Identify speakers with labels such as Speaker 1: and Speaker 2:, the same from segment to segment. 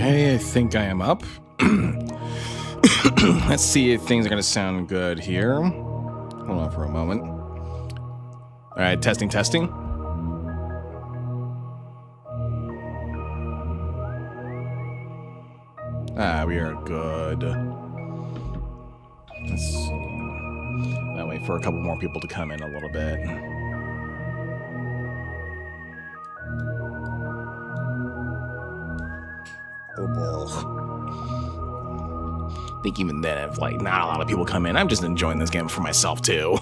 Speaker 1: Okay, I think I am up. Let's see if things are going to sound good here. Hold on for a moment. All right, testing. We are good. Let's see. I'll wait for a couple more people to come in a little bit. I think even then, if like not a lot of people come in, I'm just enjoying this game for myself too.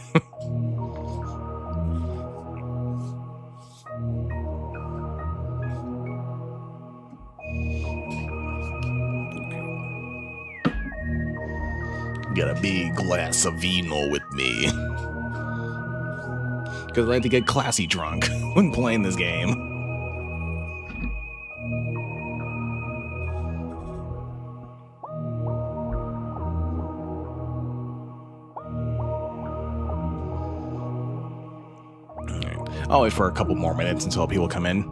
Speaker 1: Got a big glass of vino with me. Because I like to get classy drunk when playing this game. I'll wait for a couple more minutes until people come in.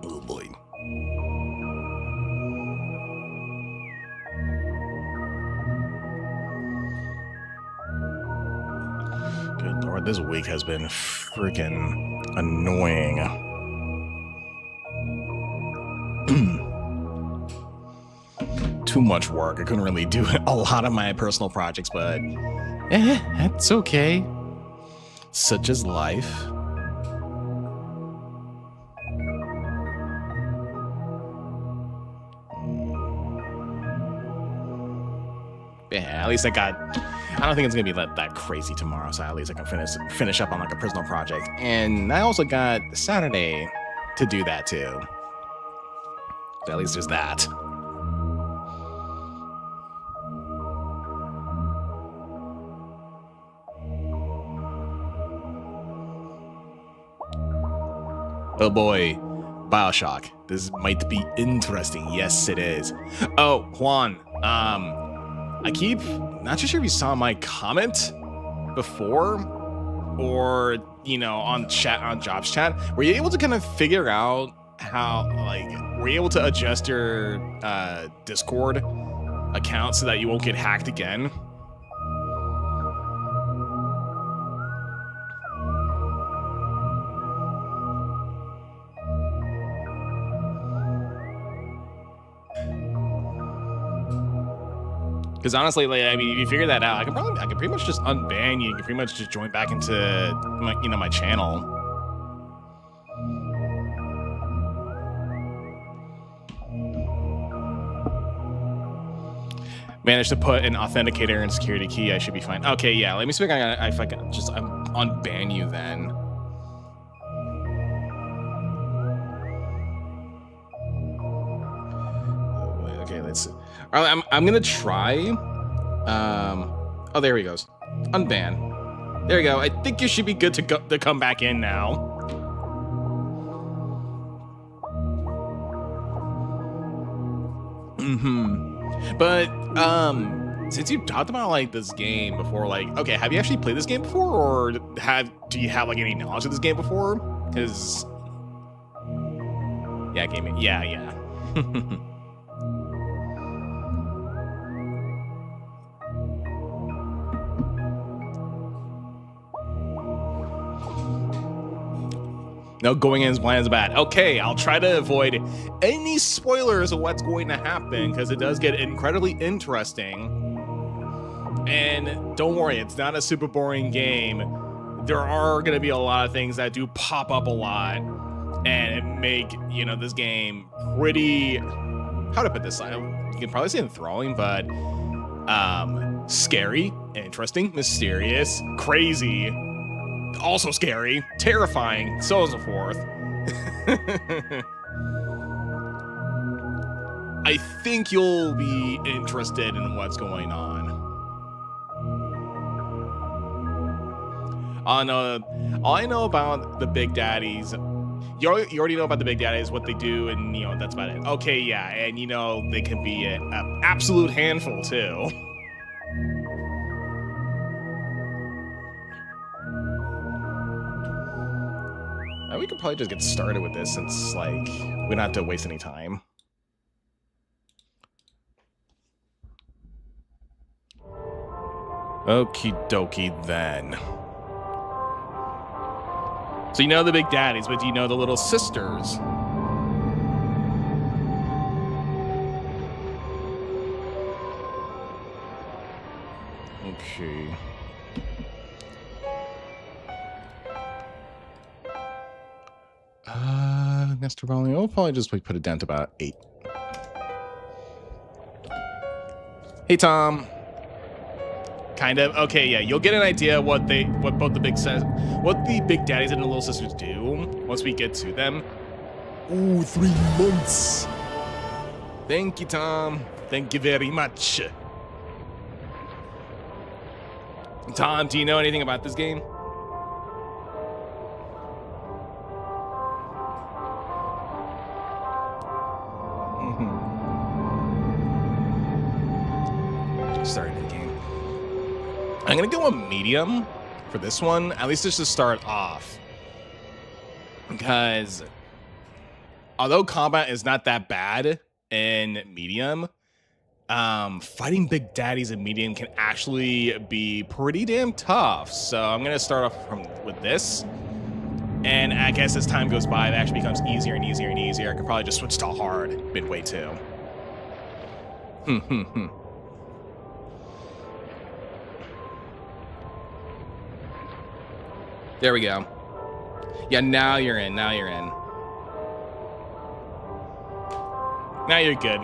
Speaker 1: Oh boy. Good Lord, this week has been freaking annoying. Too much work. I couldn't really do a lot of my personal projects, but that's okay. Such is life. Yeah, at least I don't think it's gonna be that crazy tomorrow, so at least I can finish up on like a personal project. And I also got Saturday to do that too. So at least there's that. Oh boy, Bioshock. This might be interesting. Yes, it is. Oh, Juan, I keep not too sure if you saw my comment before or, you know, on jobs chat. Were you able to kind of figure out how, like, were you able to adjust your Discord account so that you won't get hacked again? Because honestly, like, I mean, if you figure that out, I can pretty much just unban you. You can pretty much just join back into my channel. Managed to put an authenticator and security key. I should be fine. Okay, yeah. Let me see if I can just unban you then. Okay, let's see. I'm gonna try. Oh, there he goes. Unban. There you go. I think you should be good to come back in now. But since you've talked about like this game before, like, okay, have you actually played this game before, or do you have like any knowledge of this game before? Because yeah, gaming. Yeah. No, going in as blind is bad. Okay, I'll try to avoid any spoilers of what's going to happen because it does get incredibly interesting. And don't worry, it's not a super boring game. There are going to be a lot of things that do pop up a lot and make, you know, this game pretty, how to put this, you can probably say enthralling, but scary, interesting, mysterious, crazy, also scary, terrifying, so on and so forth. I think you'll be interested in what's going on. All I know about the Big Daddies, you already know about the Big Daddies, what they do, and that's about it. Okay, yeah, and they can be an absolute handful too. We could probably just get started with this since like we don't have to waste any time. Okie dokie then. So you know the Big Daddies, but do you know the little sisters? Okay. Mr. Rowling, I'll probably just put it down to about 8. Hey, Tom. Kind of. Okay, yeah, you'll get an idea what both the Big Daddies and the Little Sisters do once we get to them. Ooh, 3 months. Thank you, Tom. Thank you very much. Tom, do you know anything about this game? Starting the game. I'm gonna go a medium for this one, at least just to start off, because although combat is not that bad in medium, fighting Big Daddies in medium can actually be pretty damn tough. So I'm gonna start off with this, and I guess as time goes by, it actually becomes easier and easier and easier. I could probably just switch to hard midway too. There we go. Yeah, now you're in. Now you're in. Now you're good.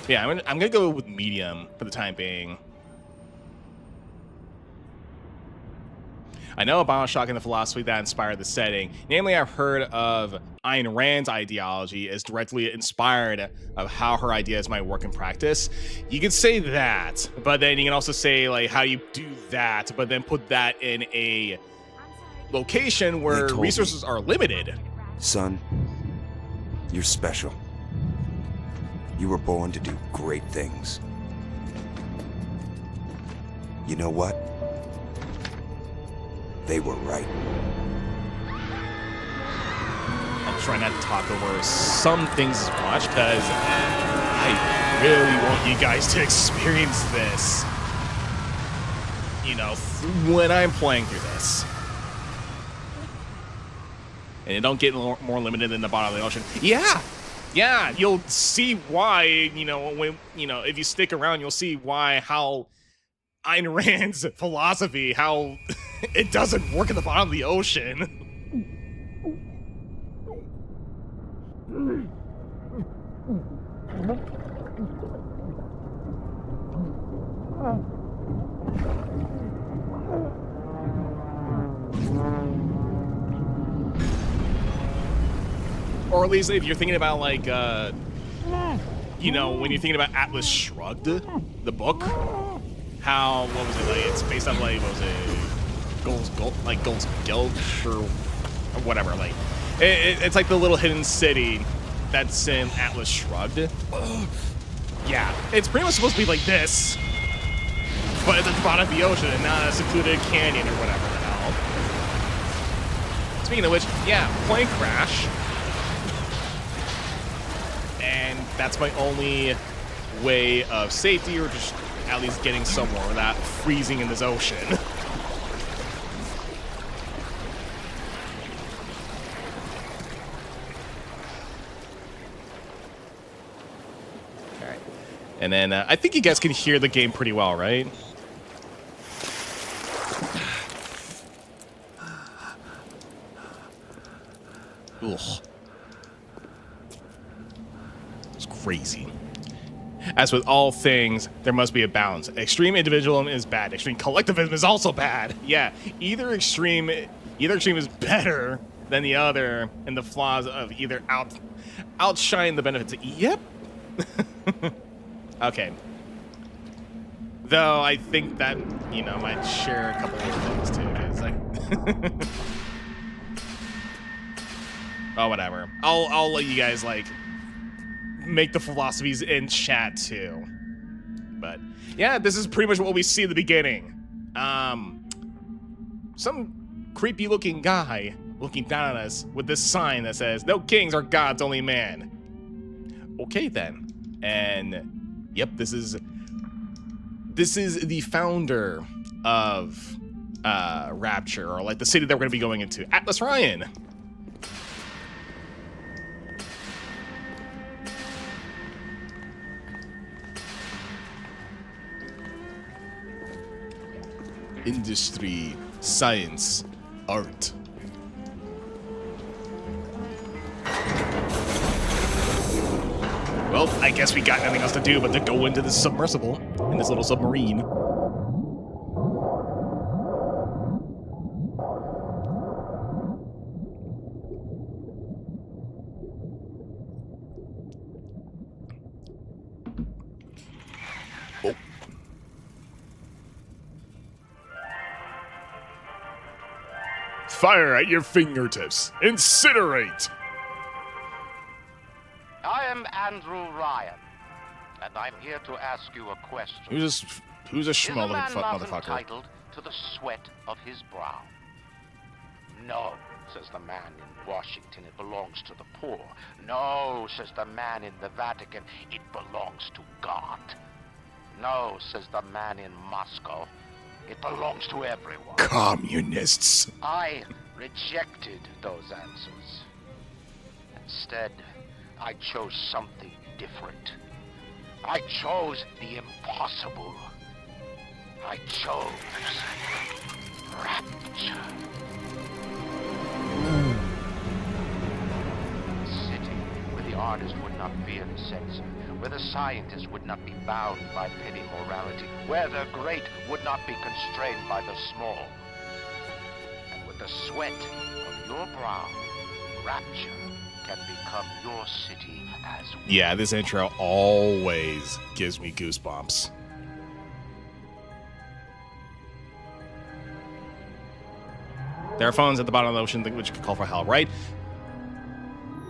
Speaker 1: Yeah, I'm gonna go with medium for the time being. I know Bioshock and the philosophy that inspired the setting. Namely, I've heard of Ayn Rand's ideology as directly inspired of how her ideas might work in practice. You could say that, but then you can also say like how you do that, but then put that in a location where resources are limited.
Speaker 2: Son, you're special. You were born to do great things. You know what? They were right.
Speaker 1: I'll try not to talk over some things as much because I really want you guys to experience this, when I'm playing through this. And it don't get more limited than the bottom of the ocean. Yeah, you'll see why, if you stick around, you'll see how Ayn Rand's philosophy, how it doesn't work at the bottom of the ocean. Or at least if you're thinking about like, when you're thinking about Atlas Shrugged, the book, what was it, like, it's based on, like, what was it, Gold's Gulch, or whatever, like, it's like the little hidden city that's in Atlas Shrugged. Yeah, it's pretty much supposed to be like this, but at the bottom of the ocean and not a secluded canyon or whatever the hell. Speaking of which, yeah, plane crash. And that's my only way of safety, or just at least getting somewhere without freezing in this ocean. Alright. And then I think you guys can hear the game pretty well, right? Ugh. It's crazy. As with all things, there must be a balance. Extreme individualism is bad. Extreme collectivism is also bad. Yeah, either extreme is better than the other, and the flaws of either outshine the benefits. Yep. Okay. Though I think that, you know, might share a couple of things too. Cause like, oh, whatever. I'll let you guys like make the philosophies in chat too. But yeah, this is pretty much what we see at the beginning. Some creepy looking guy looking down at us with this sign that says, "No kings or gods, only man." Okay then. And yep, this is the founder of Rapture, or like the city that we're gonna be going into, Atlas Ryan. Industry, science, art. Well, I guess we got nothing else to do but to go into this submersible, in this little submarine. Oh. Fire at your fingertips. Incinerate!
Speaker 3: I am Andrew Ryan, and I'm here to ask you a question.
Speaker 1: Who's a
Speaker 3: Is a man not
Speaker 1: motherfucker?
Speaker 3: entitled to the sweat of his brow? No, says the man in Washington, it belongs to the poor. No, says the man in the Vatican, it belongs to God. No, says the man in Moscow, it belongs to everyone.
Speaker 1: Communists.
Speaker 3: I rejected those answers. Instead, I chose something different. I chose the impossible. I chose Rapture. A city where the artist would not fear the censor, where the scientist would not be bound by petty morality, where the great would not be constrained by the small. And with the sweat of your brow, Rapture can become your city as well.
Speaker 1: Yeah, this intro always gives me goosebumps. There are phones at the bottom of the ocean which could call for help, right?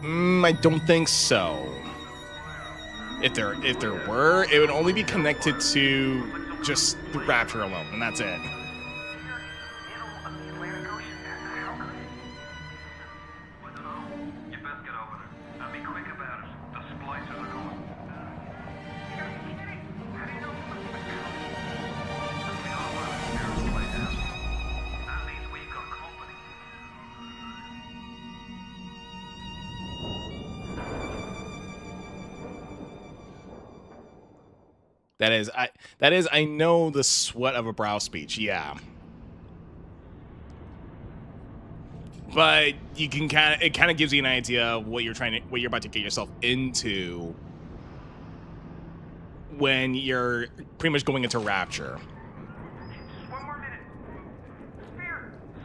Speaker 1: I don't think so. If there were, it would only be connected to just the Rapture alone, and that's it. That is I know the sweat of a brow speech, yeah. But you can it kind of gives you an idea of what you're about to get yourself into when you're pretty much going into Rapture.
Speaker 4: Just one more minute.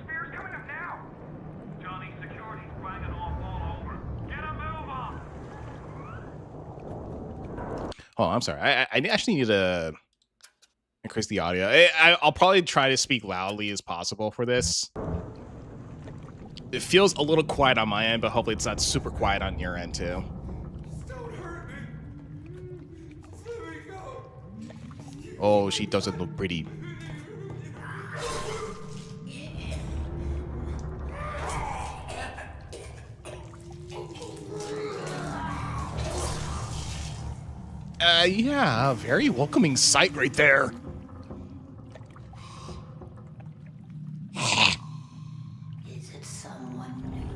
Speaker 4: Spear's coming up now. Johnny, security's banging off all over. Get a move on.
Speaker 1: Oh, I'm sorry. I actually need to increase the audio. I'll probably try to speak loudly as possible for this. It feels a little quiet on my end, but hopefully it's not super quiet on your end too.
Speaker 4: Don't hurt me. Let me go.
Speaker 1: Oh, she doesn't look pretty. Yeah, very welcoming sight right there.
Speaker 5: Is it someone new?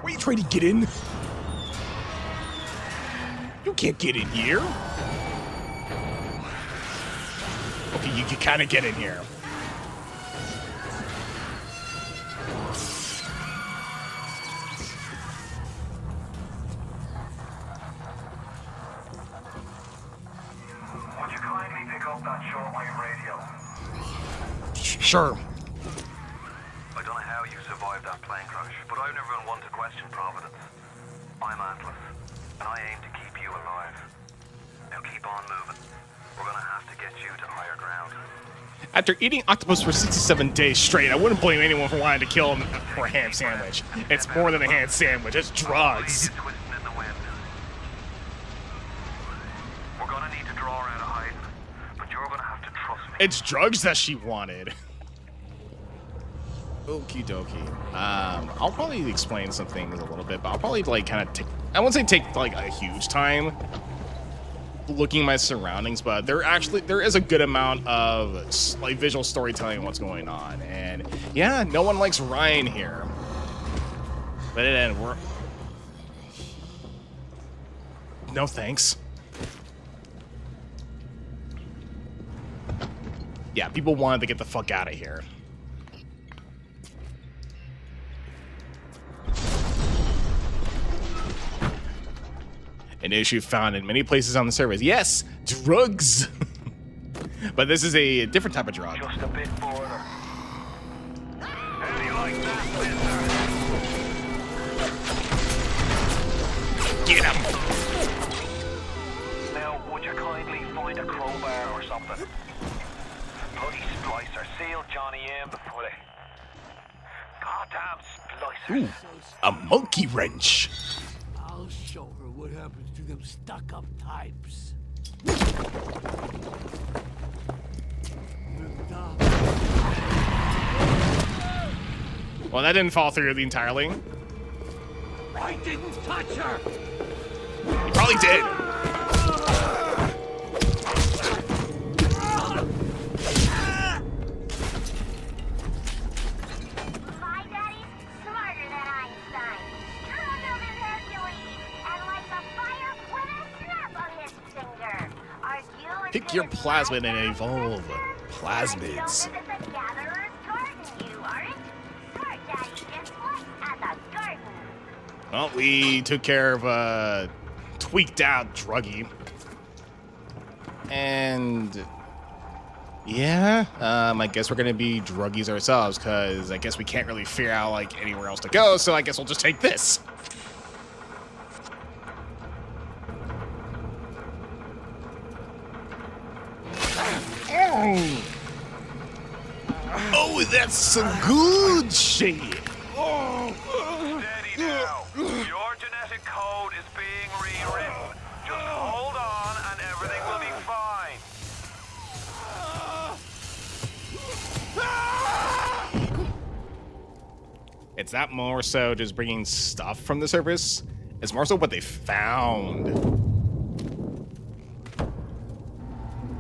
Speaker 1: Where are you trying to get in? You can't get in here. Okay, you can kind of get in here.
Speaker 4: Would you kindly pick up that shortwave radio?
Speaker 1: Sure.
Speaker 4: I don't know how you survived that plane crash. keep on moving. We're gonna have to get you to higher ground.
Speaker 1: After eating octopus for 67 days straight, I wouldn't blame anyone for wanting to kill him for a ham sandwich. It's more than a ham sandwich, it's drugs.
Speaker 4: Twisting in the wind. We're gonna need to draw her out of hiding, but you're gonna have to trust me.
Speaker 1: It's drugs that she wanted. Okie dokie. I'll probably explain some things a little bit, but I'll probably like kind of take, I won't say take like a huge time looking at my surroundings, but there is a good amount of like visual storytelling on what's going on. And yeah, no one likes Ryan here. But then we're no thanks. Yeah, people wanted to get the fuck out of here. An issue found in many places on the surface. Yes, drugs. But this is a different type of drug.
Speaker 4: Just a bit further. How do you like that, mister?
Speaker 1: Get him.
Speaker 4: Now, would you kindly find a crowbar or something? Bloody splicer. Seal Johnny in before they... Goddamn splicers.
Speaker 1: Ooh, a monkey wrench.
Speaker 6: I'll show her what happens to them stuck-up types.
Speaker 1: Well, that didn't fall through entirely.
Speaker 6: I didn't touch her!
Speaker 1: You probably did.
Speaker 7: My daddy's smarter than Einstein. Stronger than Hercules. And like the fire with a snap of his finger. Are you
Speaker 1: Pick your plasmid and evolve. Plasmids.
Speaker 7: The gatherer's garden, you aren't? Smart daddy is what at the garden.
Speaker 1: Well, we took care of tweaked out druggy. And yeah, I guess we're gonna be druggies ourselves, because I guess we can't really figure out like anywhere else to go, so I guess we'll just take this. Oh, that's some good shit.
Speaker 4: Steady now. Your genetic code is being rewritten. Just hold on and everything will be fine.
Speaker 1: It's not more so just bringing stuff from the surface. It's more so what they found.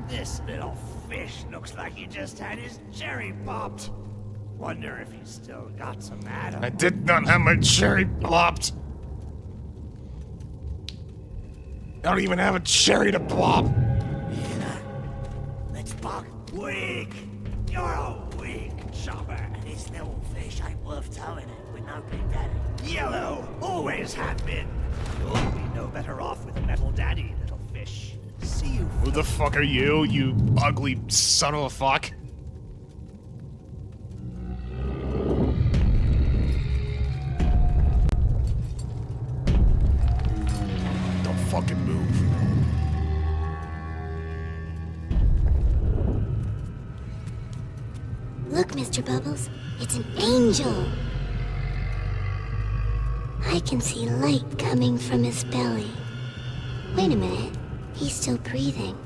Speaker 6: This little fish looks like he just had his cherry popped. Wonder if he's still got some atom.
Speaker 1: I did not have my cherry plopped. I don't even have a cherry to plop.
Speaker 6: Let's buck. Weak! You're a weak chopper. This little fish ain't worth towing it with no big daddy. Yellow! Always have been. You'll be no better off with a metal daddy, little fish. See you.
Speaker 1: Who the fuck are you, you ugly son of a fuck? Don't fucking move.
Speaker 5: Look, Mr. Bubbles, it's an angel. I can see light coming from his belly. Wait a minute, he's still breathing.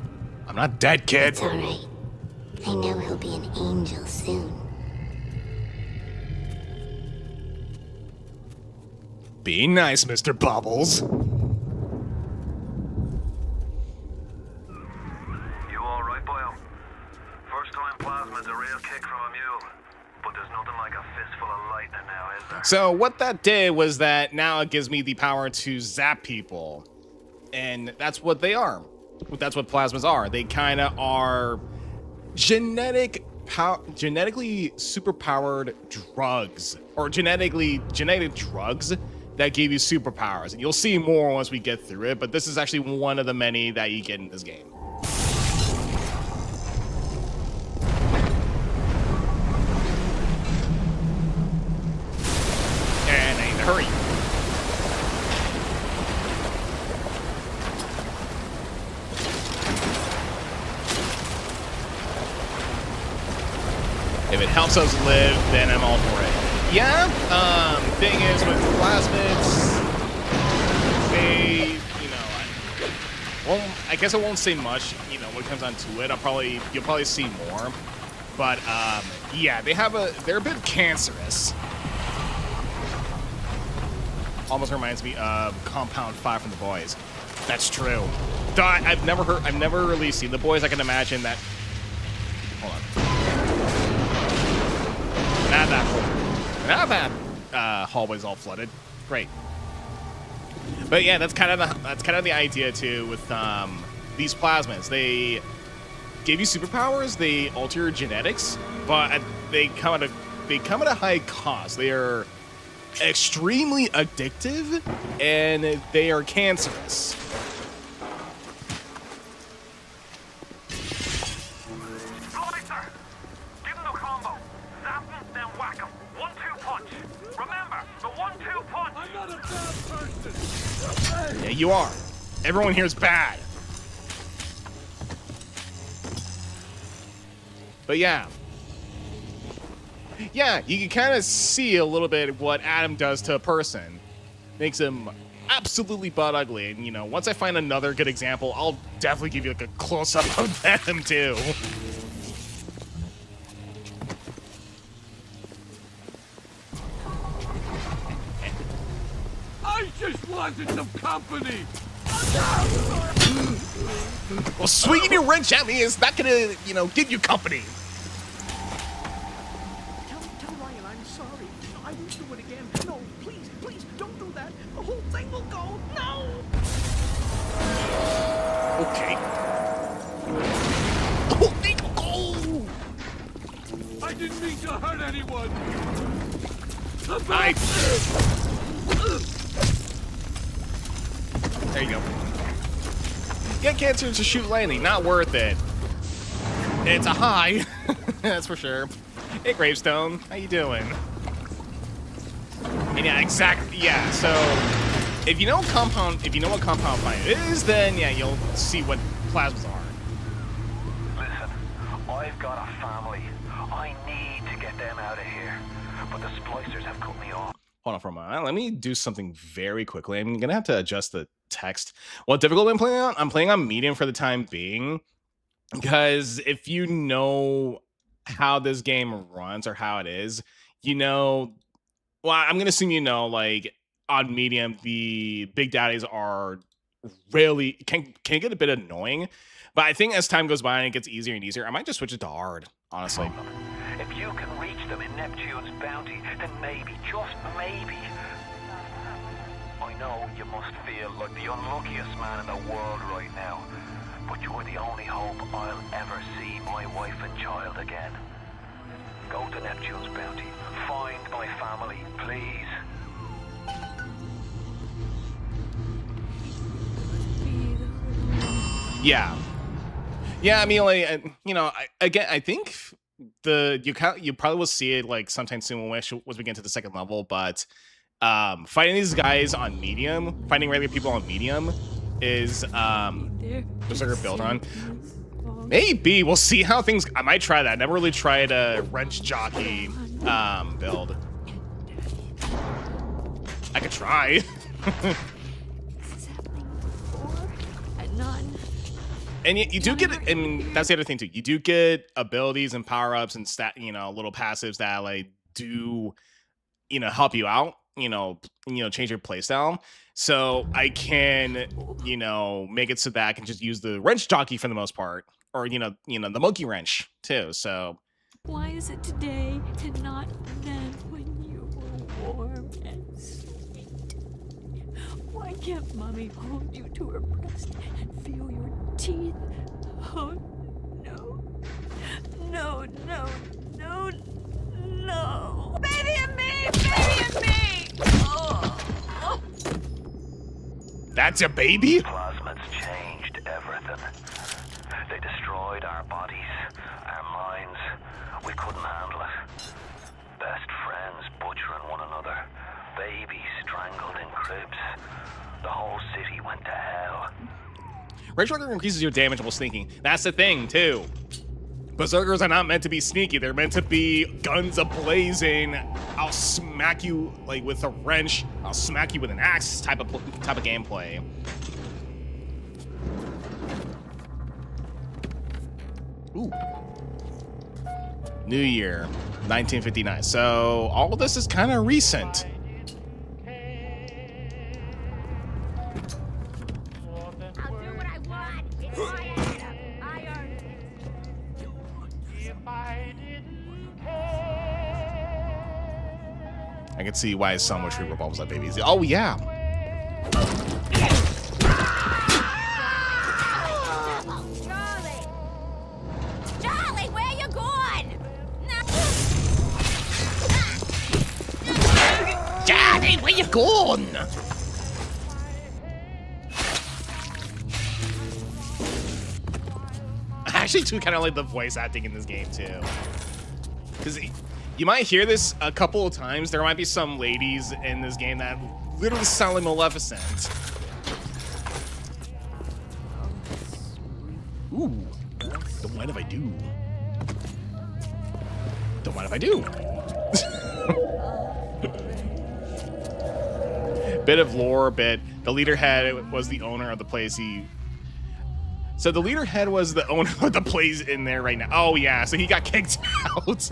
Speaker 1: I'm not dead, kid.
Speaker 5: It's all right. I know he'll be an angel soon.
Speaker 1: Be nice, Mr. Bubbles.
Speaker 4: You alright, Boyle? First time plasma's a real kick from a mule. But there's nothing like a fistful of lightning now, is there?
Speaker 1: So what that did was that now it gives me the power to zap people. And that's what they are. That's what plasmas are. They kind of are genetically superpowered drugs, or genetic drugs that give you superpowers. And you'll see more once we get through it, but this is actually one of the many that you get in this game. And I need to hurry. If it helps us live, then I'm all for it. Yeah, thing is with plasmids, they, you know, I guess I won't say much, you know, when it comes down to it. You'll probably see more. But, yeah, they're a bit cancerous. Almost reminds me of Compound 5 from The Boys. That's true. I've never really seen The Boys. I can imagine that. Hold on. Now that hallway's all flooded. Great. But yeah, that's kind of the idea too with these plasmids. They give you superpowers. They alter your genetics, but they come at a high cost. They are extremely addictive, and they are cancerous.
Speaker 4: Slicer! Give him the combo. Zap him, then whack him. 1-2 punch. Remember, the 1-2 punch. I'm not a bad person.
Speaker 1: Yeah, you are. Everyone here is bad. But yeah. Yeah, you can kind of see a little bit of what Adam does to a person. Makes him absolutely butt ugly. And, you know, once I find another good example, I'll definitely give you, like, a close-up of them, too.
Speaker 8: I just wanted some company!
Speaker 1: Well, swinging your wrench at me is not gonna, you know, give you company.
Speaker 6: Tell Ryan I'm sorry. I won't do it again. No, please, don't do that. The whole thing will go. No!
Speaker 1: Okay. The whole thing will go!
Speaker 8: I didn't mean to hurt anyone!
Speaker 1: There you go. Get cancer to shoot landing, not worth it. It's a high, that's for sure. Hey, Gravestone, how you doing? And yeah, exactly. Yeah. So, if you know what Compound 5 is, then yeah, you'll see what plasmas are.
Speaker 4: Listen, I've got a family. I need to get them out of here. But the splicers have cut me off.
Speaker 1: Hold on for a moment. Let me do something very quickly. I'm gonna have to adjust the text. What difficulty I'm playing on? I'm playing on medium for the time being, because if you know how this game runs or how it is, you know. Well, I'm gonna assume you know, like on medium, the big daddies are really can get a bit annoying. But I think as time goes by and it gets easier and easier, I might just switch it to hard, honestly.
Speaker 4: If you can reach them in Neptune's bounty, then maybe, just maybe. I know you must feel like the unluckiest man in the world right now, but you're the only hope I'll ever see my wife and child again. Go to Neptune's bounty. Find my family, please.
Speaker 1: Yeah. Yeah, I mean, like, you know, I think you probably will see it like sometime soon once we get to the second level, but fighting these guys on medium, fighting regular people on medium is Berserker build on. Maybe we'll see how things. I might try that. I never really tried a wrench jockey build. I could try. And you do get, I mean, that's the other thing too. You do get abilities and power ups and little passives that like do, help you out. Change your playstyle. So I can, make it so that I can just use the wrench jockey for the most part, or the monkey wrench too. So
Speaker 9: why is it today and not then when you were warm and sweet? Why can't Mommy hold you to her breast and feel your teeth? Oh no, no, no, no, no! Baby and me, baby and me! Oh.
Speaker 1: That's a baby?
Speaker 4: Plasmids changed everything. They destroyed our bodies, our minds. We couldn't handle it. Best friends butchering one another. Babies strangled in cribs. The whole city went to hell.
Speaker 1: Rage Rocker increases your damage while sneaking. That's the thing, too. Berserkers are not meant to be sneaky. They're meant to be guns a-blazing. I'll smack you like with a wrench. I'll smack you with an axe type of gameplay. Ooh. New Year, 1959. So all of this is kind of recent.
Speaker 7: I'll do what I want. It's my item. I earned it.
Speaker 1: I can see why his son would treat revolvers like babies. Oh yeah.
Speaker 7: Charlie! Charlie, where you going?
Speaker 1: Daddy, where you going? I actually do kind of like the voice acting in this game too. Because you might hear this a couple of times. There might be some ladies in this game that literally sound like Maleficent. Ooh. Don't mind if I do. Don't mind if I do. Bit of lore, bit. The leader head was the owner of the place So the leader head was the owner of the place in there right now. Oh yeah, so he got kicked out.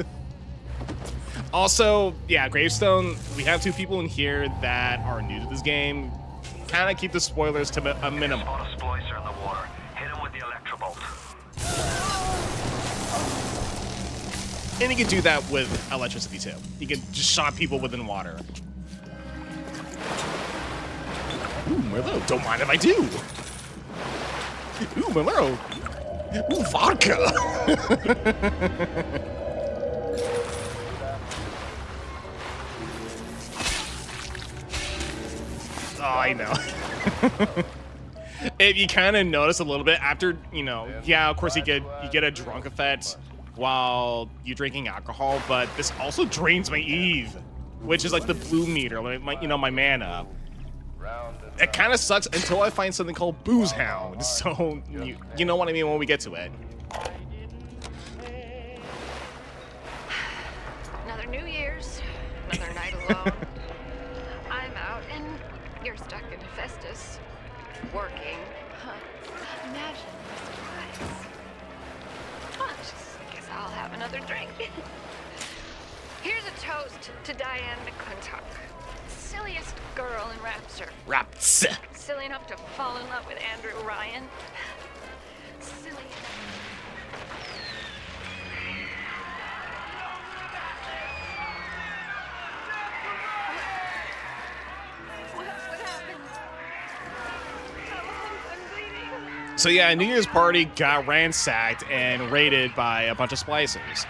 Speaker 1: Also, yeah, Gravestone, we have two people in here that are new to this game. Kind of keep the spoilers to a minimum.
Speaker 4: Spot a splicer in the water. Hit him with the electrobolt.
Speaker 1: And you can do that with electricity too. You can just shot people within water. Ooh, Merlot, don't mind if I do. Ooh, Merlot. Ooh, vodka. Oh, I know. If you kind of notice a little bit after, you know, yeah, of course you get a drunk effect while you're drinking alcohol, but this also drains my Eve, which is like the blue meter, like my mana. It kind of sucks until I find something called Booze Hound. So you know what I mean when we get to it.
Speaker 10: Another New Year's, another night alone. I'm out and you're stuck in Festus, working. Huh. Imagine the surprise. Well, I guess I'll have another drink. Here's a toast to Diane McClintock, silliest girl in Rapture.
Speaker 1: Raps.
Speaker 10: Silly enough to fall in love with Andrew Ryan. Silly. What happened? I'm bleeding.
Speaker 1: So yeah, a New Year's party got ransacked and raided by a bunch of splicers.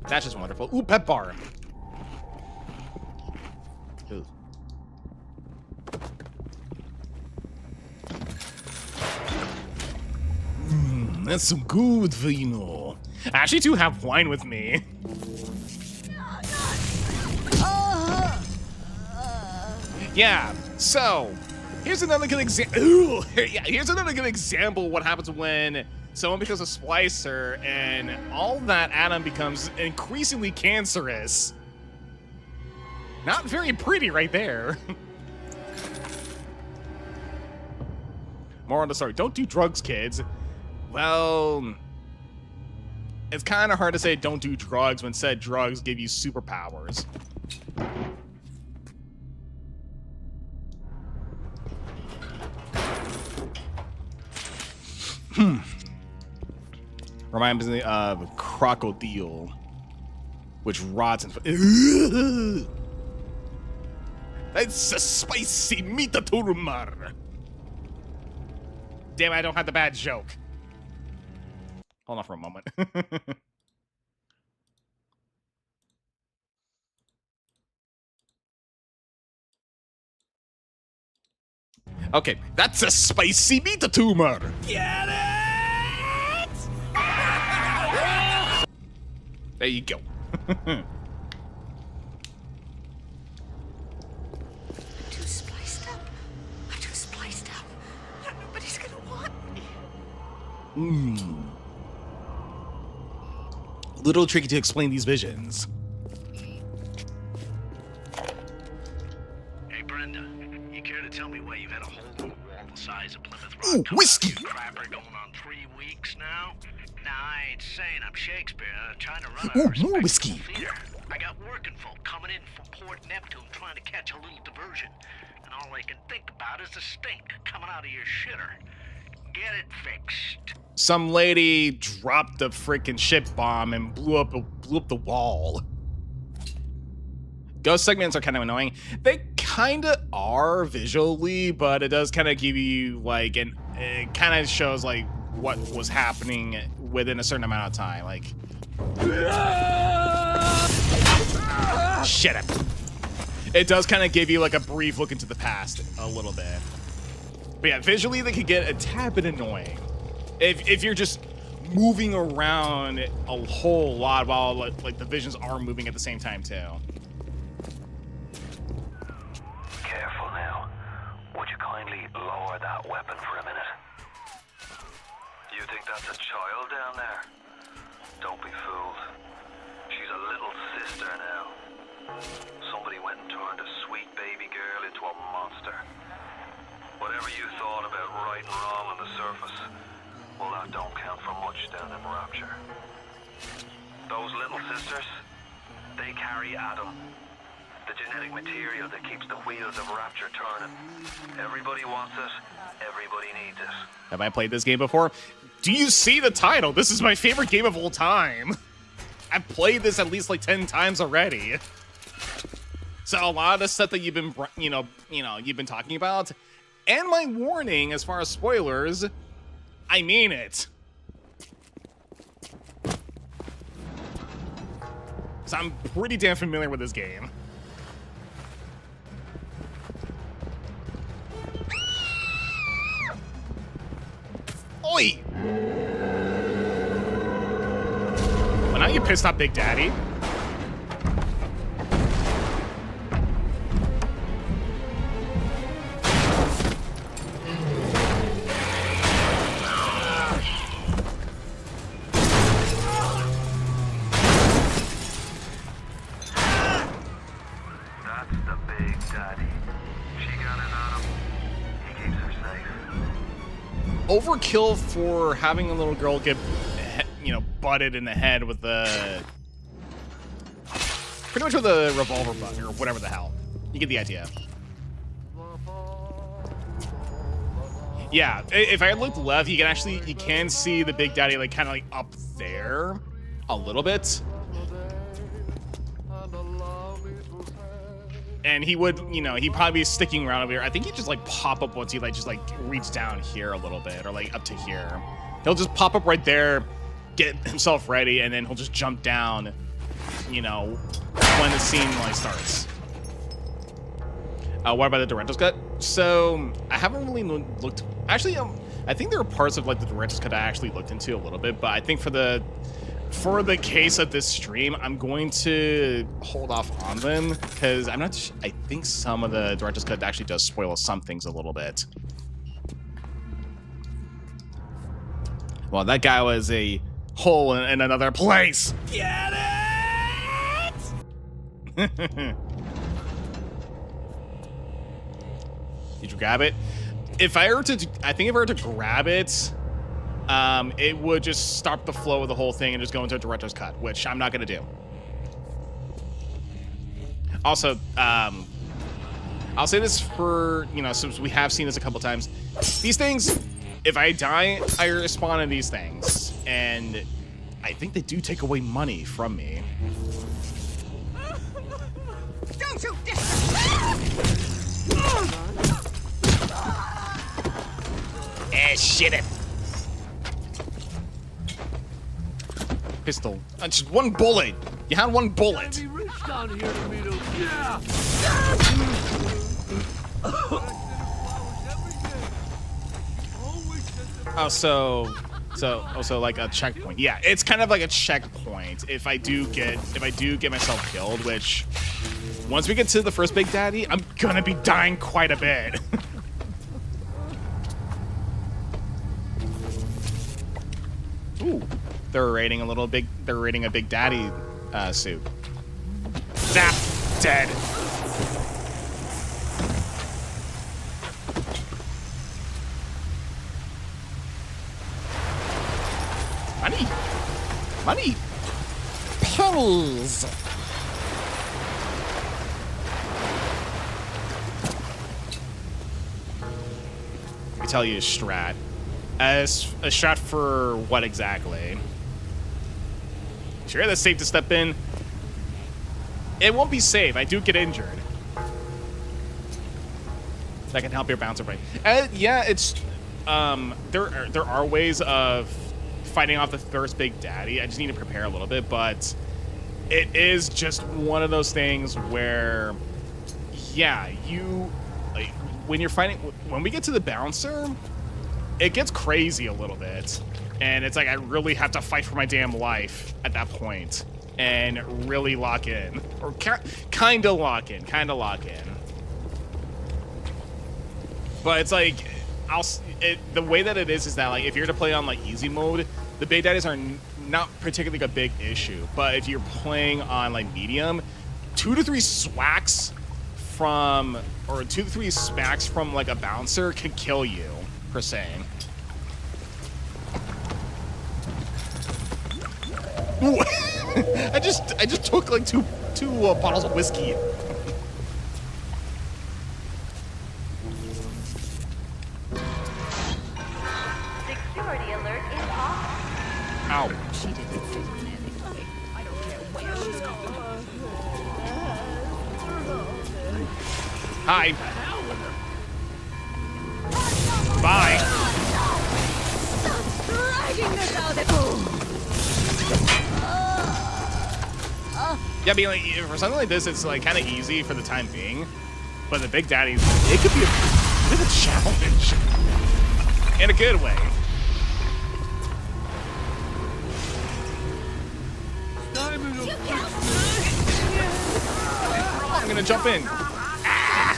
Speaker 1: That's just wonderful. Ooh, pet bar. Ooh. That's some good vino. I actually do have wine with me. Yeah, so here's another good example. Here's another good example of what happens when someone becomes a splicer and all that atom becomes increasingly cancerous. Not very pretty right there. More on the story. Don't do drugs, kids. Well, it's kind of hard to say don't do drugs when said drugs give you superpowers. Reminds me of crocodile, which rots in. That's a spicy meat turmar. Damn, I don't have the bad joke. Hold on for a moment. Okay, that's a spicy meat tumor. Get it? There you go.
Speaker 10: Too spliced up. I'm too spliced up. Nobody's gonna want me.
Speaker 1: Little tricky to explain these visions.
Speaker 11: Hey, Brenda, you care to tell me why you've had a hole in the wall the size of Plymouth Rock?
Speaker 1: Ooh, whiskey!
Speaker 11: Crapper going on 3 weeks now? Nah, I ain't saying I'm Shakespeare. I'm trying to run a
Speaker 1: Ooh,
Speaker 11: respectable
Speaker 1: more whiskey.
Speaker 11: theater. I got working folk coming in from Port Neptune trying to catch a little diversion. And all they can think about is the stink coming out of your shitter. Get it fixed.
Speaker 1: Some lady dropped a freaking ship bomb and blew up the wall. Ghost segments are kind of annoying. They kind of are visually, but it does kind of give you like it kind of shows like what was happening within a certain amount of time. Like, shut up. It does kind of give you like a brief look into the past a little bit. But yeah, visually they could get a tad bit annoying if you're just moving around a whole lot while like the visions are moving at the same time too.
Speaker 4: Careful now. Would you kindly lower that weapon for a minute? You think that's a child down there? Don't be fooled. She's a little sister now. Somebody went and turned a sweet baby girl into a monster. Whatever you thought about right and wrong on the surface, well, that don't count for much down in Rapture. Those little sisters, they carry Adam, the genetic material that keeps the wheels of Rapture turning. Everybody wants it, everybody needs it.
Speaker 1: Have I played this game before? Do you see the title? This is my favorite game of all time. I've played this at least like 10 times already. So a lot of the stuff that you've been, you've been talking about, and my warning as far as spoilers, I mean it. So I'm pretty damn familiar with this game. Oi! Well, now you pissed off Big Daddy. Overkill for having a little girl get, butted in the head with the, pretty much with a revolver butt or whatever the hell. You get the idea. Yeah, if I looked left, you can see the Big Daddy like kind of like up there a little bit. And he would, he'd probably be sticking around over here. I think he'd just like pop up once he just reach down here a little bit or like up to here. He'll just pop up right there, get himself ready, and then he'll just jump down, when the scene starts. What about the director's cut? So I haven't really looked. Actually, I think there are parts of like the director's cut I actually looked into a little bit, but I think for the case of this stream, I'm going to hold off on them because I'm not. I think some of the director's cut actually does spoil some things a little bit. Well, that guy was a hole in another place. Get it? Did you grab it? If I were to grab it, it would just stop the flow of the whole thing and just go into a director's cut, which I'm not going to do. Also, I'll say this for, since we have seen this a couple times. These things, if I die, I respawn in these things. And I think they do take away money from me.
Speaker 6: Don't you disrespect!
Speaker 1: Shit it. Pistol. Just one bullet. You had one bullet. Oh, so like a checkpoint. Yeah, it's kind of like a checkpoint. If I do get myself killed, which once we get to the first Big Daddy, I'm gonna be dying quite a bit. Ooh, they're raiding a Big Daddy suit. Zap, dead. Money, money, pennies. Let me tell you a strat. As a strat for what exactly? Sure, that's safe to step in. It won't be safe. I do get injured. That can help your bouncer break. Yeah, it's there are ways of fighting off the first Big Daddy. I just need to prepare a little bit, but it is just one of those things where, yeah, you like when you're fighting. When we get to the bouncer, it gets crazy a little bit, and it's like I really have to fight for my damn life at that point and really lock in, or kind of lock in. But it's like, the way that it is that, like, if you're to play on, like, easy mode, the Big Daddies are not particularly a big issue. But if you're playing on, like, medium, 2 to 3 swacks from, or 2 to 3 smacks from, like, a bouncer can kill you, per se. Ooh. I just took, like, two bottles of whiskey.
Speaker 7: Security alert is off.
Speaker 1: Ow.
Speaker 9: She didn't fit in anyway. I don't care where she's going.
Speaker 1: Hi. Bye.
Speaker 9: Dragging this out.
Speaker 1: Yeah, I mean, like, for something like this, it's like kind of easy for the time being. But the Big Daddies, it could be a bit of a challenge in a good way. I'm gonna jump in. Ah!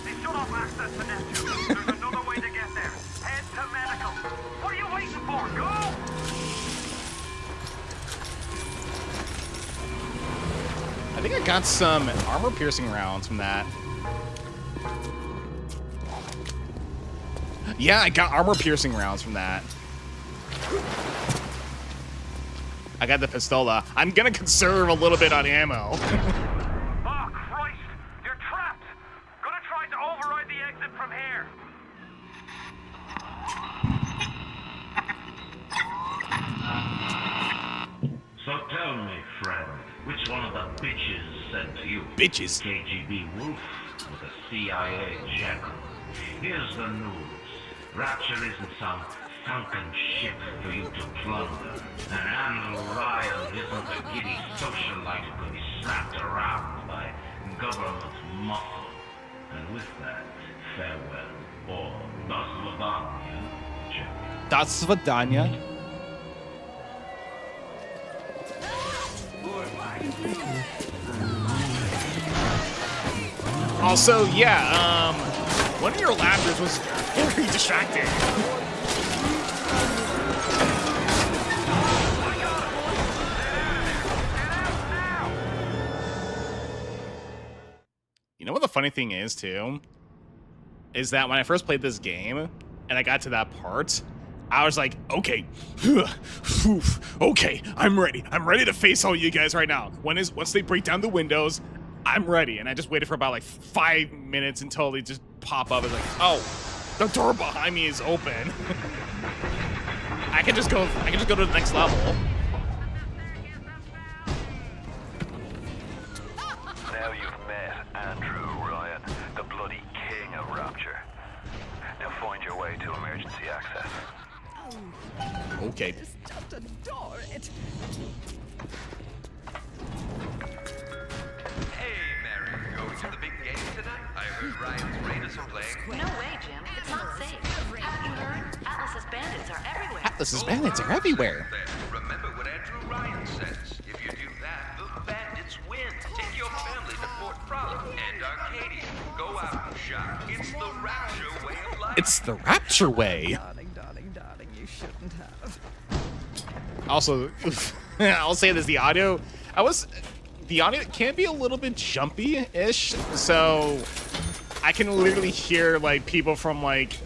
Speaker 4: They shut off access to Neptune. There's another way to get there. Head to medical. What are you waiting for? Go!
Speaker 1: I think I got some armor-piercing rounds from that. Yeah, I got armor-piercing rounds from that. I got the pistola. I'm gonna conserve a little bit on ammo.
Speaker 4: Oh, Christ! You're trapped! Gonna try to override the exit from here.
Speaker 11: So tell me, friend, which one of the bitches sent to you?
Speaker 1: Bitches.
Speaker 11: KGB Wolf or the CIA Jackal? Here's the news. Rapture isn't some sunken ship for you to plunder. And Andrew Ryan isn't a giddy socialite who can be slapped around by government muscle. And with that, farewell, or das Ladanya, Jack.
Speaker 1: Das Svidanya. Also, yeah, one of your laughters was very distracting. You know what the funny thing is, too? Is that when I first played this game, and I got to that part, I was like, okay, okay, I'm ready. I'm ready to face all you guys right now. Once they break down the windows, I'm ready. And I just waited for about like 5 minutes until they just pop up. It's like, oh, the door behind me is open. I can just go to the next level.
Speaker 4: Now you've met Andrew Ryan, the bloody king of Rapture. Now find your way to emergency access.
Speaker 1: Okay.
Speaker 9: Just adore it.
Speaker 12: Hey, Mary, going to the big game tonight? I heard Ryan's Raiders are playing.
Speaker 10: No way, Jim. It's not safe. Haven't you heard? Atlas's bandits are everywhere.
Speaker 1: Atlas's bandits are everywhere.
Speaker 12: Remember what Andrew Ryan says. If you do that, the bandits win. Take your family to Fort Frolic and Arcadia. Go out and shop. It's the Rapture way of life.
Speaker 1: It's the Rapture way.
Speaker 9: Darling, darling, darling,
Speaker 13: you shouldn't have.
Speaker 1: Also, I'll say this: the audio can be a little bit jumpy-ish, so I can literally hear like people from like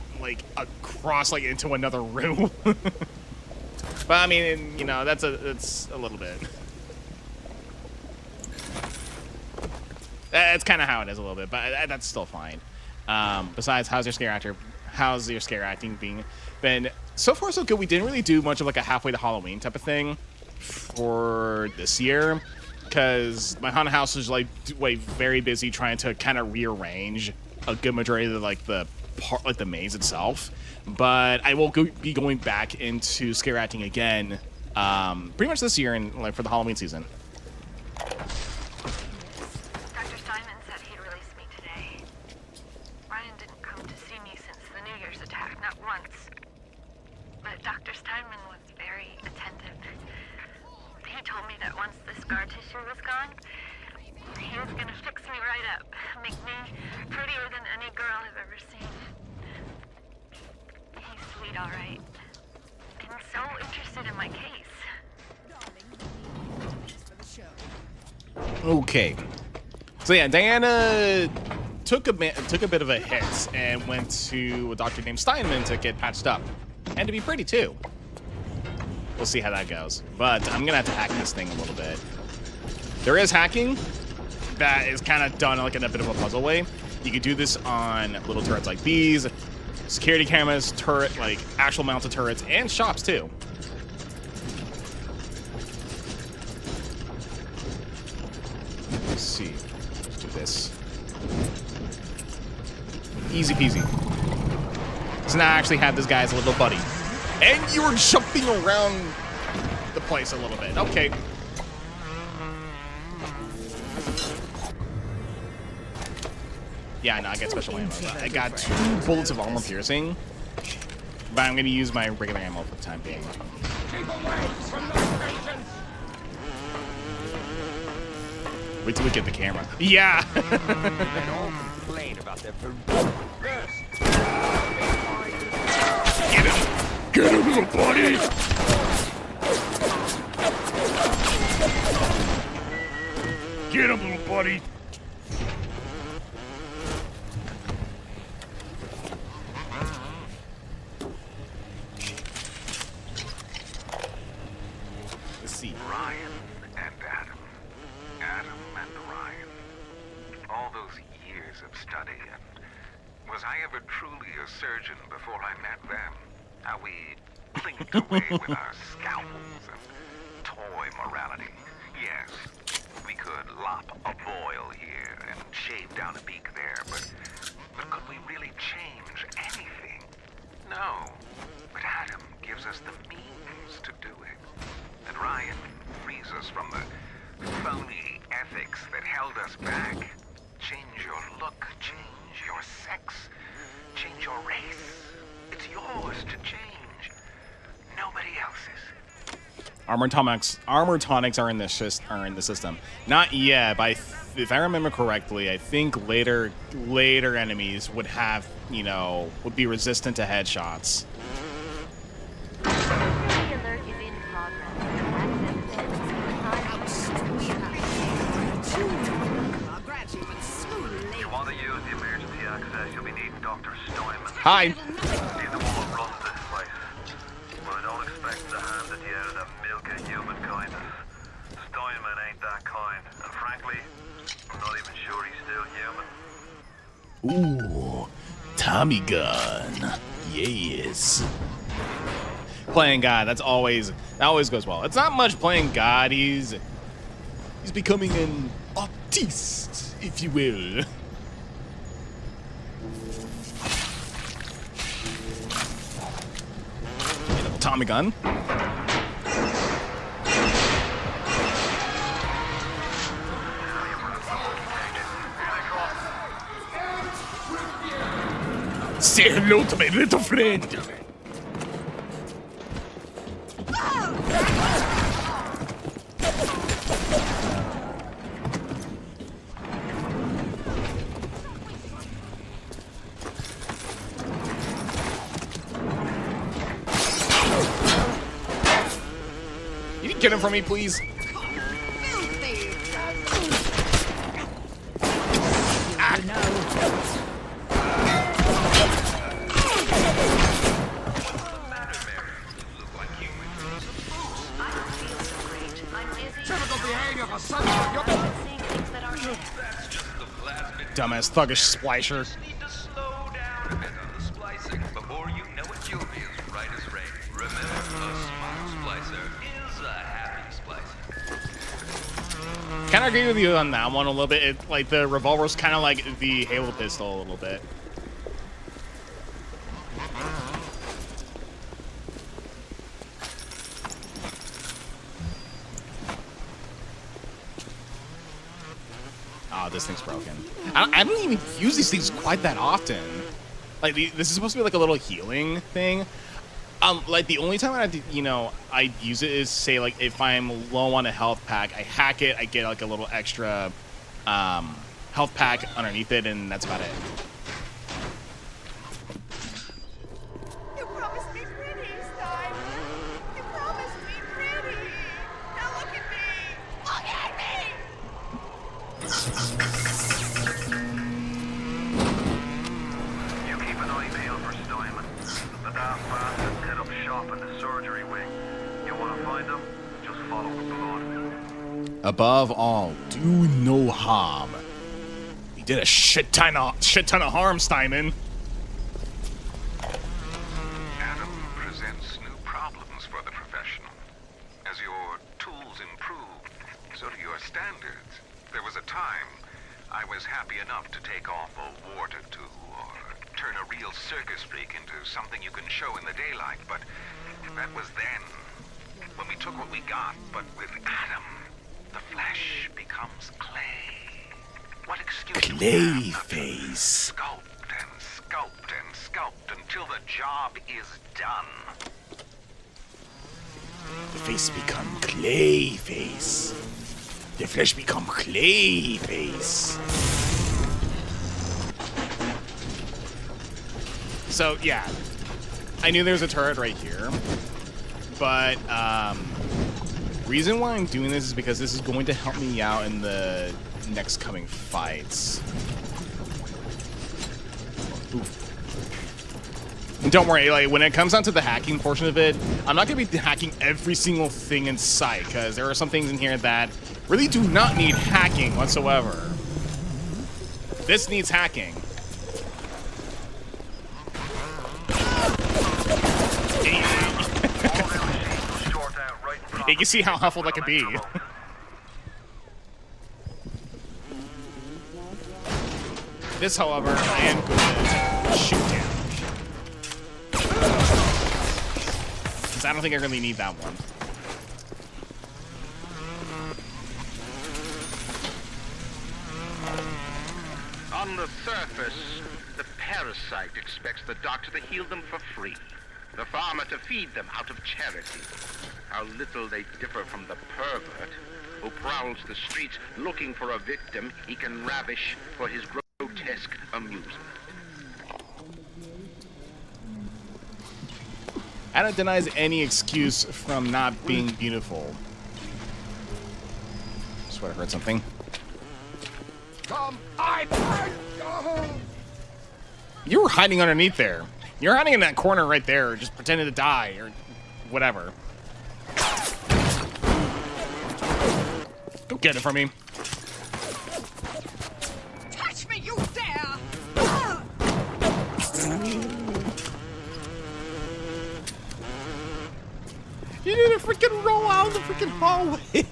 Speaker 1: across like into another room. But I mean, you know, that's a little bit. That's kind of how it is a little bit, but that's still fine. Besides, how's your scare acting been? So far so good. We didn't really do much of like a halfway to Halloween type of thing for this year, because my haunted house is like very busy trying to kind of rearrange a good majority of the maze itself. But I will be going back into scare acting again, pretty much this year and like for the Halloween season.
Speaker 10: Dr. Simon said he'd release me today. Ryan didn't come to see me since the New Year's attack, not once. But Dr. Steinman was very attentive. He told me that once the scar tissue was gone, he was gonna fix me right up, make me prettier than any girl I've ever seen. He's sweet, all right. And so interested in my case.
Speaker 1: Okay. So yeah, Diana took a bit of a hit and went to a doctor named Steinman to get patched up. And to be pretty too. We'll see how that goes. But I'm gonna have to hack this thing a little bit. There is hacking that is kind of done like in a bit of a puzzle way. You can do this on little turrets like these, security cameras, turret, like actual mounted turrets, and shops too. Let's see. Let's do this. Easy peasy. So now I actually have this guy as a little buddy. And you're jumping around the place a little bit. Okay. Yeah, no, I get special ammo. I got 2 bullets of armor piercing, but I'm going to use my regular ammo for the time being.
Speaker 8: Keep away from those patients!
Speaker 1: Wait till we get the camera. Yeah!
Speaker 6: They all complain about their
Speaker 1: Get him! Get him, little buddy! Get him, little buddy! Let's see.
Speaker 4: Ryan and Adam. Adam and Ryan. All those years of study, and was I ever truly a surgeon before I met them? How we blinked away with our scalpels and toy morality. Yes, we could lop a boil here and shave down a beak there, but could we really change anything? No. But Adam gives us the means to do it. And Ryan frees us from the phony ethics that held us back. Change your look, change your sex, change your race. It's yours to change. Nobody else's.
Speaker 1: Armor tonics are in the system. Not yet, but if I remember correctly, I think later enemies would have, would be resistant to headshots.
Speaker 4: If you want to use the emergency access, you'll be needing Dr. Steinman.
Speaker 1: Hi.
Speaker 4: He's the one who runs this place. But I don't expect him to hand it you out of milk of human kindness. Steinman ain't that kind. And frankly, I'm not even sure he's still human.
Speaker 1: Ooh, Tommy gun. Yes. Playing God, that always goes well. It's not much playing God. He's becoming an artiste, if you will. Tommy gun. Say hello to my little friend. Get him from me, please. Dumbass thuggish splicer.
Speaker 12: Need to slow down a bit on the splicing. Before you know it, you'll be as right as rain. Remember, a smart splicer is a happy splicer.
Speaker 1: Kind of agree with you on that one a little bit. It, like the revolver's kind of like the Halo pistol a little bit. Oh, this thing's broken. I don't even use these things quite that often. Like this is supposed to be like a little healing thing. Like the only time I use it is say like if I'm low on a health pack, I hack it, I get like a little extra health pack underneath it, and that's about it.
Speaker 7: You promised me pretty, Stein. You promised me pretty. Now look at me. Look at me.
Speaker 4: You keep an eye peeled for Steinman. The daft bastard set up shop in the surgery wing. You want to find him? Just follow the blood.
Speaker 1: Above all, do no harm. He did a shit ton of harm, Steinman.
Speaker 13: Adam presents new problems for the professional. As your tools improve, so do your standards. There was a time I was happy enough to take off a wart or two, or turn a real circus freak into something you can show in the daylight, but that was then. When we took what we got, but with Adam, the flesh becomes clay. What excuse do we have not to sculpt and sculpt and sculpt until the job is done?
Speaker 1: The face become clay face. The flesh become clay face. So yeah, I knew there was a turret right here, but reason why I'm doing this is because this is going to help me out in the next coming fights. Oof. And don't worry, like when it comes down to the hacking portion of it, I'm not gonna be hacking every single thing in sight, because there are some things in here that really do not need hacking whatsoever. This needs hacking. You can see how helpful that could be. This, however, I am going to shoot down. Because I don't think I really need that one.
Speaker 3: On the surface, the parasite expects the doctor to heal them for free, the farmer to feed them out of charity. How little they differ from the pervert who prowls the streets looking for a victim he can ravish for his grotesque amusement.
Speaker 1: Anna denies any excuse from not being beautiful. Swear I heard something.
Speaker 8: Come, I
Speaker 1: You were hiding underneath there. You're hiding in that corner right there, just pretending to die or whatever. Don't get it from me.
Speaker 7: Touch me, you dare!
Speaker 1: You need to freaking roll out of the freaking hallway.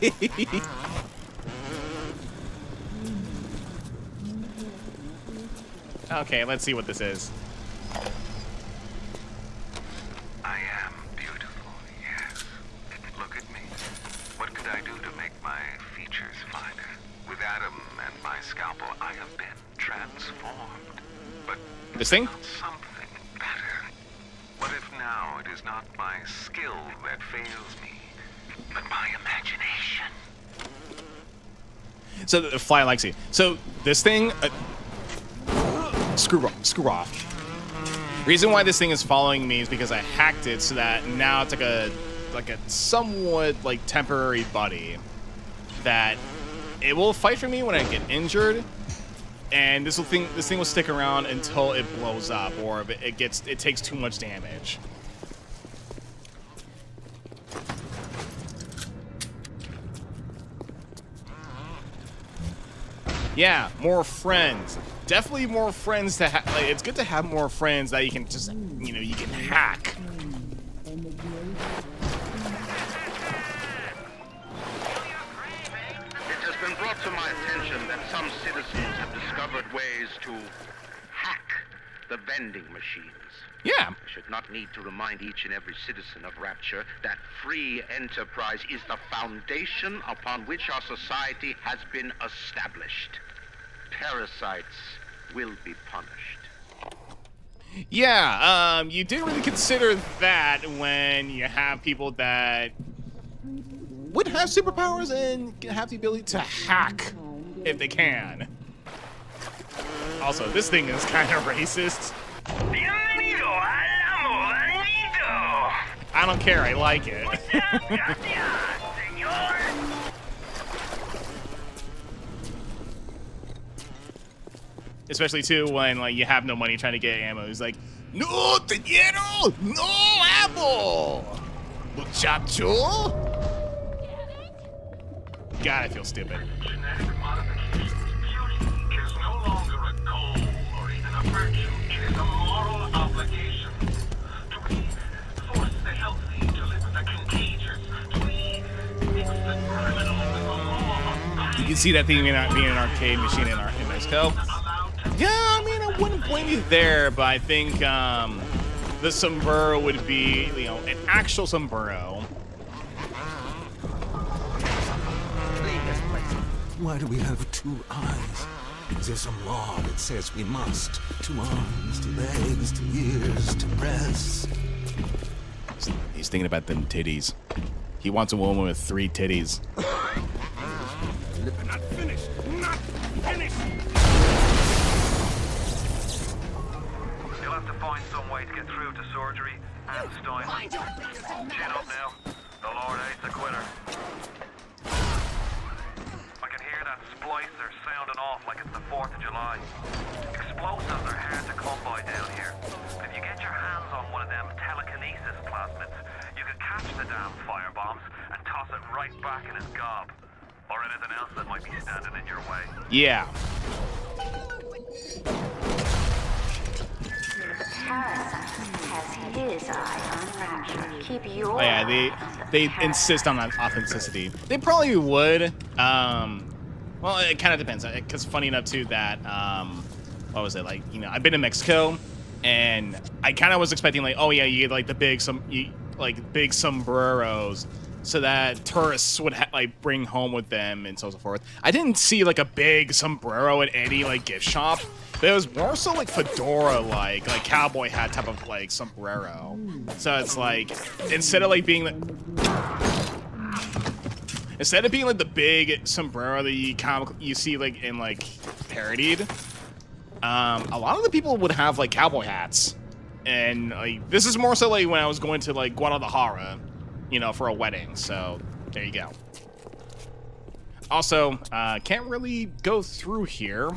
Speaker 1: Okay, let's see what this is.
Speaker 13: I am beautiful, yes. Look at me. What could I do to make my features finer? With Adam and my scalpel, I have been transformed. But
Speaker 1: This thing?
Speaker 13: not something better. What if now it is not my skill that fails me, but my imagination?
Speaker 1: So the fly likes you. So this thing, screw off. Reason why this thing is following me is because I hacked it so that now it's like a like a somewhat like temporary buddy that it will fight for me when I get injured, and this thing will stick around until it blows up or if it takes too much damage. Yeah, more friends. Definitely more friends to have. Like, it's good to have more friends that you can just, you know, you can hack.
Speaker 3: It has been brought to my attention that some citizens have discovered ways to hack the vending machines.
Speaker 1: Yeah.
Speaker 3: I should not need to remind each and every citizen of Rapture that free enterprise is the foundation upon which our society has been established. Parasites will be punished.
Speaker 1: Yeah, you didn't really consider that when you have people that would have superpowers and have the ability to hack if they can. Also, this thing is kind of racist. I don't care, I like it. Especially too when like you have no money trying to get ammo. He's like, no dinero, no ammo, muchacho. God, I feel stupid.
Speaker 11: Genetic modification. Beauty is no longer a goal or even a virtue. It is a moral obligation. Do we force the healthy to live with the contagious? Do we mix the criminal with the law?
Speaker 1: You can see that thing being an arcade machine in Mexico. Yeah, I mean, I wouldn't blame you there, but I think the sombrero would be, you know, an actual sombrero.
Speaker 14: Why do we have two eyes? Is there some law that says we must? Two arms, two legs, two ears, two breasts.
Speaker 1: He's thinking about them titties. He wants a woman with 3 titties.
Speaker 8: Not finished! Not finished!
Speaker 4: You'll have to find some way to get through to surgery and Stein. Chin up now. The Lord hates a quitter. I can hear that splicer sounding off like it's the 4th of July. Explosives are hard to come by down here. But if you get your hands on one of them telekinesis plasmids, you can catch the damn firebombs and toss it right back in his gob. Or anything else that might be standing in your way.
Speaker 1: Yeah.
Speaker 7: Has his eye on Rapture. Keep your
Speaker 1: Oh, yeah, they insist on that authenticity. They probably would. Well, it kind of depends. Because funny enough too that what was it like? You know, I've been to Mexico, and I kind of was expecting like, oh yeah, you get like the big sombreros, so that tourists would like bring home with them and so forth. I didn't see like a big sombrero at any like gift shop. But it was more so like fedora like cowboy hat type of like sombrero. So it's like instead of being like the big sombrero that you see like in like parodied, a lot of the people would have like cowboy hats. And like this is more so like when I was going to like Guadalajara, you know, for a wedding. So there you go. Also, can't really go through here.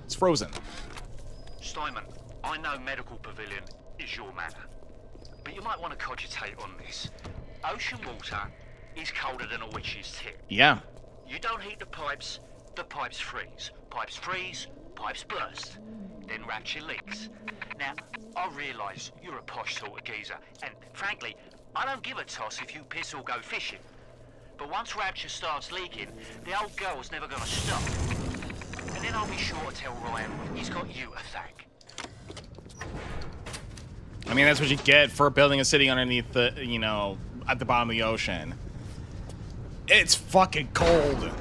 Speaker 1: It's frozen.
Speaker 15: Steinman, I know Medical Pavilion is your matter, but you might want to cogitate on this. Ocean water is colder than a witch's tip.
Speaker 1: Yeah.
Speaker 15: You don't heat the pipes freeze. Pipes freeze, pipes burst. Then Rapture leaks. Now, I realise you're a posh sort of geezer, and frankly, I don't give a toss if you piss or go fishing. But once Rapture starts leaking, the old girl's never gonna stop. And then I'll be sure to tell Ryan he's got you to thank.
Speaker 1: I mean, that's what you get for building a city underneath the, you know, at the bottom of the ocean. It's fucking cold.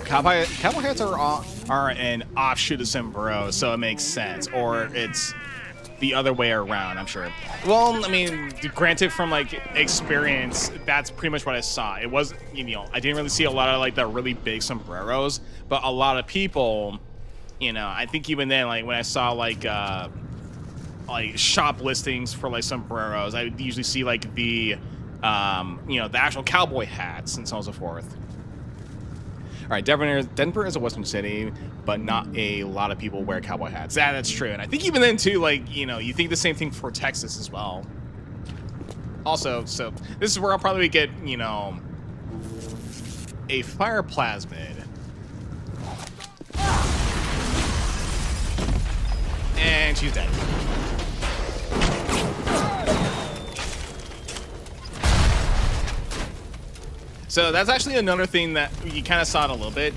Speaker 1: Cowboy hats are an offshoot of sombrero, so it makes sense. Or it's the other way around, I'm sure. Well, I mean, granted, from like experience, that's pretty much what I saw. It was, you know, I didn't really see a lot of like the really big sombreros, but a lot of people You know, I think even then, like when I saw like shop listings for like sombreros, I would usually see like the you know, the actual cowboy hats and so on and so forth. All right, Denver is a western city, but not a lot of people wear cowboy hats. Yeah, that's true. And I think even then too, like, you know, you think the same thing for Texas as well. Also, so this is where I'll probably get, you know, a fire plasmid. And she's dead. So that's actually another thing that you kind of saw it a little bit.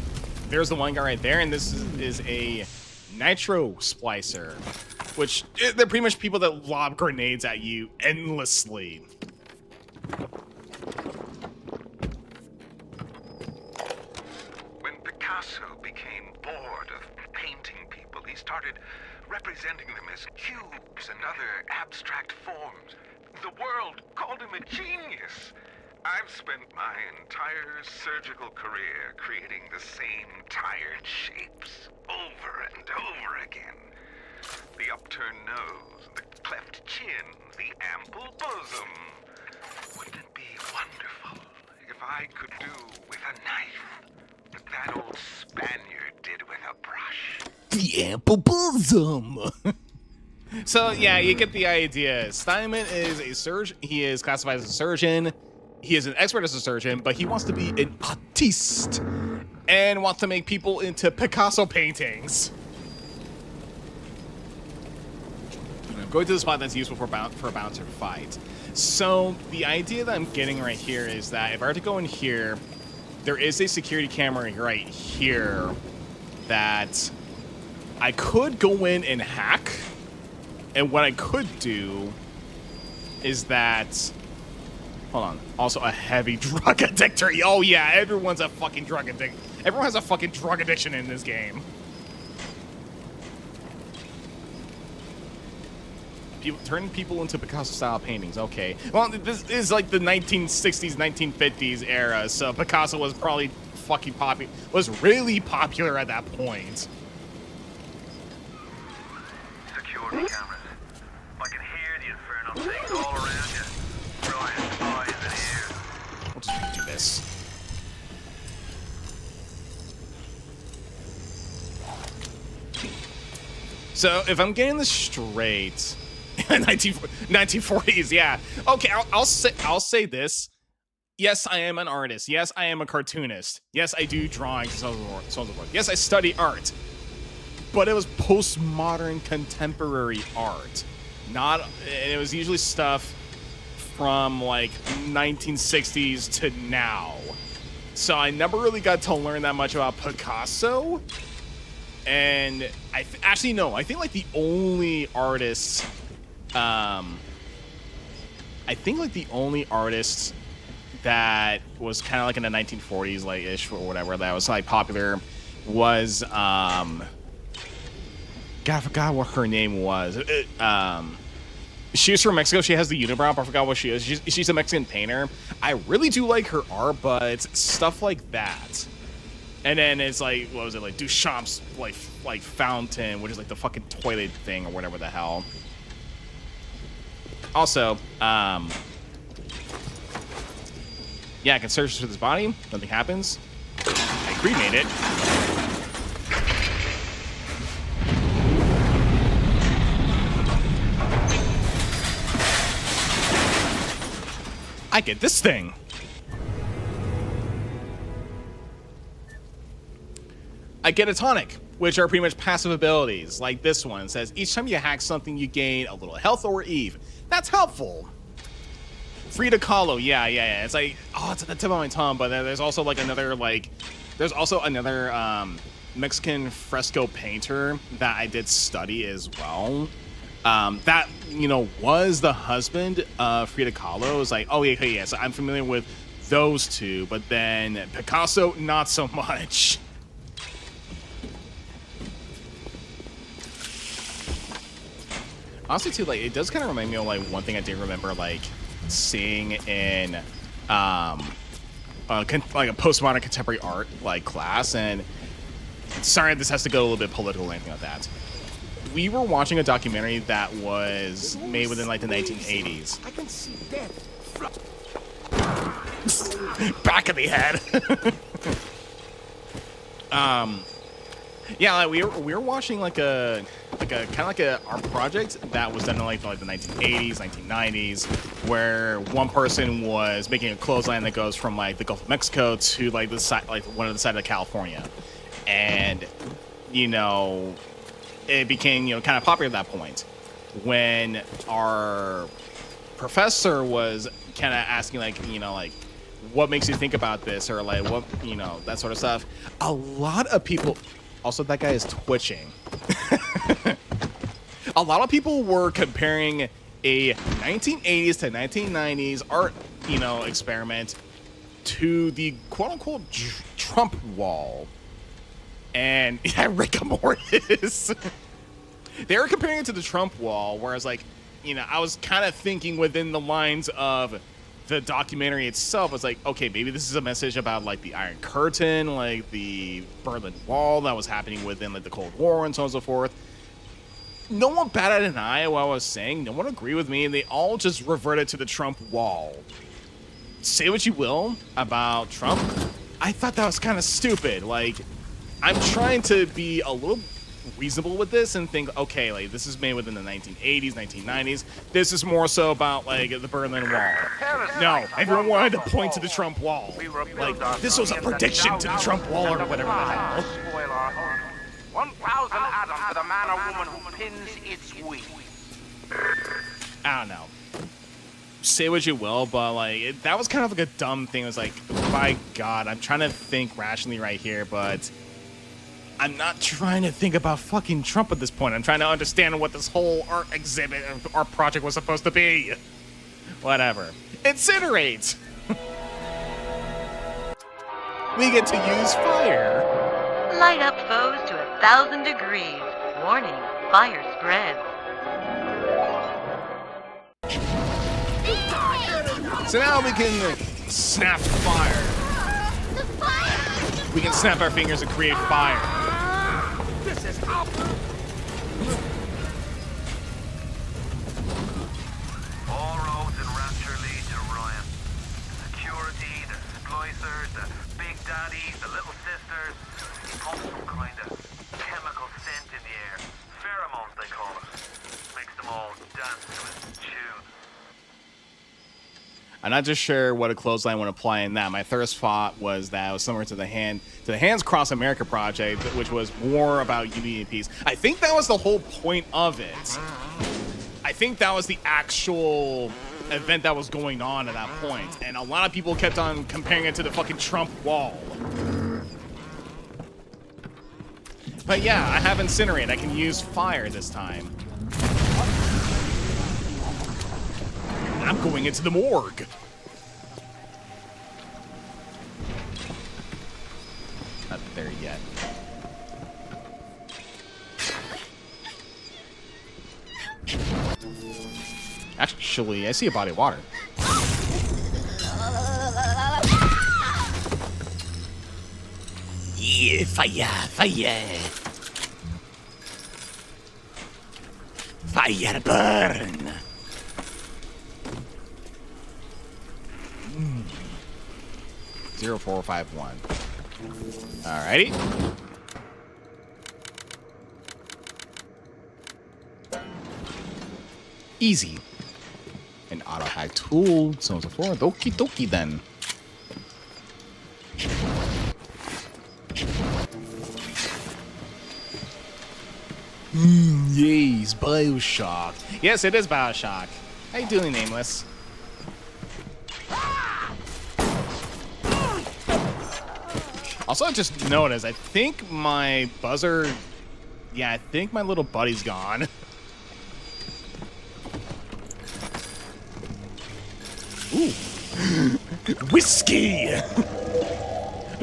Speaker 1: There's the one guy right there, and this is a nitro splicer, which they're pretty much people that lob grenades at you endlessly.
Speaker 13: When Picasso became bored of painting people, he started representing them as cubes and other abstract forms. The world called him a genius. I've spent my entire surgical career creating the same tired shapes over and over again. The upturned nose, the cleft chin, the ample bosom. Wouldn't it be wonderful if I could do with a knife what that old Spaniard did with a brush?
Speaker 1: The ample bosom. So yeah, you get the idea. Steinman is a surgeon. He is classified as a surgeon. He is an expert as a surgeon, but he wants to be an artiste and wants to make people into Picasso paintings. And I'm going to the spot that's useful for a bouncer fight. So the idea that I'm getting right here is that if I were to go in here, there is a security camera right here that I could go in and hack. And what I could do is that... Hold on. Also a heavy drug addictor. Oh yeah, everyone's a fucking drug addict. Everyone has a fucking drug addiction in this game. Turn people into Picasso-style paintings. Okay. Well, this is like the 1960s, 1950s era, so Picasso was probably fucking popular. Was really popular at that point.
Speaker 4: Security cameras. I can hear the infernal things all around you. Brian, eyes and ears.
Speaker 1: We'll just do this. So if I'm getting this straight, 1940s, yeah. Okay, I'll say this. Yes, I am an artist. Yes, I am a cartoonist. Yes, I do drawings and so on and so forth. Yes, I study art. But it was postmodern contemporary art. And it was usually stuff from like 1960s to now. So I never really got to learn that much about Picasso. And I think like the only artist, I think like the only artist that was kind of like in the 1940s, like ish or whatever, that was like popular was, God, I forgot what her name was. She was from Mexico. She has the unibrow, but I forgot what she is. She's a Mexican painter. I really do like her art, but it's stuff like that. And then it's like, what was it, like Duchamp's like fountain, which is like the fucking toilet thing or whatever the hell. Also, yeah, I can search through this body. Nothing happens. I cremate it. I get this thing. I get a tonic, which are pretty much passive abilities. Like this one it says, each time you hack something, you gain a little health or Eve. That's helpful. Frida Kahlo, yeah. It's like, oh, it's at the tip of my tongue, but there's also like another, Mexican fresco painter that I did study as well. That, you know, was the husband of Frida Kahlo. It was like, oh yeah, so I'm familiar with those two, but then Picasso, not so much. Honestly, too, like, it does kind of remind me of, like, one thing I did remember, like, seeing in, like, a postmodern contemporary art, like, class, and sorry, this has to go a little bit political or anything like that. We were watching a documentary that was made within like the 1980s.
Speaker 6: I can see death.
Speaker 1: Back of the head. Yeah, like we were watching like a kind of like a art project that was done in like the 1980s, 1990s, where one person was making a clothesline that goes from like the Gulf of Mexico to like the side, like one of the side of California, and you know, it became kind of popular at that point when our professor was kind of asking like what makes you think about this, or like what that sort of stuff. A lot of people. Also, that guy is twitching. A lot of people were comparing a 1980s to 1990s art, experiment to the quote-unquote Trump wall. And yeah, Rick Mortis. They were comparing it to the Trump wall, whereas like, I was kind of thinking within the lines of the documentary itself. Was like, okay, maybe this is a message about like the Iron Curtain, like the Berlin Wall that was happening within like the Cold War and so on and so forth. No one batted an eye what I was saying. No one agreed with me, and they all just reverted to the Trump wall. Say what you will about Trump, I thought that was kind of stupid. Like, I'm trying to be a little reasonable with this and think, okay, like this is made within the 1980s, 1990s. This is more so about like the Berlin Wall. No, everyone wanted to point to the Trump wall. Like this was a prediction to the Trump wall or whatever the hell.
Speaker 3: 1,000 atoms for the man or woman who pins its wing.
Speaker 1: I don't know. Say what you will, but like that was kind of like a dumb thing. It was like, my God, I'm trying to think rationally right here, but I'm not trying to think about fucking Trump at this point. I'm trying to understand what this whole art exhibit, art project was supposed to be. Whatever. Incinerate! We get to use fire.
Speaker 16: Light up foes to 1,000 degrees. Warning, fire spreads.
Speaker 1: So now we can snap fire. We can snap our fingers and create fire.
Speaker 6: This is awful.
Speaker 4: All roads in Rapture lead to Ryan. Security, the splicers, the big daddies, the little sisters. Pump some kind of chemical scent in the air. Pheromones, they call it. Makes them all dance to his tune.
Speaker 1: I'm not just sure what a clothesline would apply in that. My first thought was that it was similar to the Hands Cross America project, which was more about unity and peace. I think that was the whole point of it. I think that was the actual event that was going on at that point, and a lot of people kept on comparing it to the fucking Trump wall. But yeah, I have Incinerate. I can use fire this time. I'm going into the morgue. Not there yet. Actually, I see a body of water. Yeah, fire, fire. Fire burn. 0451. Alrighty. Easy. An auto hack tool, so on and so forth. Okie dokie then. Yes, Bioshock. Yes, it is Bioshock. How you doing, Nameless? Also, I just noticed, I think my buzzer... Yeah, I think my little buddy's gone. Ooh. Whiskey!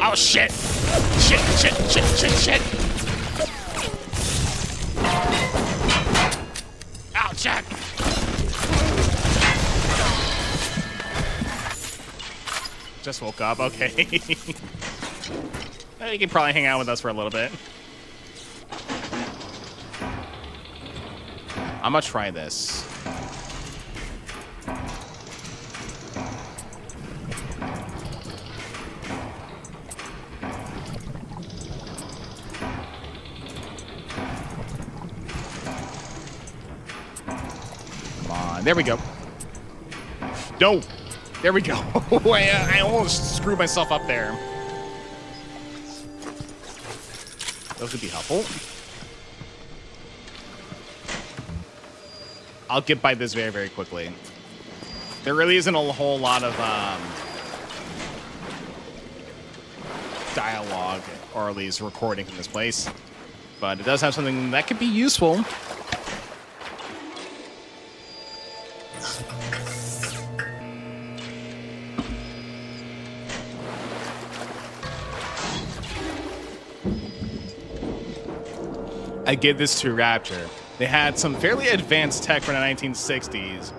Speaker 1: Oh, shit! Shit, shit, shit, shit, shit! Ow, Jack! Just woke up, okay. You can probably hang out with us for a little bit. I'm gonna try this. Come on, there we go. No, there we go. I almost screwed myself up there. Those would be helpful. I'll get by this very, very quickly. There really isn't a whole lot of dialogue, or at least recording in this place. But it does have something that could be useful. I give this to Rapture. They had some fairly advanced tech from the 1960s,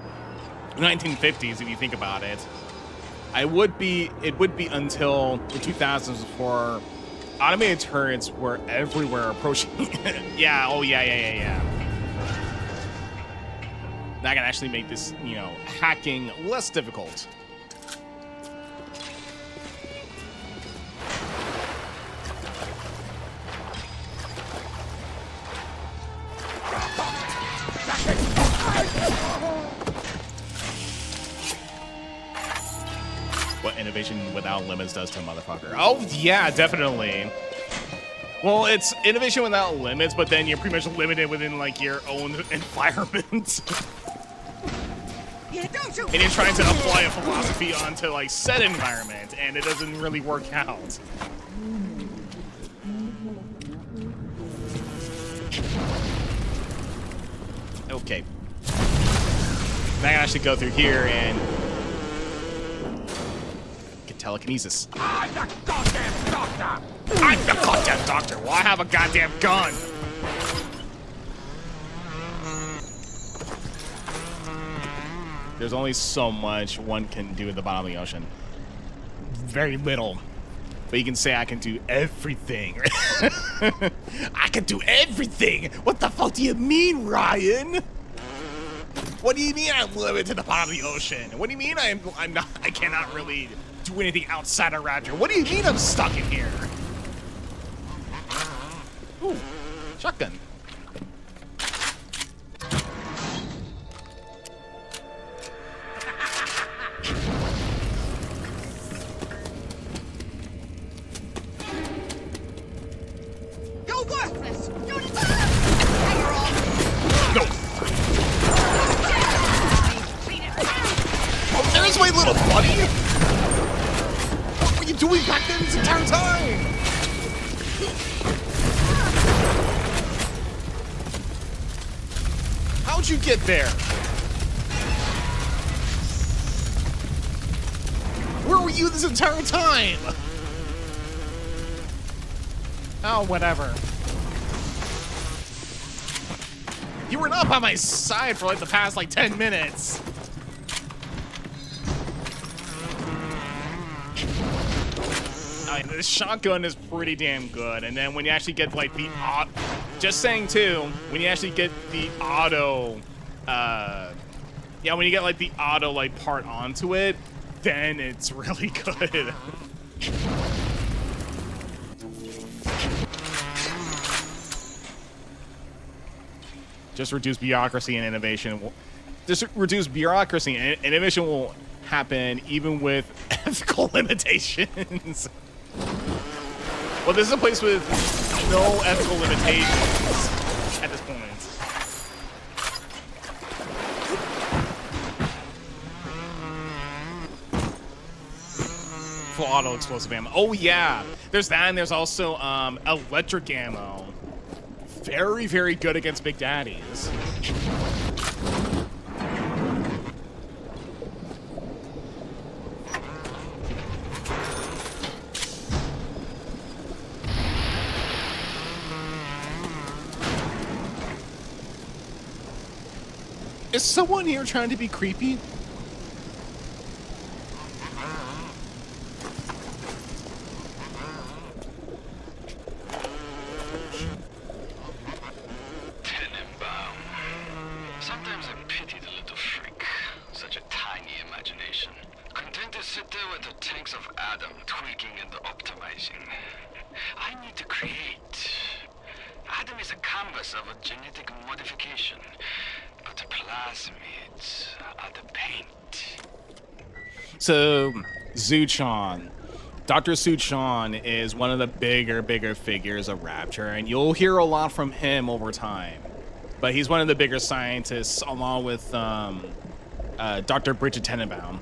Speaker 1: 1950s, if you think about it. It would be until the 2000s before automated turrets were everywhere approaching. Yeah, oh yeah. That can actually make this, you know, hacking less difficult. What innovation without limits does to a motherfucker. Oh, yeah, definitely. Well, it's innovation without limits, but then you're pretty much limited within, like, your own environment. And you're trying to apply a philosophy onto, like, said environment, and it doesn't really work out. Okay. Now I can actually go through here and get telekinesis.
Speaker 8: I'm the goddamn doctor!
Speaker 1: I'm the goddamn doctor! Well, I have a goddamn gun! There's only so much one can do at the bottom of the ocean. Very little. But you can say I can do everything. I can do everything! What the fuck do you mean, Ryan? What do you mean I'm limited to the bottom of the ocean? What do you mean I cannot really do anything outside of Rapture? What do you mean I'm stuck in here? Ooh, shotgun.
Speaker 8: You're worthless! You're
Speaker 1: No! Oh, there's my little buddy! What were you doing back there this entire time? How'd you get there? Where were you this entire time? Oh, whatever. You were not by my side for like the past like 10 minutes. I mean, this shotgun is pretty damn good. And then when you actually get like the just saying too, when you actually get the auto, yeah, when you get like the auto like part onto it, then it's really good. Just reduce bureaucracy and innovation. Just reduce bureaucracy and innovation will happen even with ethical limitations. Well, this is a place with no ethical limitations at this point. Full auto explosive ammo. Oh yeah, there's that, and there's also electric ammo. Very, very good against Big Daddies. Is someone here trying to be creepy?
Speaker 4: process of a genetic modification, but plasmids are the paint.
Speaker 1: So, Zuchan. Dr. Suchan is one of the bigger figures of Rapture, and you'll hear a lot from him over time. But he's one of the bigger scientists, along with Dr. Bridget Tenenbaum.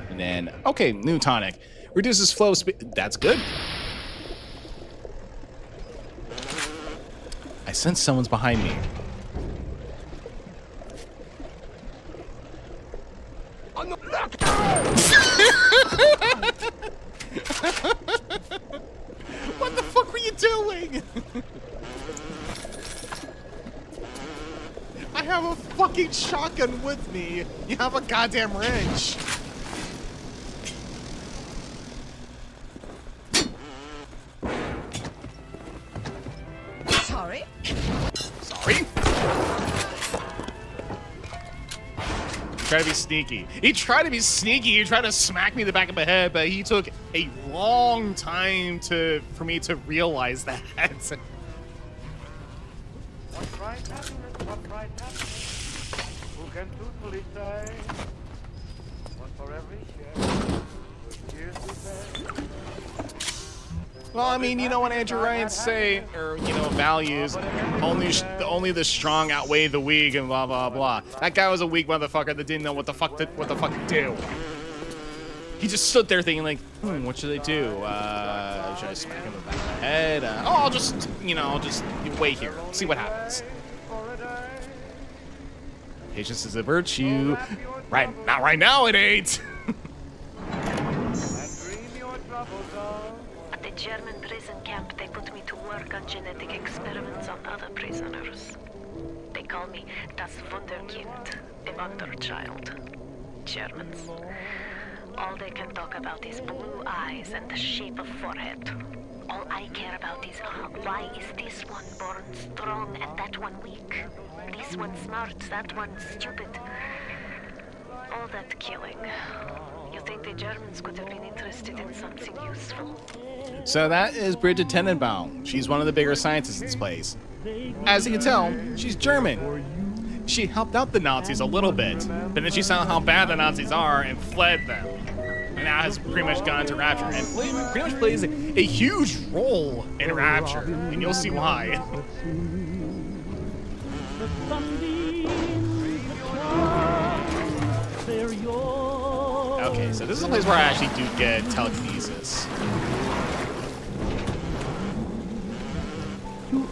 Speaker 1: And then, okay, new tonic. Reduces flow speed. That's good. I sense someone's behind me. What the fuck were you doing? I have a fucking shotgun with me. You have a goddamn wrench.
Speaker 8: Sorry?
Speaker 1: Sorry? Try to be sneaky. He tried to be sneaky. He tried to smack me in the back of my head, but he took a long time for me to realize that.
Speaker 3: What right happiness? What right happiness? Who can truthfully say? One for every share. With tears we pay.
Speaker 1: Well, I mean, you know what Andrew Ryan say, or you know, values. Only the strong outweigh the weak, and blah blah blah. That guy was a weak motherfucker that didn't know what the fuck to do. He just stood there thinking like, what should I do? Should I smack him in the back of the head? I'll just wait here, see what happens. Patience is a virtue. Not right now, it ain't.
Speaker 17: At the German prison camp, they put me to work on genetic experiments on other prisoners. They call me das Wunderkind, the wonder child. Germans. All they can talk about is blue eyes and the shape of forehead. All I care about is why is this one born strong and that one weak? This one smart, that one stupid. All that killing. You think the Germans could have been interested in something useful?
Speaker 1: So that is Bridget Tenenbaum. She's one of the bigger scientists in this place. As you can tell, she's German. She helped out the Nazis a little bit, but then she saw how bad the Nazis are and fled them. And now has pretty much gone to Rapture and pretty much plays a huge role in Rapture, and you'll see why. Okay, so this is a place where I actually do get telekinesis. Ooh.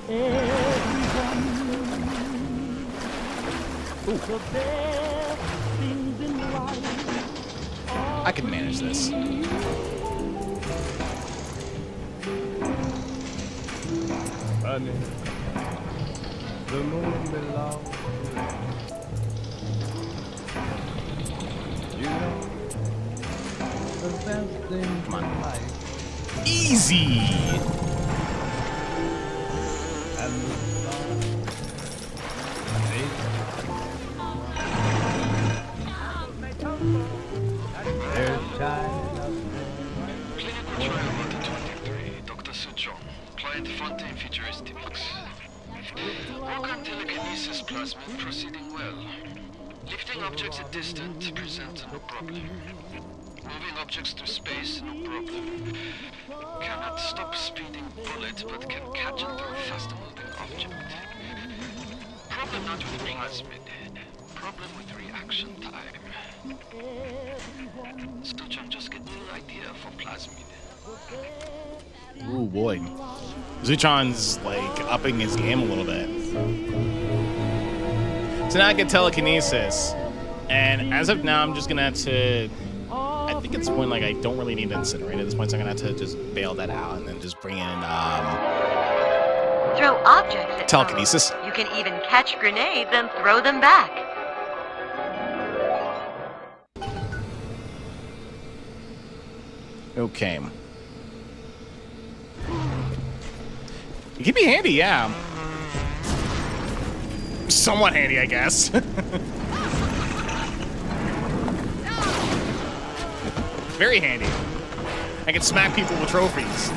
Speaker 1: I can manage this.
Speaker 3: Honey, the moon belongs to you. You know, the best thing in life.
Speaker 1: Easy.
Speaker 3: And the sun, there's shine up there.
Speaker 4: Clinical trial letter 23, Dr. Suchong. Client Fontaine Futuristics. Organ telekinesis plasmid proceeding well. Lifting objects at distance presents no problem. Moving objects through space, no problem. Cannot stop speeding bullet, but can catch and throw faster moving object. Problem not with plasmid. Problem with reaction time. Suchong just get the idea for plasmid.
Speaker 1: Ooh boy. Zuchan's like upping his game a little bit. So now I get telekinesis. And as of now, I'm just gonna have to, I think it's when like I don't really need to incinerate at this point, so I'm gonna have to just bail that out and then just bring in
Speaker 16: Throw objects at
Speaker 1: telekinesis.
Speaker 16: foes. You can even catch grenades and throw them back.
Speaker 1: Okay. It can be handy, yeah. Somewhat handy, I guess. Very handy. I can smack people with trophies.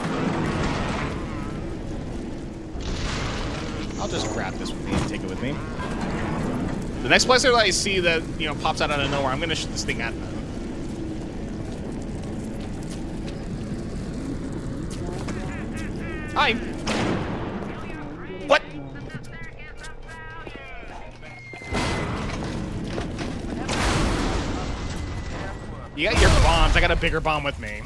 Speaker 1: I'll just grab this with me and take it with me. The next splicer that I see that, you know, pops out of nowhere, I'm gonna shoot this thing at them. Hi. What? You got your bombs. I got a bigger bomb with me.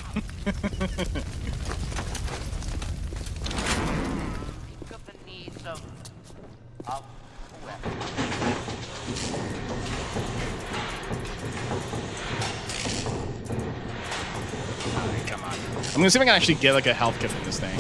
Speaker 1: Come on. I'm gonna see if I can actually get like a health kit from this thing.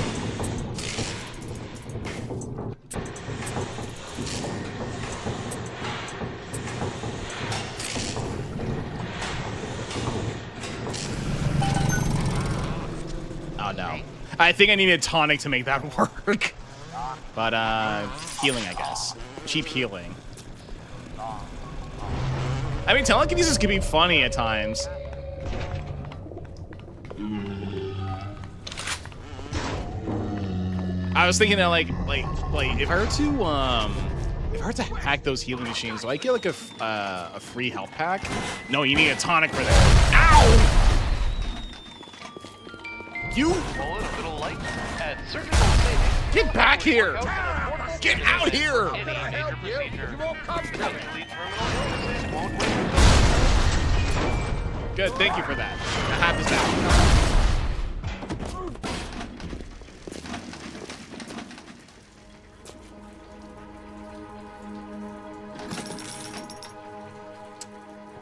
Speaker 1: Oh no. I think I need a tonic to make that work. But healing, I guess. Cheap healing. I mean, telekinesis can be funny at times. I was thinking that like if I were to hack those healing machines, do I get like a free health pack? No, you need a tonic for that. Ow! You get back here! Get out here! Good, thank you for that. I have this now.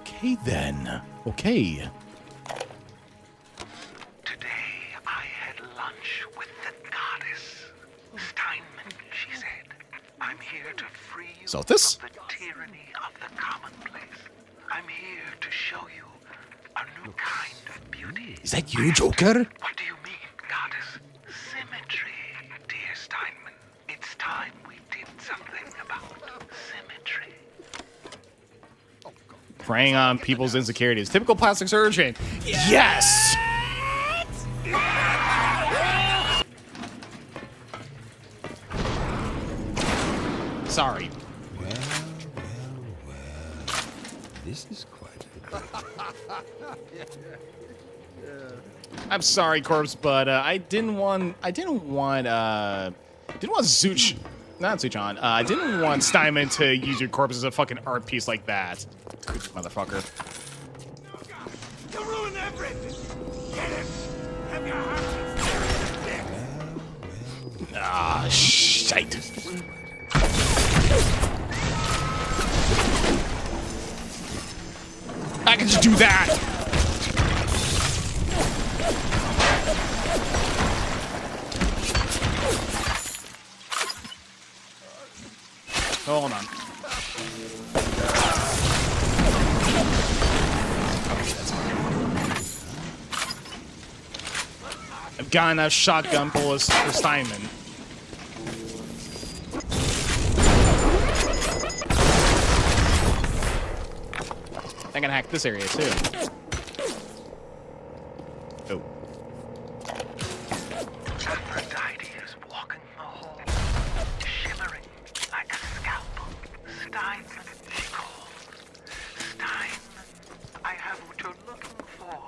Speaker 1: Okay then. Okay.
Speaker 13: Today I had lunch with the goddess. Steinman, she said. I'm here to free you
Speaker 1: So this?
Speaker 13: from the tyranny of the commonplace. I'm here to show you a new kind of beauty.
Speaker 1: Is that you, Joker?
Speaker 13: What do you mean, goddess? Symmetry, dear Steinman. It's time we did something about symmetry.
Speaker 1: Preying on people's insecurities. Typical plastic surgeon. Yes! Sorry.
Speaker 14: Well. This is quite
Speaker 1: I'm sorry, Corpse, but I didn't want Zuch, not Zuchan. I didn't want Steinman to use your corpse as a fucking art piece like that. Motherfucker.
Speaker 6: You ruined everything. Get it? Have your heart.
Speaker 1: Ah, shite. I can just do that. Hold on. Okay, that's fine. I've got enough shotgun bullets for Steinman. I can hack this area too. Oh.
Speaker 13: Aphrodite is walking the hall, shimmering like a scalpel. Steinman, she calls. Steinman, I have what you're looking for.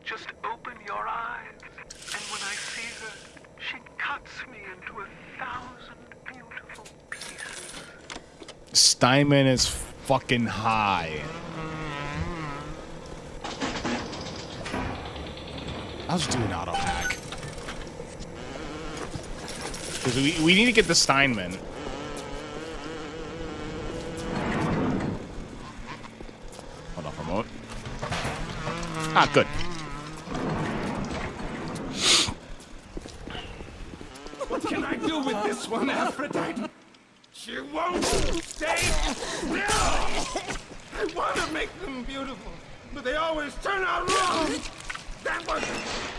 Speaker 13: Just open your eyes, and when I see her, she cuts me into 1,000 beautiful pieces.
Speaker 1: Steinman is fucking high. I'll just do an auto hack. Because we need to get the Steinman. Hold on for a moment. Ah, good.
Speaker 6: What can I do with this one, Aphrodite? She won't stay still. I want to make them beautiful, but they always turn out wrong. That was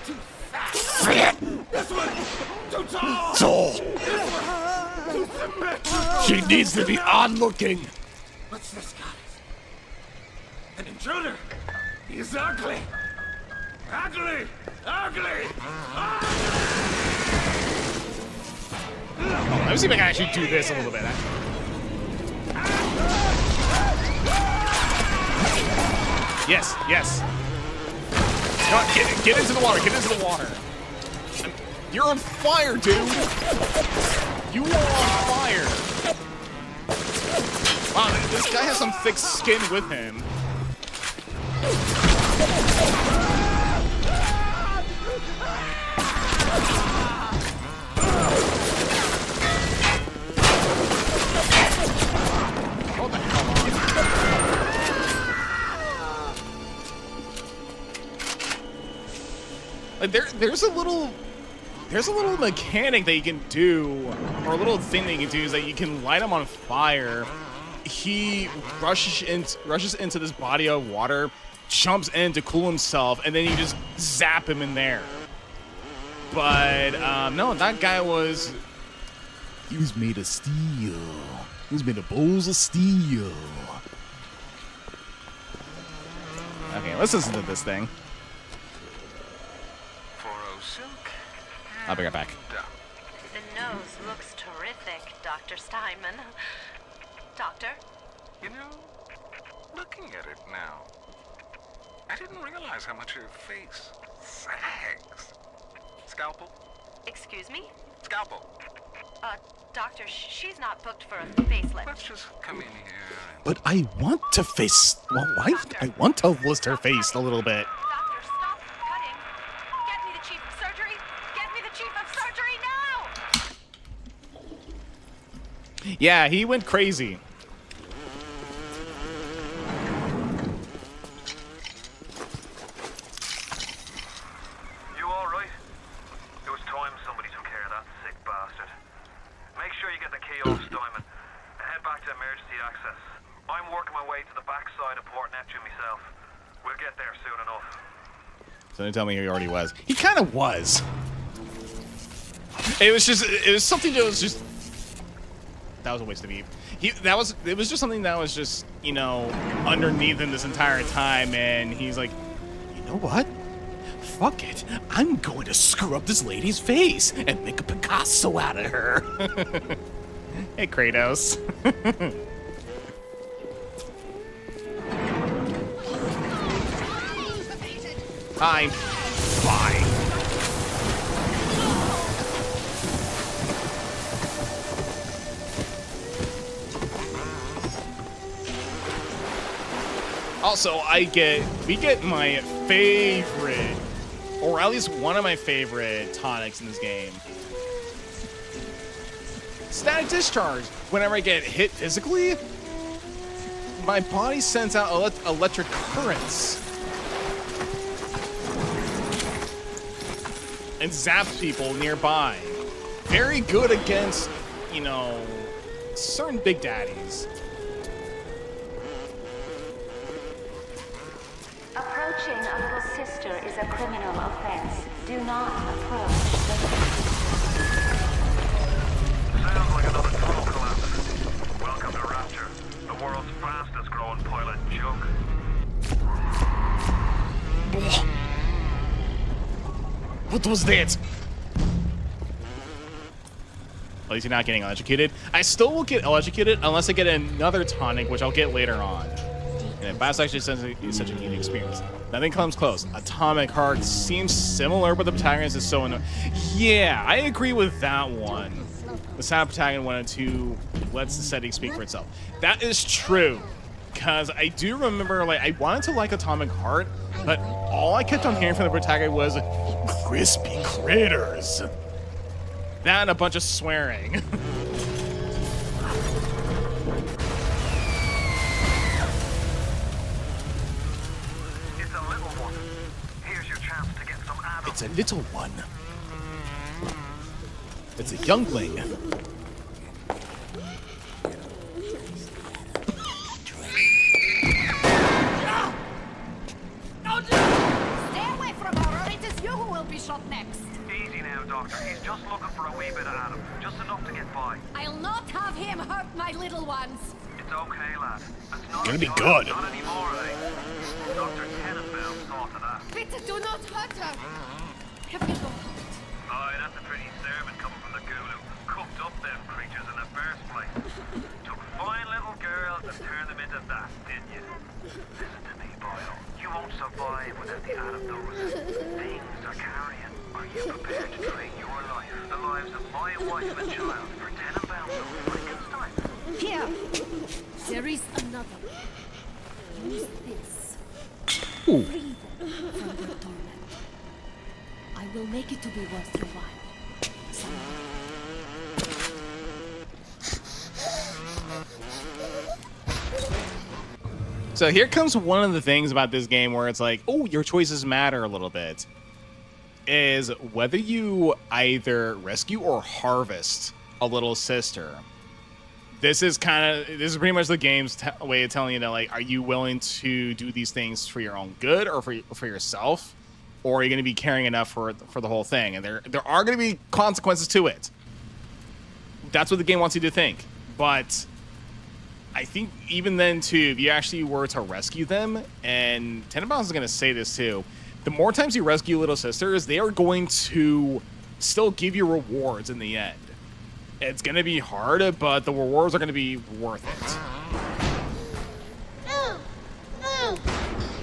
Speaker 6: too fat. This one too tall.
Speaker 1: Tall.
Speaker 6: This one too symmetrical.
Speaker 1: She needs to be onlooking.
Speaker 6: What's this, goddess? An intruder. He's ugly. Ugly. Ugly. Ugly.
Speaker 1: Oh, let me see if I can actually do this a little bit. Yes, yes. Come on, get into the water. Get into the water. You're on fire, dude. You are on fire. Wow, this guy has some thick skin with him. Hold the hell on. Like there's a little mechanic that you can do, or a little thing that you can do, is that you can light him on fire. He rushes into this body of water, jumps in to cool himself, and then you just zap him in there. But no, that guy was made of steel. He was made of bowls of steel. Okay, let's listen to this thing. I'll be right back.
Speaker 16: The nose looks terrific, Dr. Steinman. Doctor?
Speaker 13: You know, looking at it now, I didn't realize how much her face sags. Scalpel?
Speaker 16: Excuse me?
Speaker 13: Scalpel.
Speaker 16: Doctor, she's not booked for a facelift.
Speaker 13: Let's just come in here.
Speaker 1: But I want to face. Well, I want to list her face a little bit.
Speaker 16: Doctor, stop cutting. Get me the chief of surgery. Get me the chief of surgery now.
Speaker 1: Yeah, he went crazy.
Speaker 4: You all right? It was time somebody took care of that sick bastard. Make sure you get the key off Steinman and head back to emergency access. I'm working my way to the backside of Port Neptune myself. We'll get there soon enough.
Speaker 1: So don't tell me he already was. He kind of was. It was something that was just. That was a waste of Eve. It was just something that was just, you know, underneath him this entire time, and he's like, you know what? Fuck it. I'm going to screw up this lady's face and make a Picasso out of her. Hey, Kratos. I'm fine. Also, we get my favorite, or at least one of my favorite tonics in this game. Static discharge. Whenever I get hit physically, my body sends out electric currents and zaps people nearby. Very good against, you know, certain big daddies.
Speaker 7: Approaching a little sister is a criminal offense. Do not approach the...
Speaker 4: Sounds like another tunnel collapse. Welcome to Rapture, the world's fastest growing pilot joke.
Speaker 1: What was that? At least you're not getting electrocuted. I still will get electrocuted unless I get another tonic, which I'll get later on. And Bioshock actually is such a unique experience. Nothing comes close. Atomic Heart seems similar, but the protagonist is so annoying. Yeah, I agree with that one. The sound protagonist 1 and 2 lets the setting speak for itself. That is true. Because I do remember, like, I wanted to like Atomic Heart, but all I kept on hearing from the protagonist was crispy critters. That and a bunch of swearing. It's a little one. It's a youngling.
Speaker 8: Stay away from her, or it is you who will be shot next.
Speaker 4: Easy now, Doctor. He's just looking for a wee bit of Adam. Just enough to get by.
Speaker 8: I'll not have him hurt my little ones.
Speaker 4: It's okay, lad. That's not
Speaker 1: Gonna be good.
Speaker 4: Not anymore, eh? Dr. Tenenbaum saw to that.
Speaker 8: Peter, do not hurt her. Have you gone?
Speaker 4: Aye, that's a pretty sermon coming from the guru. Cooked up then, Listen to me, Boyle. You won't survive without the atom those things are carrying. Are you prepared to trade your life, the lives of my wife and child, for Tenenbaums of Frankenstein?
Speaker 8: Here! There is another. Use this.
Speaker 1: Ooh.
Speaker 8: Free them from their torment. I will make it to be worth your while.
Speaker 1: So here comes one of the things about this game where it's like, oh, your choices matter a little bit. Is whether you either rescue or harvest a little sister. This is pretty much the game's way of telling you that, like, are you willing to do these things for your own good or for yourself, or are you going to be caring enough for the whole thing? And there are going to be consequences to it. That's what the game wants you to think. But I think even then too, if you actually were to rescue them, and Tenenbaums is going to say this too, the more times you rescue little sisters, they are going to still give you rewards in the end. It's going to be hard, but the rewards are going to be worth it.
Speaker 7: No! No!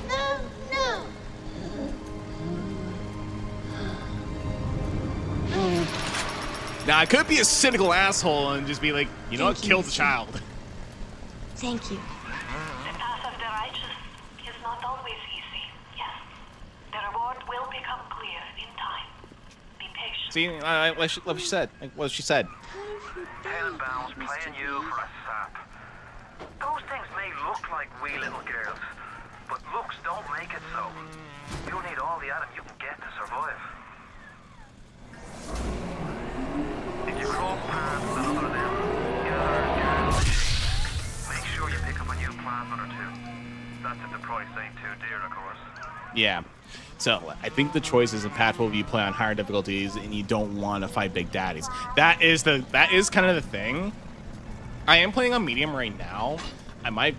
Speaker 7: No! No!
Speaker 1: Now, I could be a cynical asshole and just be like, you know what, kill the child.
Speaker 5: Thank you.
Speaker 17: The path of the righteous is not always easy, yes. The reward will become clear in time. Be patient.
Speaker 1: See, what she said. What she said.
Speaker 4: Tenenbaums playing you for a sap. Those things may look like wee little girls, but looks don't make it so. You'll need all the atom you can get to survive. If you cross paths with another of them, make sure you pick up a new plasmid or two. That's if the price ain't too dear, of course.
Speaker 1: Yeah. So I think the choice is impactful if you play on higher difficulties and you don't want to fight big daddies. That is kind of the thing. I am playing on medium right now. I might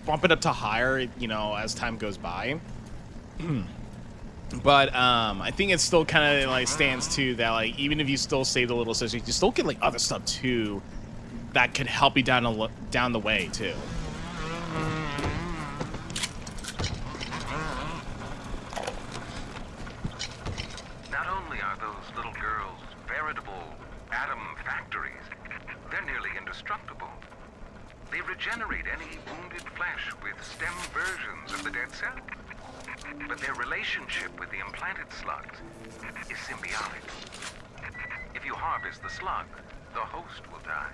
Speaker 1: bump it up to higher, you know, as time goes by. But I think it still kind of like stands to that, like, even if you still save the little sister, you still get like other stuff too that could help you down the way too.
Speaker 13: Not only are those little girls veritable atom factories, they're nearly indestructible. They regenerate any wounded flesh with stem versions of the dead cell. But their relationship with the implanted slugs is symbiotic. If you harvest the slug, the host will die.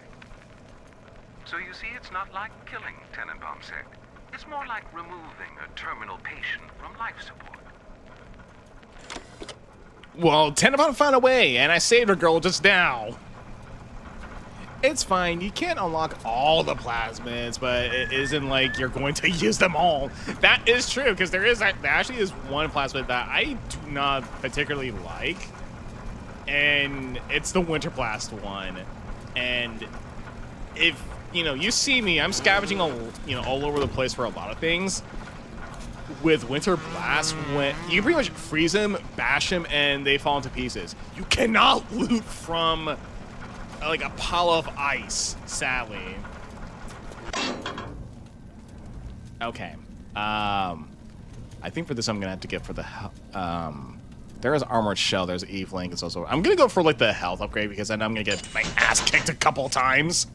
Speaker 13: So you see, it's not like killing, Tenenbaum said. It's more like removing a terminal patient from life support.
Speaker 1: Well, Tenenbaum found a way, and I saved a girl just now. It's fine. You can't unlock all the plasmids, but it isn't like you're going to use them all. That is true, because there actually is one plasmid that I do not particularly like, and it's the Winterblast one. And if you see me, I'm scavenging all over the place for a lot of things. With Winterblast, when you pretty much freeze them, bash them, and they fall into pieces. You cannot loot from like a pile of ice, sadly. Okay. I think for this I'm gonna have to get for the there is Armored Shell, there's Eve Link, it's also I'm gonna go for like the health upgrade because I know I'm gonna get my ass kicked a couple times.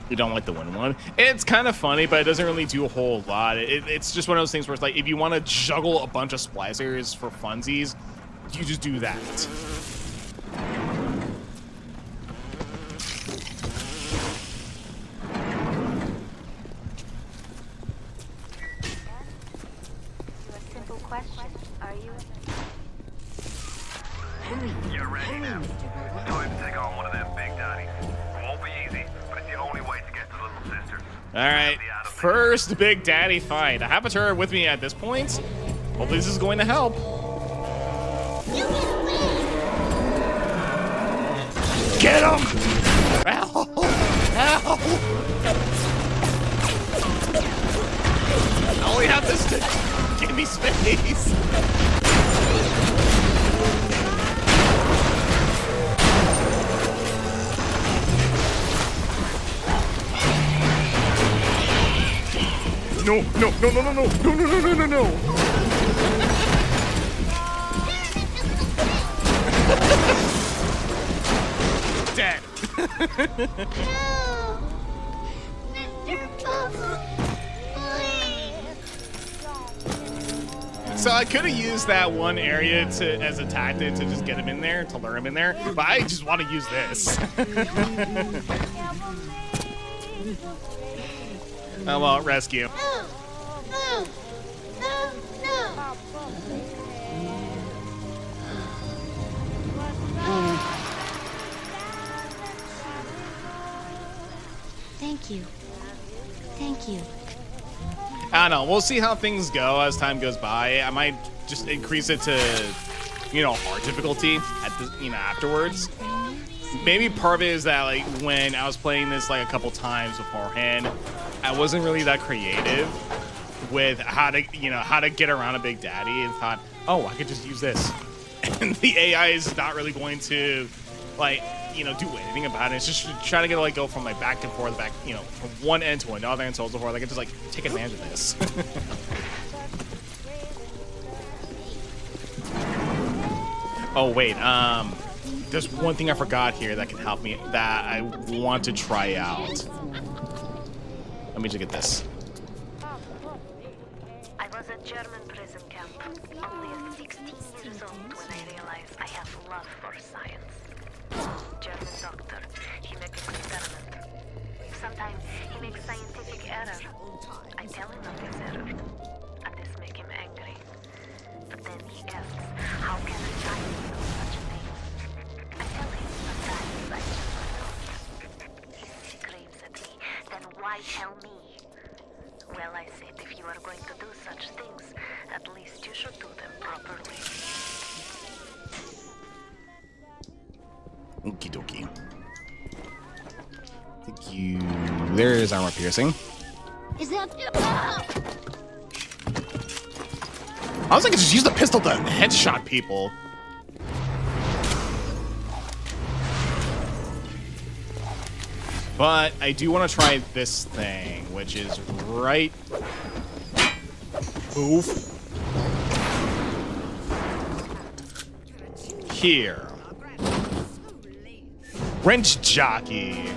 Speaker 1: You don't like the wind one? It's kind of funny, but it doesn't really do a whole lot. It's just one of those things where it's like, if you want to juggle a bunch of splicers for funsies, you just do that.
Speaker 7: A simple question. Are you?
Speaker 4: You're ready now. Time to take on one of them big daddies. It won't be easy, but it's the only way to get to little sister.
Speaker 1: Alright, first Big Daddy fight. I have a turret with me at this point. Hopefully this is going to help. Get him! Ow! Ow! I only have this to give me space. No, no, no, no, no, no, no, no, no, no, no, no. Dead. So I could have used that one area as a tactic to just get him in there, to lure him in there, but I just want to use this. Oh well, rescue.
Speaker 5: Thank you. Thank you.
Speaker 1: I don't know. We'll see how things go as time goes by. I might just increase it to, hard difficulty at the, afterwards. Maybe part of it is that, like, when I was playing this, like, a couple times beforehand, I wasn't really that creative with how to get around a Big Daddy, and thought, oh, I could just use this. And the AI is not really going to, like, do anything about it. It's just trying to get, like, go from, like, back and forth, from one end to another, and so forth. Like, I just, like, take advantage of this. Oh, wait, there's one thing I forgot here that can help me, that I want to try out. Let me just get this.
Speaker 17: I was at German prison camp, only 16 years old when I realized I have love for science. German doctor, he makes experiment. Sometimes he makes scientific error. I tell him of his error, and this makes him angry. But then he asks, how can a child know such a thing? I tell him sometimes I just don't. He screams at me, then why tell me? Well, I said, if you are going to do such things, at least you should do them properly.
Speaker 1: Okie dokie. Thank you. There is armor piercing.
Speaker 5: Is that...
Speaker 1: I was like, just use the pistol to headshot people. But I do want to try this thing, which is right... Move. Here. Wrench Jockey.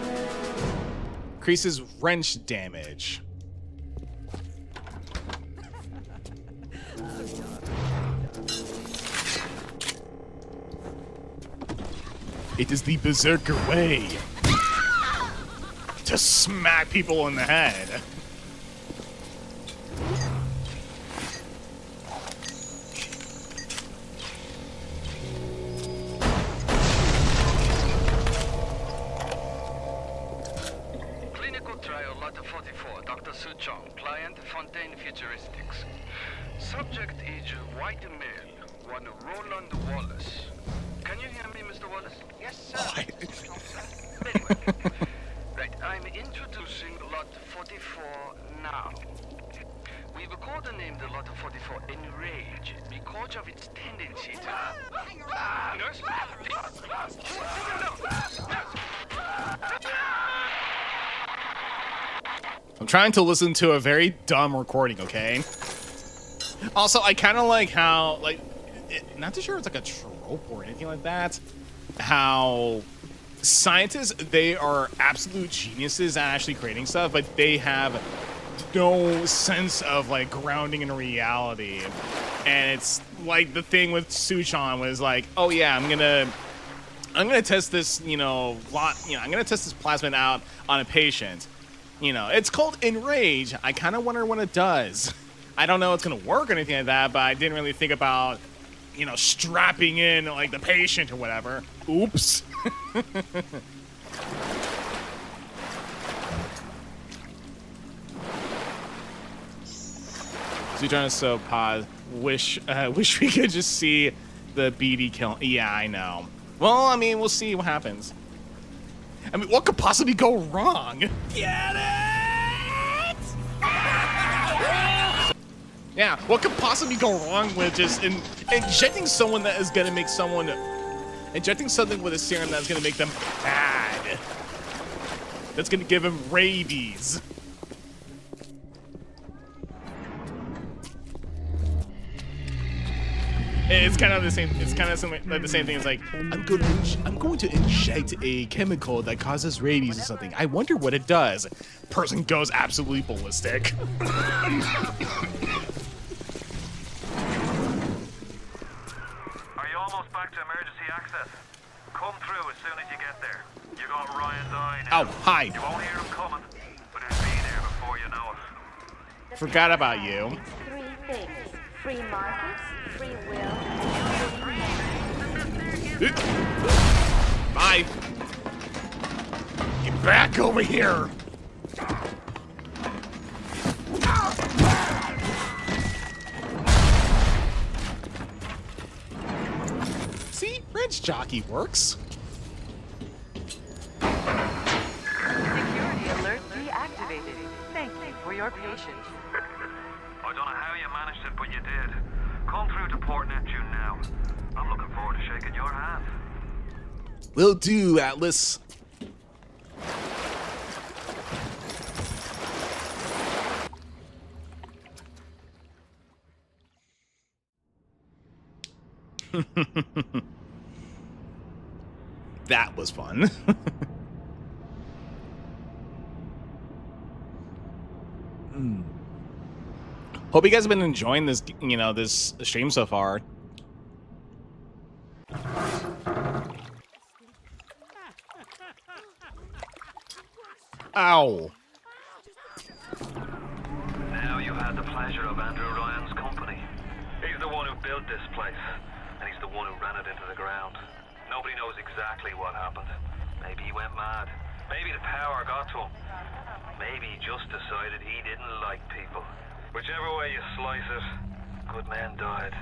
Speaker 1: Increases wrench damage. It is the Berserker way to smack people in the head.
Speaker 18: Clinical trial lot 44, Dr. Su Chong, client Fontaine Futuristics. Subject age white male, one Roland Wallace. Can you hear me, Mr. Wallace? Yes, sir. Very well. Right, I'm introducing lot 44 now. We've codenamed the lot 44 Enrage because of its tendency to... Nurse?
Speaker 1: I'm trying to listen to a very dumb recording, okay? Also, I kind of like how, like, not too sure it's like a trope or anything like that, how scientists, they are absolute geniuses at actually creating stuff, but they have no sense of, like, grounding in reality. And it's like the thing with Suchon was like, oh yeah, I'm gonna test this, I'm gonna test this plasmid out on a patient. It's called Enrage. I kind of wonder when it does. I don't know if it's gonna work or anything like that, but I didn't really think about, strapping in, like, the patient or whatever. Oops. Zujon is so pause. Wish we could just see the BD kill. Yeah, I know. Well, I mean, we'll see what happens. I mean, what could possibly go wrong? Get it? Yeah, what could possibly go wrong with just injecting someone that is gonna make someone... Injecting something with a serum that's gonna make them bad. That's gonna give them rabies. It's kind of the same. It's kind of like the same thing. It's like I'm going to inject a chemical that causes rabies or something. I wonder what it does. Person goes absolutely ballistic.
Speaker 4: Are you almost back to emergency access? Come through as soon as you get there. You got Ryan's eye now.
Speaker 1: Oh, hi.
Speaker 4: You won't hear him coming, but he'll be there before you know it.
Speaker 1: Forgot about you.
Speaker 7: 3 things. Free markets, free will,
Speaker 1: Bye. Get back over here. See, wrench jockey works.
Speaker 16: Security alert deactivated. Thank you for your patience.
Speaker 4: I don't know how you managed it, but you did. Come through to Port Neptune now. I'm looking forward to shaking your hand.
Speaker 1: Will do, Atlas. That was fun. Hope you guys have been enjoying this, this stream so far. Ow.
Speaker 4: Now you had the pleasure of Andrew Ryan's company. He's the one who built this place, and he's the one who ran it into the ground. Nobody knows exactly what happened. Maybe he went mad. Maybe the power got to him. Maybe he just decided he didn't like people. Whichever way you slice it, good men died.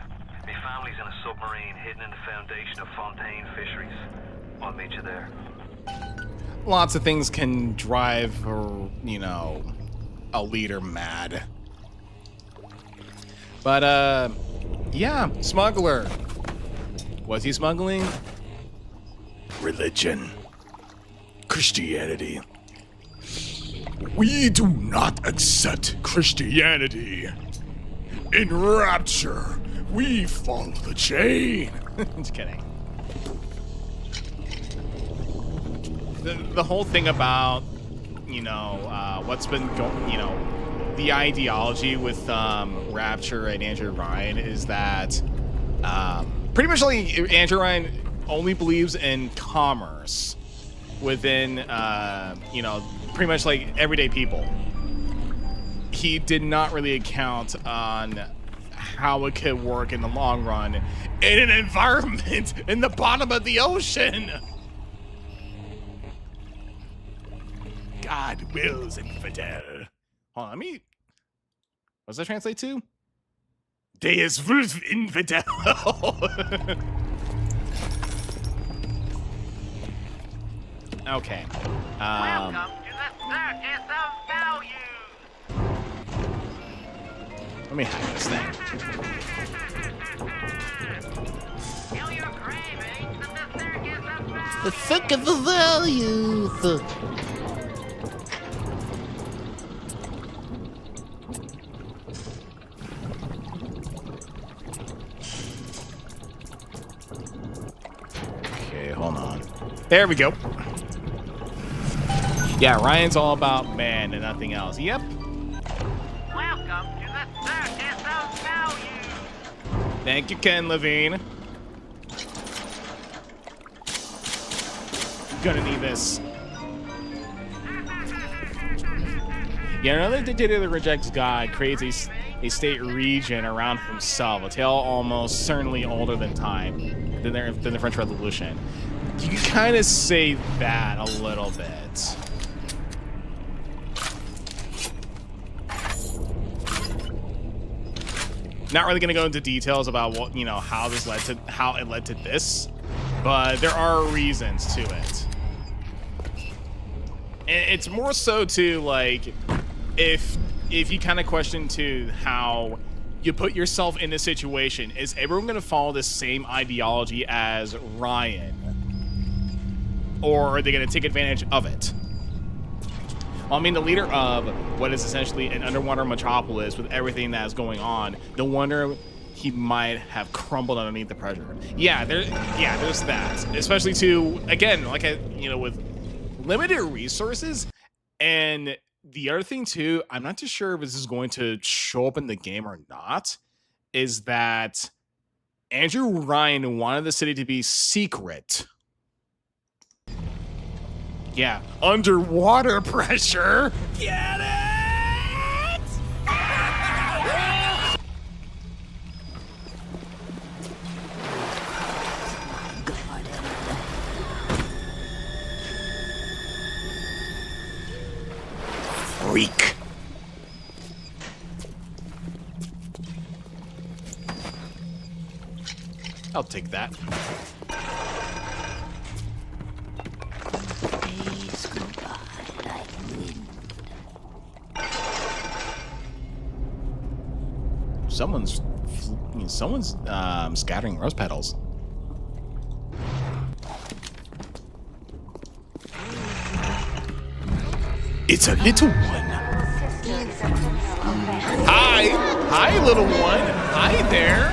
Speaker 4: My family's in a submarine hidden in the foundation of Fontaine Fisheries. I'll meet you there.
Speaker 1: Lots of things can drive, a leader mad. But, yeah, smuggler. Was he smuggling? Religion. Christianity. We do not accept Christianity. In Rapture, we follow the chain. Just kidding. The whole thing about, what's been going, the ideology with Rapture and Andrew Ryan is that pretty much like Andrew Ryan only believes in commerce within, pretty much like everyday people. He did not really account on how it could work in the long run in an environment in the bottom of the ocean. God wills infidel. Hold on, let me... What does that translate to? Deus Wolf infidel. Okay.
Speaker 4: Welcome to the Circus of Value.
Speaker 1: Let me hack this thing.
Speaker 4: Feel your cravings at the Circus of Value.
Speaker 1: The Circus of Value. Okay, hold on. There we go. Yeah, Ryan's all about man and nothing else. Yep.
Speaker 4: Welcome to the Circus of Value.
Speaker 1: Thank you, Ken Levine. Gonna need this. Yeah, another dictator that rejects God creates a state region around himself, a tale almost certainly older than time, than the French Revolution. You can kind of say that a little bit. Not really going to go into details about what, how it led to this, but there are reasons to it. And it's more so to like, if you kind of question to how you put yourself in a situation, is everyone going to follow the same ideology as Ryan? Or are they going to take advantage of it? Well, I mean, the leader of what is essentially an underwater metropolis with everything that is going on, no wonder he might have crumbled underneath the pressure. Yeah, there's that. Especially to, again, like with limited resources. And the other thing too, I'm not too sure if this is going to show up in the game or not, is that Andrew Ryan wanted the city to be secret. Yeah, underwater pressure. Get it? Freak. I'll take that.
Speaker 5: Days go by like wind.
Speaker 1: Someone's scattering rose petals. It's a little one. Hi, little one. Hi there.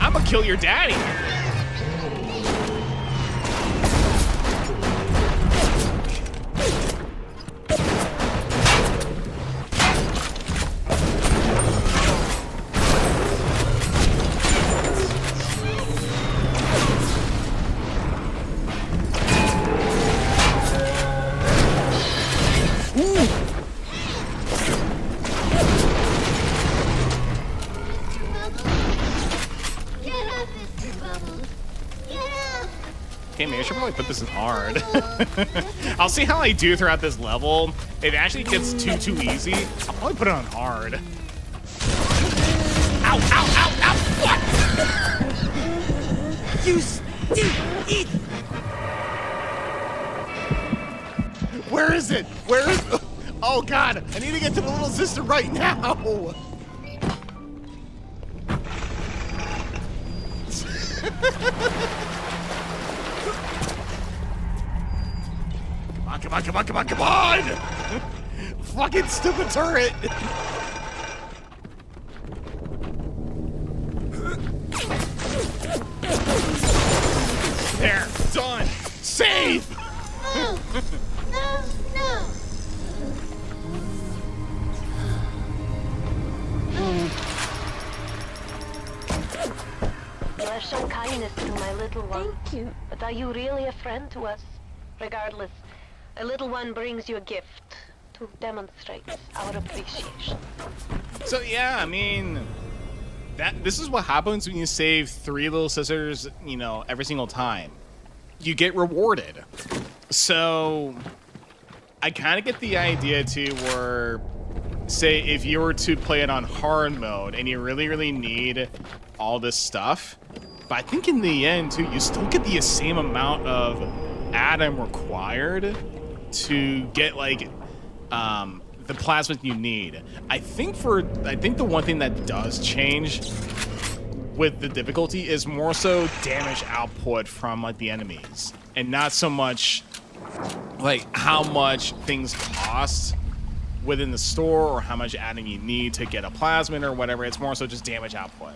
Speaker 1: I'm gonna kill your daddy. Okay, maybe I should probably put this in hard. I'll see how I do throughout this level. If it actually gets too easy, I'll probably put it on hard. Ow, ow, ow, ow, what? You stupid! Where is it? Where is... Oh, God, I need to get to the little sister right now! Come on, come on, come on, come on! Fucking stupid turret! There, done! Save!
Speaker 7: No! No! No!
Speaker 17: You have shown kindness to my little one.
Speaker 5: Thank you.
Speaker 17: But are you really a friend to us? Regardless, a little one brings you a gift to demonstrate our appreciation.
Speaker 1: So yeah, I mean, this is what happens when you save 3 little sisters, every single time. You get rewarded. So I kind of get the idea too, where, say, if you were to play it on hard mode and you really need all this stuff, but I think in the end too, you still get the same amount of Adam required to get like the plasmids you need. I think the one thing that does change with the difficulty is more so damage output from like the enemies, and not so much like how much things cost within the store or how much Adam you need to get a plasmid or whatever. It's more so just damage output.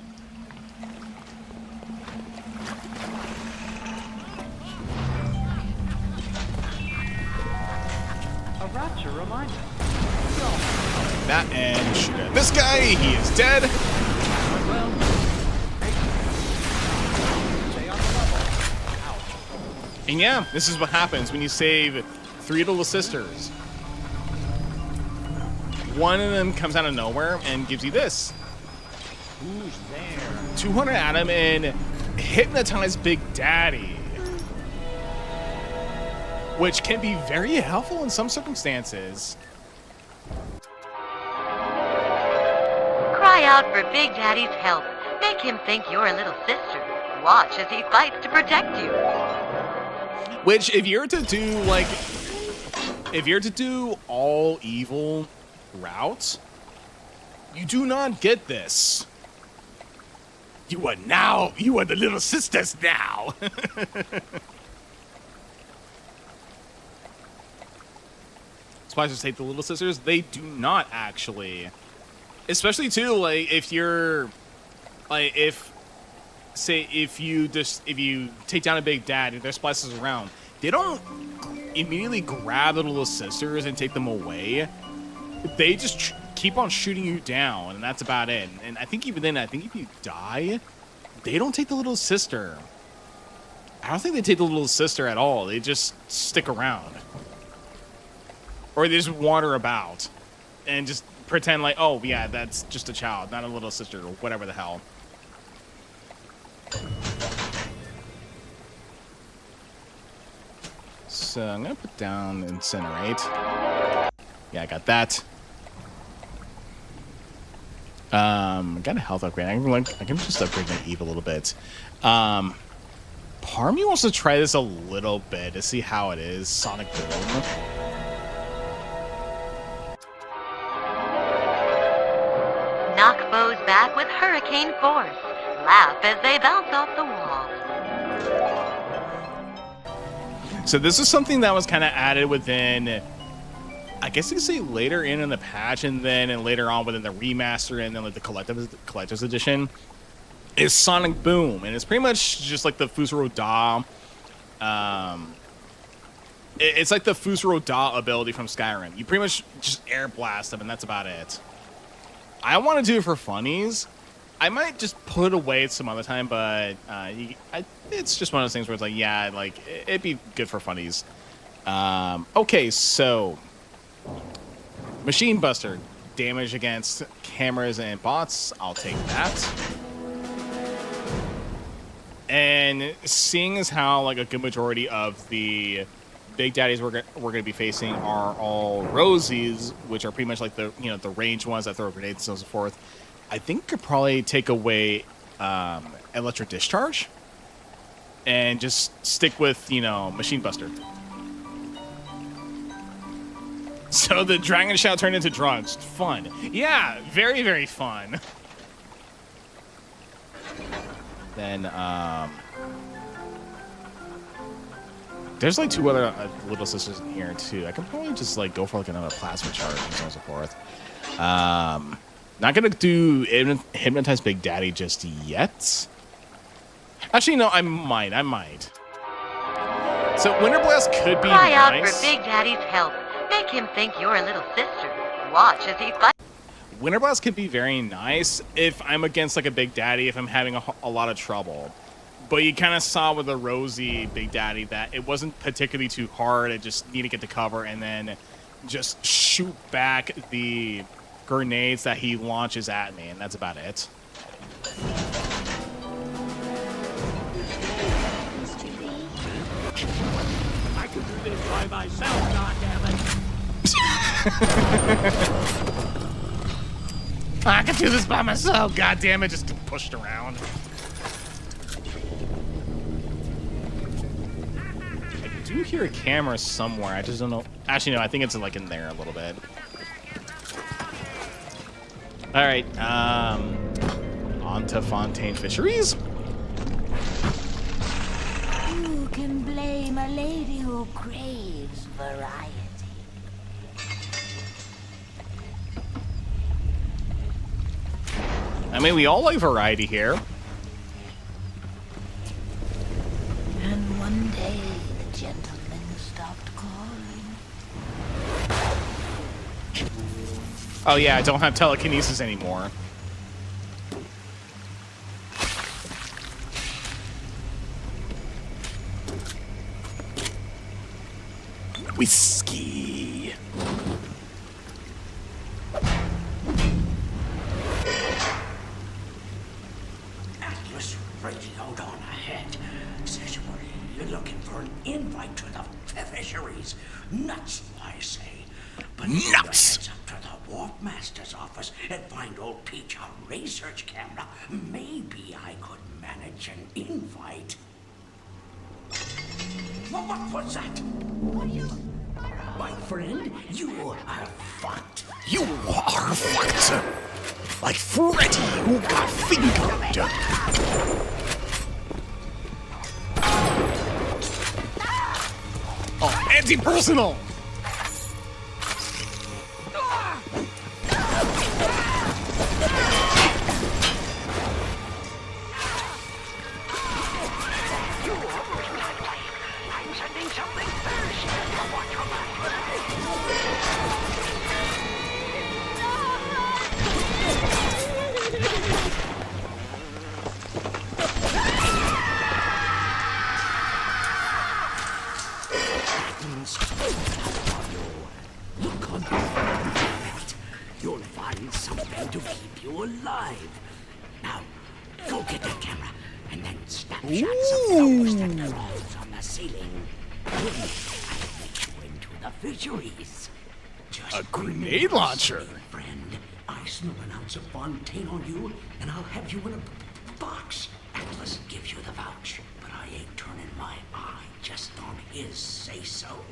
Speaker 15: A rapture reminder.
Speaker 1: That and shoot at this guy. He is dead. And yeah, this is what happens when you save 3 little sisters. One of them comes out of nowhere and gives you this.
Speaker 15: Who's there?
Speaker 1: 200 Adam and hypnotize Big Daddy, which can be very helpful in some circumstances.
Speaker 16: Cry out for Big Daddy's help. Make him think you're a little sister. Watch as he fights to protect you.
Speaker 1: Which, if you're to do all evil routes, you do not get this. You are the little sisters now. Splicers take the little sisters. They do not actually Especially too, like if you're, like if you take down a big dad and there's splices around, they don't immediately grab the little sisters and take them away. They just keep on shooting you down, and that's about it. And I think even then, I think if you die, they don't take the little sister. I don't think they take the little sister at all. They just stick around. Or they just wander about and just pretend like, oh, yeah, that's just a child, not a little sister, or whatever the hell. So I'm going to put down Incinerate. Yeah, I got that. Got a health upgrade. I can just upgrade my Eve a little bit. Part of me wants to try this a little bit to see how it is. Sonic Boom.
Speaker 16: Knock foes back with hurricane force. Laugh as they bounce off the wall.
Speaker 1: So this is something that was kind of added within, I guess you could say later in the patch, and later on within the remaster, and then like the collector's edition, is Sonic Boom, and it's pretty much just like the Fusaro Da. It's like the Fusaro Da ability from Skyrim. You pretty much just air blast them, and that's about it. I want to do it for funnies. I might just put it away some other time, but it's just one of those things where it's like, yeah, like it'd be good for funnies. Okay, so Machine Buster, damage against cameras and bots. I'll take that. And seeing as how like a good majority of the big daddies we're gonna be facing are all Rosies, which are pretty much like the the ranged ones that throw grenades and so forth. I think could probably take away Electric Discharge and just stick with Machine Buster. So the Dragon Shout turned into drugs. Fun. Yeah, very, very fun. Then there's like two other little sisters in here too. I can probably just like go for like another plasma charge and so on and so forth. Not gonna do Hypnotize Big Daddy just yet. Actually, no, I might. So Winter Blast could be
Speaker 16: Cry out
Speaker 1: nice.
Speaker 16: for Big Daddy's help. Make him think you're a little sister. Watch as he fights.
Speaker 1: Winter Blast could be very nice if I'm against like a Big Daddy, if I'm having a lot of trouble. But you kind of saw with the Rosie Big Daddy that it wasn't particularly too hard. I just need to get the cover and then just shoot back the grenades that he launches at me, and that's about it.
Speaker 6: I could do this by myself, goddammit.
Speaker 1: I can do this by myself, goddammit, just get pushed around. I do hear a camera somewhere, I just don't know. Actually, no, I think it's like in there a little bit. Alright, on to Fontaine Fisheries.
Speaker 8: You can blame a lady who craves variety.
Speaker 1: I mean, we all like variety here.
Speaker 8: And one day, the gentleman stopped calling.
Speaker 1: Oh yeah, I don't have telekinesis anymore. Whiskey.
Speaker 6: Atlas radioed on ahead. Says you're looking for an invite to the fisheries. Nuts, I say. But
Speaker 1: nuts.
Speaker 6: Heads up to the Warp Master's office and find old Peach a research camera. Maybe I could manage an invite. What was that? What are you? My friend, you are fucked.
Speaker 1: You are fucked. Like Freddy who got fingered. Oh, anti-personal.
Speaker 6: Look at the camera, and then snapshots of those that arrives on the ceiling. Then I'll let you into the fisheries. Just
Speaker 1: A grenade launcher.
Speaker 6: Friend, I snoop an ounce of Fontaine on you, and I'll have you in a box. Atlas gives you the vouch, but I ain't turning my eye just on his say-so.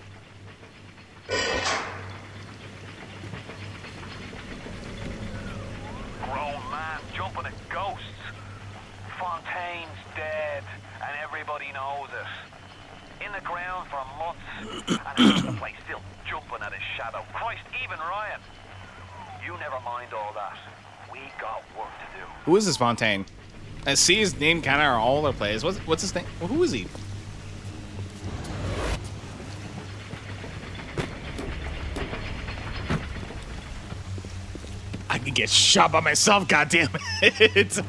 Speaker 4: Grown man jumping at ghosts. Fontaine's dead, and everybody knows it. In the ground for months, and the place still jumping at his shadow. Christ, even Ryan. You never mind all that. We got work to do.
Speaker 1: Who is this Fontaine? I see his name kind of all over the place. What's his name? Well, who is he? I can get shot by myself, goddammit.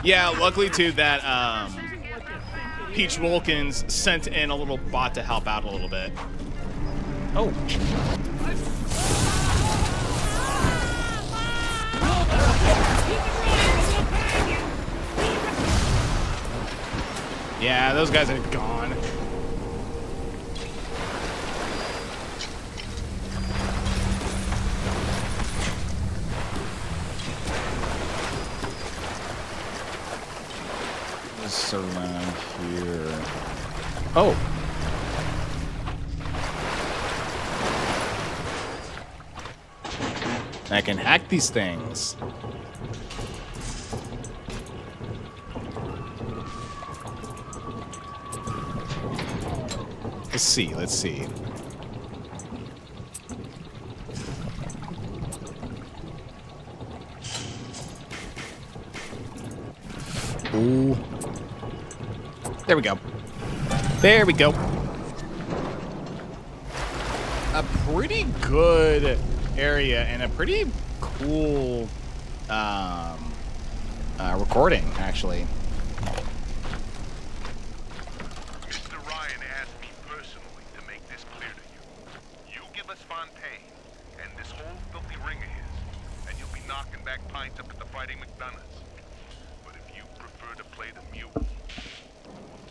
Speaker 1: Yeah, luckily too that Peach Wilkins sent in a little bot to help out a little bit. Oh. Yeah, those guys are gone. What's around here? Oh. I can hack these things. Let's see. Ooh. There we go. There we go. A pretty good area and a pretty cool recording, actually.
Speaker 13: Mr. Ryan asked me personally to make this clear to you. You give us Fontaine and this whole filthy ring of his, and you'll be knocking back pints up at the Fighting McDonough's. But if you prefer to play the mule, we'll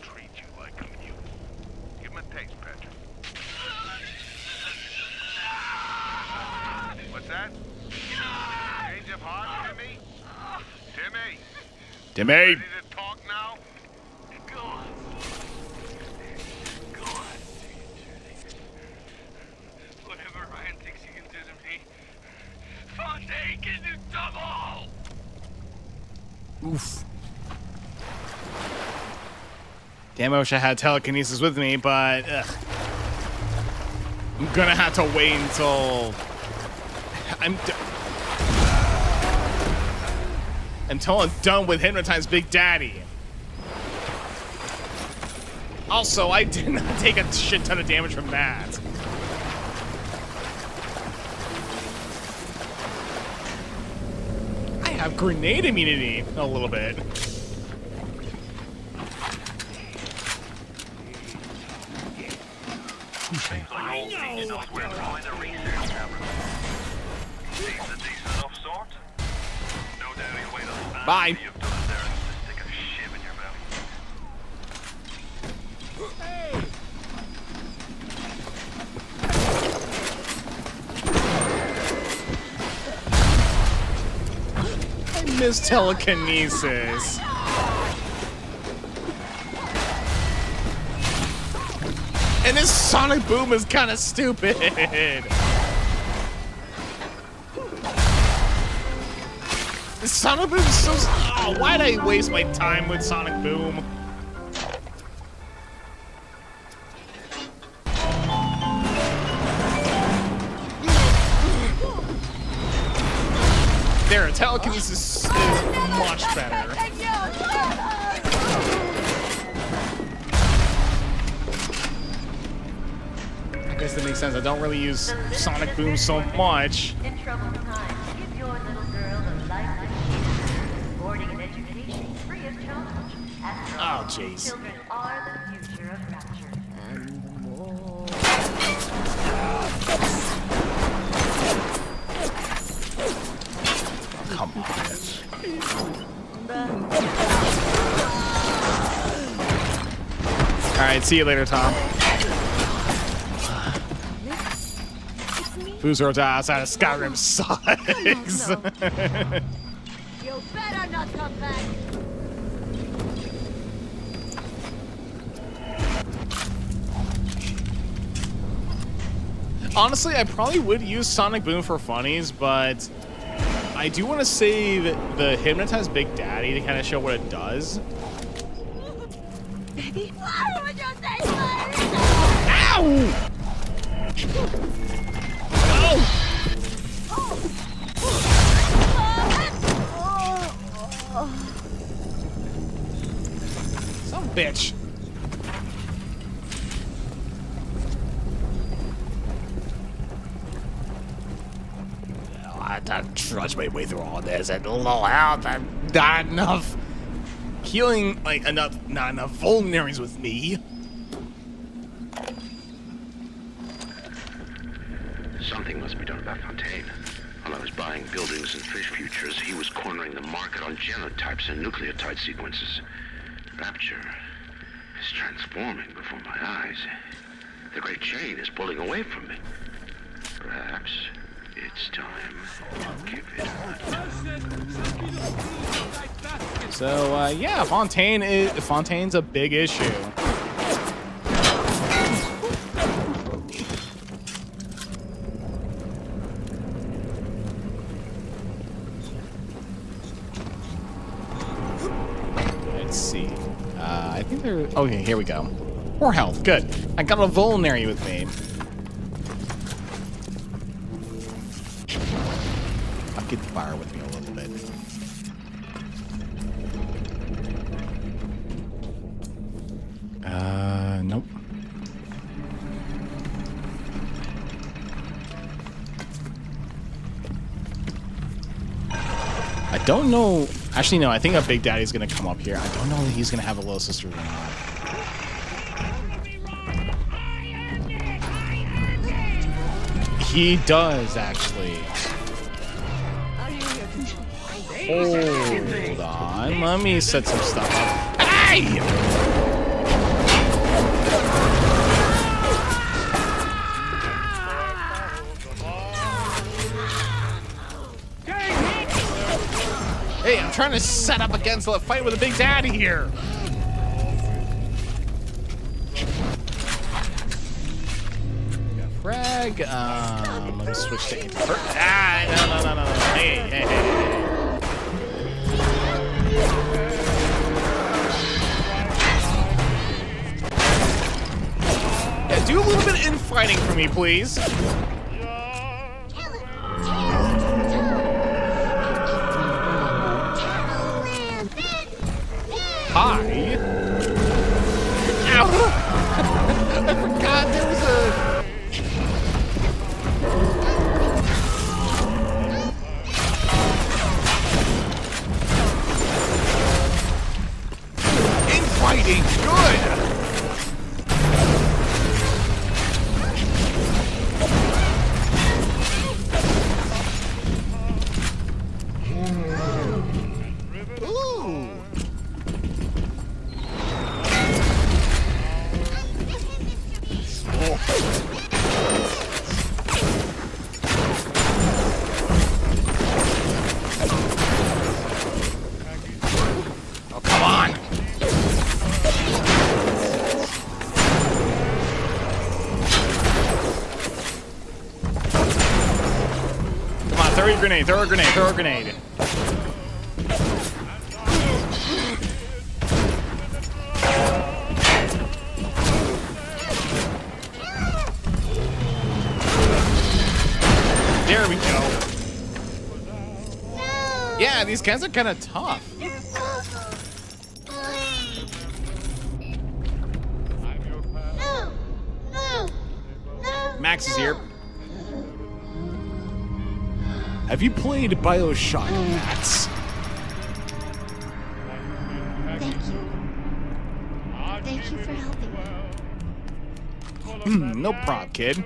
Speaker 13: treat you like a mule. Give him a taste, Patrick. What's that? Change of heart, Timmy? Timmy!
Speaker 1: Timmy!
Speaker 13: Ready to talk now?
Speaker 4: Go on. Go on. Whatever Ryan thinks he can do to me, Fontaine can do double!
Speaker 1: Oof. Damn, I wish I had telekinesis with me, but ugh. I'm gonna have to wait until until I'm done with Hypnotize's Big Daddy. Also, I did not take a shit ton of damage from that. I have grenade immunity a little bit.
Speaker 4: I know where to find a research camera. Seems a decent enough sort. No doubt he'll wait on the
Speaker 1: Bye.
Speaker 4: you've done it there and just stick a shiv in your mouth.
Speaker 1: I miss telekinesis. And this sonic boom is kind of stupid. This sonic boom is so. Oh, why'd I waste my time with sonic boom? There, telekinesis is much better. I guess that makes sense. I don't really use sonic boom so much.
Speaker 16: In troubled times, give your little girl a life of boarding and education free of charge. After all,
Speaker 1: Oh, jeez.
Speaker 16: children are the future of Rapture. And the more...
Speaker 1: Alright, see you later, Tom. Boozer outside of Skyrim sucks.
Speaker 7: You better not come back.
Speaker 1: Honestly, I probably would use Sonic Boom for funnies, but I do want to save the Hypnotize Big Daddy to kind of show what it does.
Speaker 7: Why would you say that?
Speaker 1: Ow! Some bitch. I don't trudge my way through all this at low health. I'm not enough healing, like not enough vulneraries with me.
Speaker 3: Something must be done about Fontaine. While I was buying buildings and fish futures, he was cornering the market on genotypes and nucleotide sequences. Rapture is transforming before my eyes. The Great Chain is pulling away from me. Perhaps it's time to give it a
Speaker 1: So yeah, Fontaine's a big issue. Let's see. I think they're okay. Here we go. More health. Good. I got a vulnerary with me. I'll get the fire with me a little bit. Nope. I don't know. Actually, no. I think a Big Daddy's gonna come up here. I don't know that he's gonna have a little sister or not. He does, actually. Hold on. Let me set some stuff up. Hey! Hey, I'm trying to set up against a fight with a Big Daddy here. Frag. Let me switch to anti-hurt. No. Hey. Yeah, do a little bit of infighting for me, please. Hi. Ow. I forgot there was a... Infighting, good. Throw a grenade. There we go. Yeah, these guys are kind of tough. Max is here. Have you played Bioshock, Max?
Speaker 5: Thank you for helping me.
Speaker 1: No problem, kid.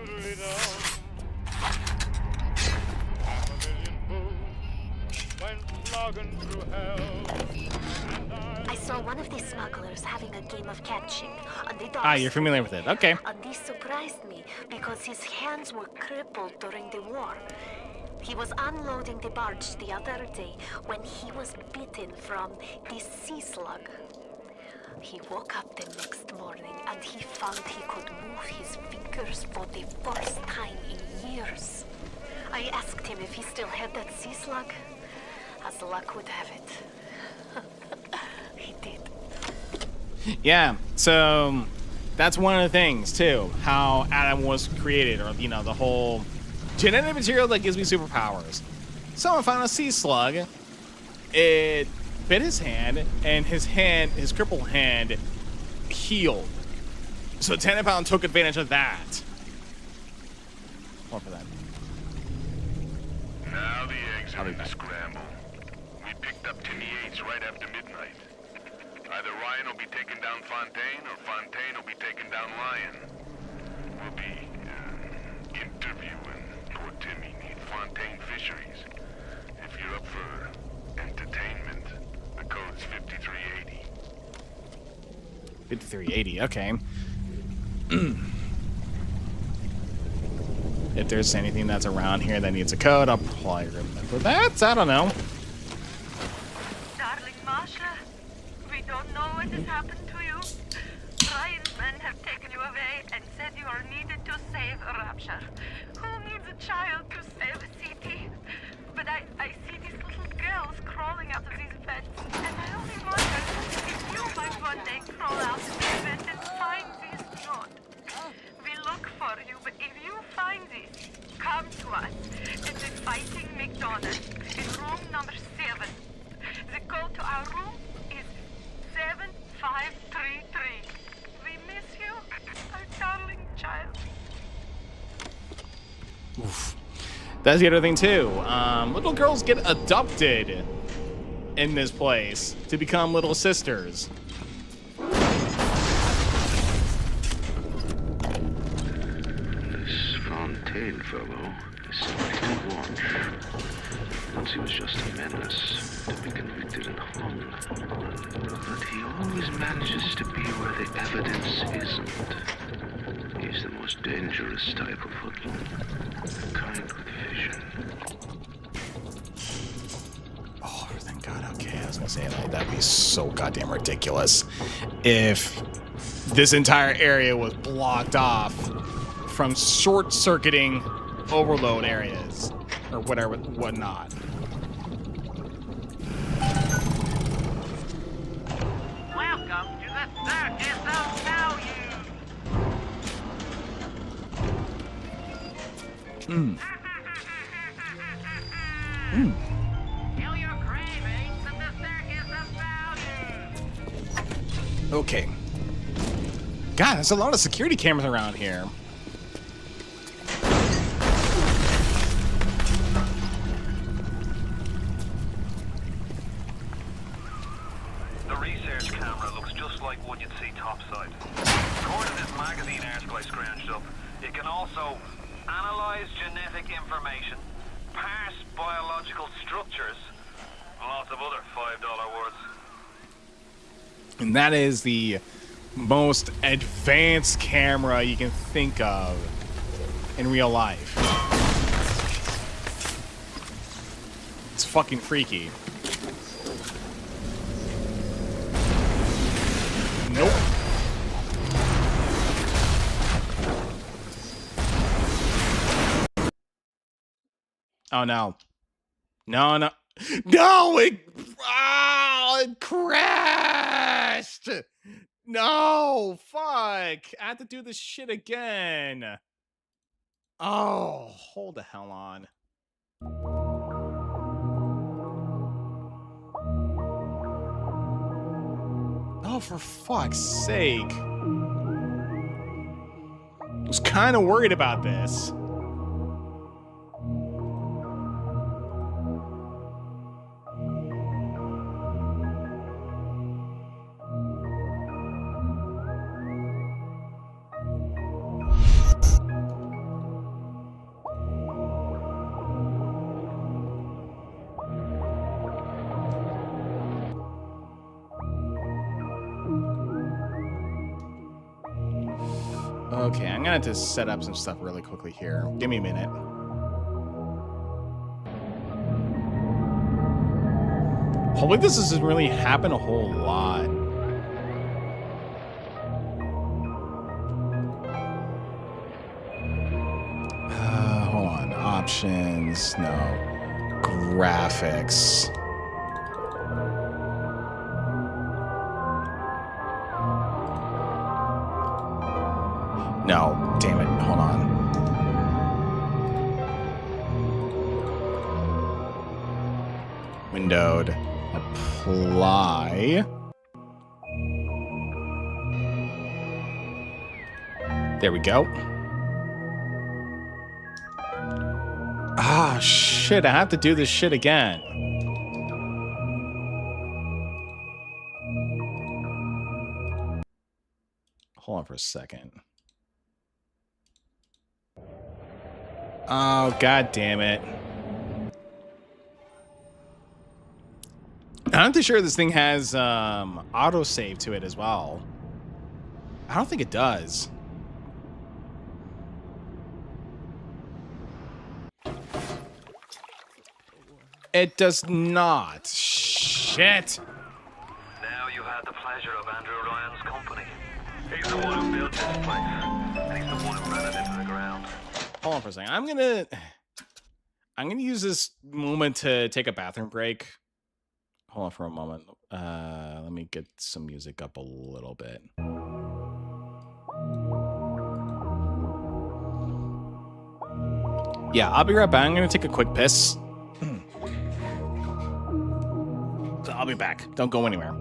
Speaker 17: I saw one of the smugglers having a game of catching on the dock.
Speaker 1: Ah, you're familiar with it. Okay.
Speaker 17: And this surprised me because his hands were crippled during the war. He was unloading the barge the other day when he was bitten from the sea slug. He woke up the next morning and he found he could move his fingers for the first time in years. I asked him if he still had that sea slug. As luck would have it, he did.
Speaker 1: Yeah, so that's one of the things, too. How Adam was created, or, you know, the whole genetic material that gives me superpowers. Someone found a sea slug. It bit his hand, and his crippled hand, healed. So Tenenbaum took advantage of that. More for that.
Speaker 13: Now the eggs are in the scramble. We picked up Timmy Yates right after midnight. Either Ryan will be taking down Fontaine, or Fontaine will be taking down Ryan. We'll be interviewing poor Timmy near Fontaine Fisheries. If you're up for entertainment, the code's 5380.
Speaker 1: 5380, okay. If there's anything that's around here that needs a code, I'll probably remember that. I don't know.
Speaker 19: Darling Masha, we don't know what has happened to you. Ryan's men have taken you away and said you are needed to save Rapture. Who needs a child to save a city? But I see these little girls crawling out of these vents, and I only wonder if you might one day crawl out of this vent and find this note. We look for you, but if you find this, come to us at the Fighting McDonald's in room number 7. The code to our room is 7533. We miss you, our darling child.
Speaker 1: Oof. That's the other thing, too. Little girls get adopted in this place to become little sisters.
Speaker 20: This Fontaine fellow is something to watch. Once he was just a menace to be convicted and hung. But he always manages to be where the evidence isn't. He's the most dangerous type of hoodlum. The kind with vision.
Speaker 1: Oh, thank God. Okay, I was gonna say, like, that'd be so goddamn ridiculous if this entire area was blocked off from short-circuiting overload areas or whatever, whatnot.
Speaker 19: Welcome to the Circus of Value. Kill your cravings at the Circus of Value.
Speaker 1: Okay. God, there's a lot of security cameras around here.
Speaker 4: The research camera looks just like one you'd see topside. According to this magazine article I scrounged up, it can also analyze genetic information, parse biological structures, and lots of other $5 words.
Speaker 1: And that is the most advanced camera you can think of in real life. It's fucking freaky. Nope. Oh no. No, no. No! It crashed! No! Fuck! I have to do this shit again. Oh, hold the hell on. Oh, for fuck's sake. I was kind of worried about this. Okay, I'm gonna have to set up some stuff really quickly here. Give me a minute. Hopefully this doesn't really happen a whole lot. Hold on. Options. No. Graphics. No. Damn it. Hold on. Windowed. Apply. There we go. Ah, shit. I have to do this shit again. Hold on for a second. Oh, god damn it. I'm not too sure this thing has autosave to it as well. I don't think it does. It does not. Shit.
Speaker 4: Now you had the pleasure of Andrew Ryan's company. He's the one who built this place, and he's the one who ran it into the ground.
Speaker 1: Hold on for a second. I'm gonna use this moment to take a bathroom break. Hold on for a moment. Let me get some music up a little bit. Yeah, I'll be right back. I'm gonna take a quick piss. So I'll be back. Don't go anywhere.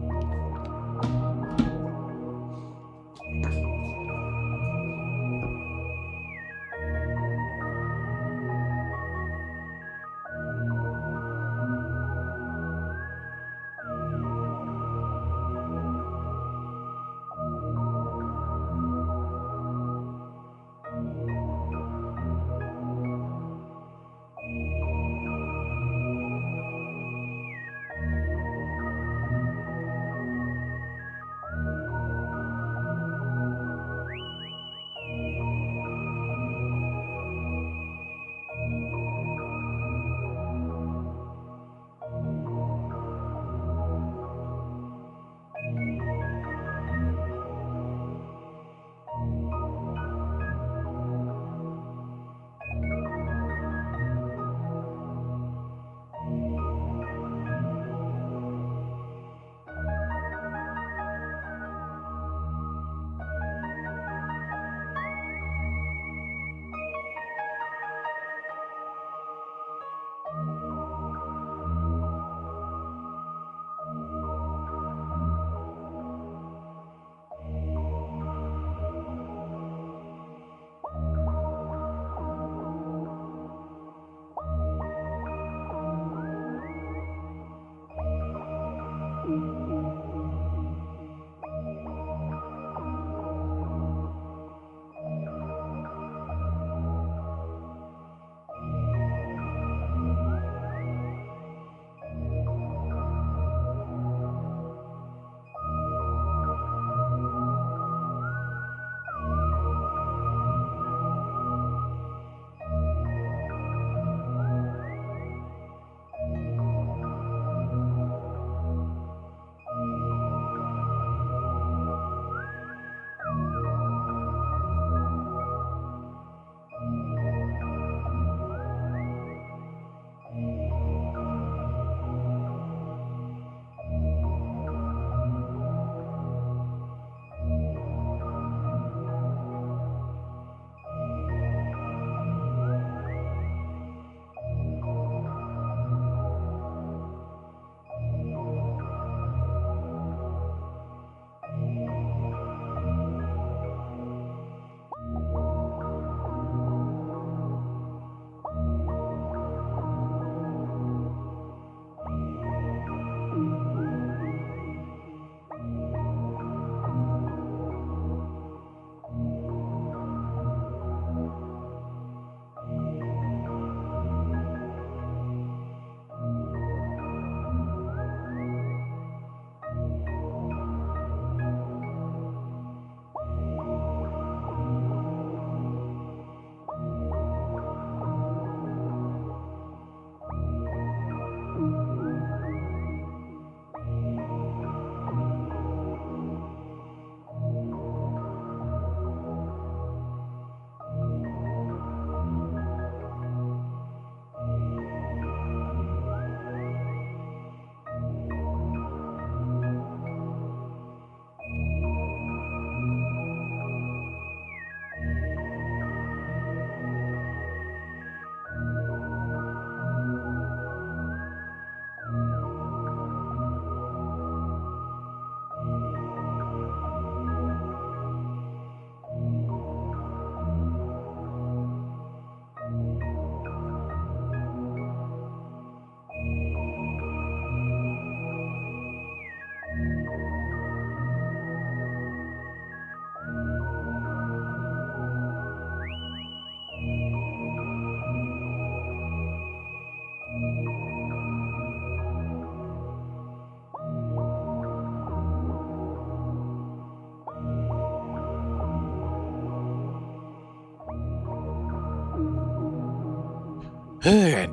Speaker 1: Alright,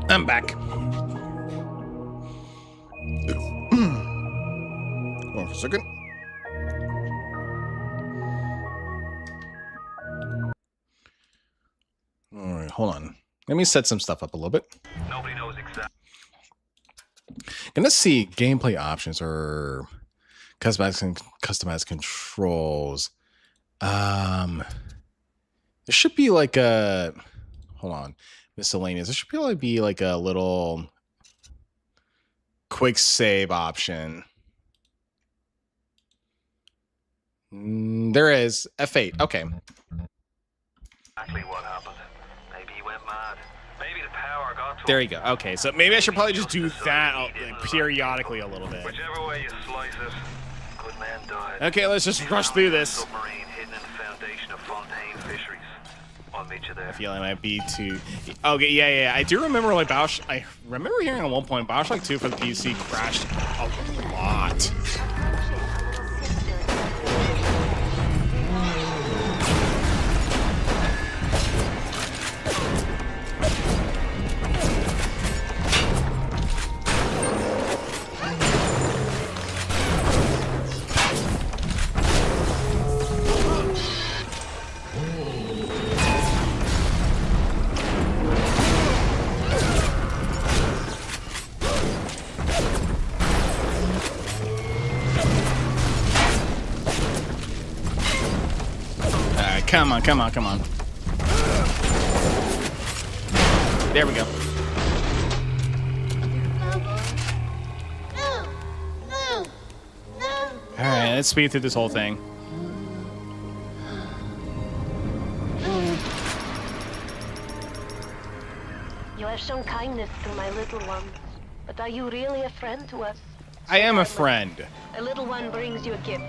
Speaker 1: I'm back. Hold on for a second. Alright, hold on. Let me set some stuff up a little bit.
Speaker 4: Nobody knows exactly.
Speaker 1: And let's see gameplay options or customized controls. There should be like a hold on, miscellaneous. There should probably be like a little quick save option. There is F8. Okay.
Speaker 4: Exactly what happened. Maybe he went mad. Maybe the power got to
Speaker 1: There
Speaker 4: him.
Speaker 1: you go. Okay, so maybe I should probably just do that like, periodically a little bit.
Speaker 4: Whichever way you slice it, good man died.
Speaker 1: Okay, let's just rush through this.
Speaker 4: Submarine hidden in the foundation of Fontaine Fisheries. I'll meet you there.
Speaker 1: I feel I might be too. Okay, yeah. I do remember like Bioshock. I remember hearing at one point Bioshock 2 for the PC crashed a lot. Come on. There we go. Alright, let's speed through this whole thing.
Speaker 17: You have shown kindness to my little ones, but are you really a friend to us?
Speaker 1: I am a friend.
Speaker 17: A little one brings you a gift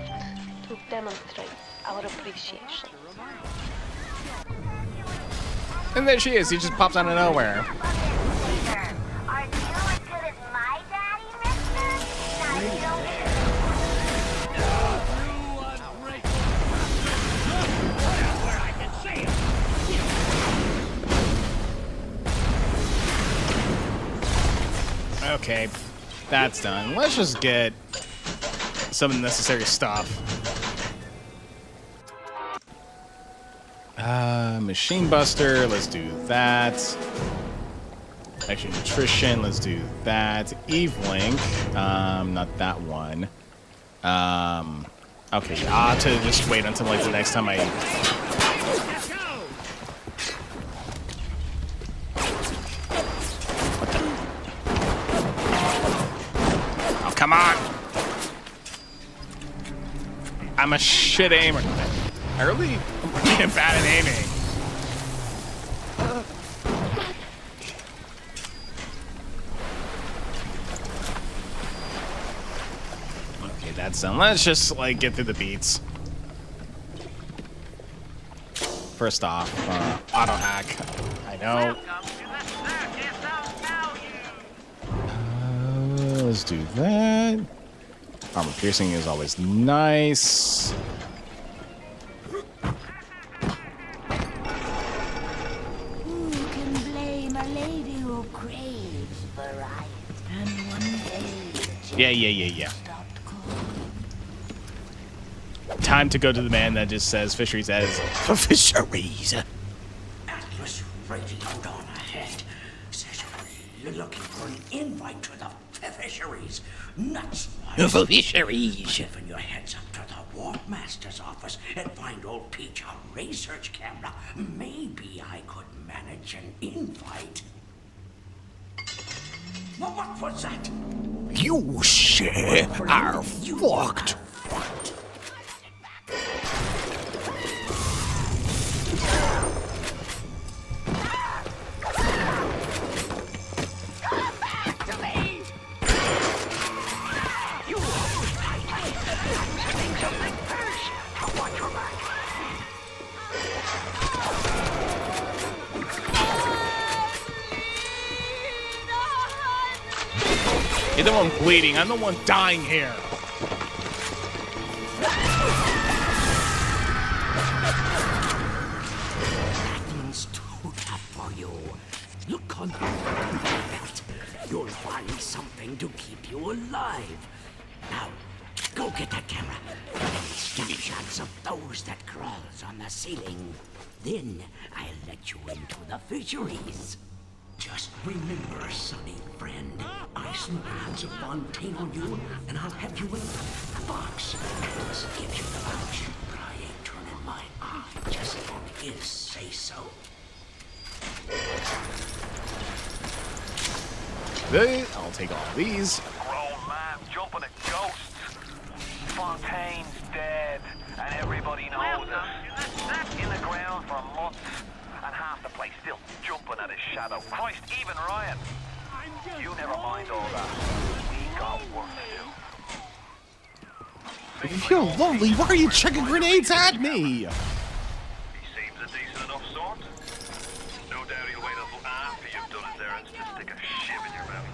Speaker 17: to demonstrate our appreciation.
Speaker 1: And there she is. He just pops out of nowhere.
Speaker 7: Are you as good as my daddy, mister? Now you don't
Speaker 1: Okay, that's done. Let's just get some necessary stuff. Machine Buster, let's do that. Actually, Nutrition, let's do that. Eve Link, not that one. Okay, I'll have to just wait until like the next time I... What the... Oh, come on! I'm a shit aimer. I really am bad at aiming. Okay, that's done. Let's just like get through the beats. First off, auto hack. I know. Let's do that. Armor piercing is always nice. Yeah. Time to go to the man that just says fisheries as fisheries.
Speaker 6: Atlas radio on ahead. Says you're looking for an invite to the fisheries. Nuts.
Speaker 1: For fisheries.
Speaker 6: Even your heads up to the Wardmaster's office and find old Peach on research camera. Maybe I could manage an invite. What was that?
Speaker 14: You, sir, are fucked.
Speaker 1: You're the one bleeding. I'm the one dying here.
Speaker 6: That means too tough for you. Look on You'll find something to keep you alive. Now, go get that camera. And get shots of those that crawls on the ceiling. Then I'll let you into the fisheries. Just remember, sonny friend, I smash a fontaine on you, and I'll have you in the box. Atlas gives you the vouch, but I ain't turning my eye just on his say-so.
Speaker 1: I'll take all these.
Speaker 4: Grown man jumping at ghosts. Fontaine's dead, and everybody knows it. In the ground for months, and half the place still jumping at his shadow. Christ, even Ryan. You never mind all that. We got work to do.
Speaker 1: If you feel lonely, why are you chucking grenades at me?
Speaker 4: He seems a decent enough sort. No doubt he'll wait until after you've done his errands to stick a shiv in your belly.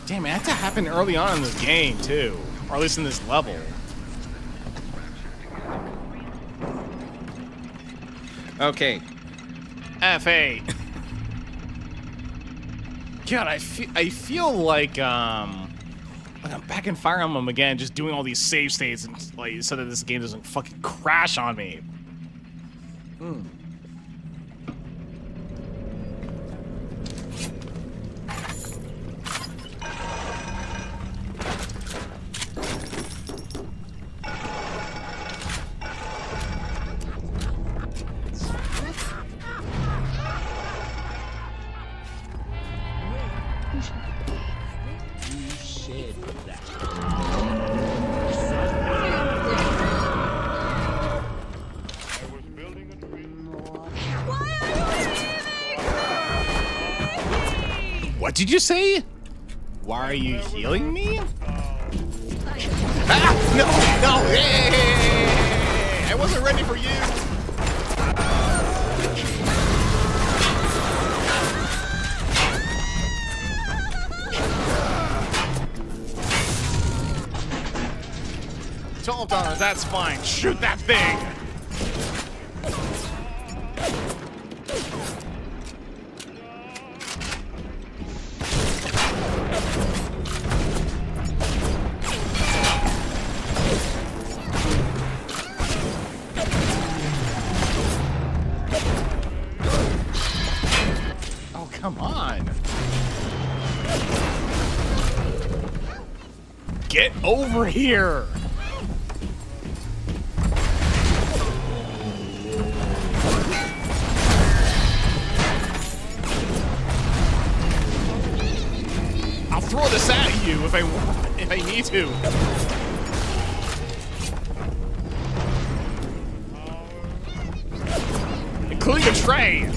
Speaker 1: Damn, it had to happen early on in this game, too. Or at least in this level. Okay. F8. God, I feel like I'm back in Fire Emblem again, just doing all these save states and like so that this game doesn't fucking crash on me. What did you say? Why are you healing me? Ah! No! No! Hey! I wasn't ready for you! $12, that's fine. Shoot that thing! Come on. Get over here. I'll throw this at you if I need to. Including a tray.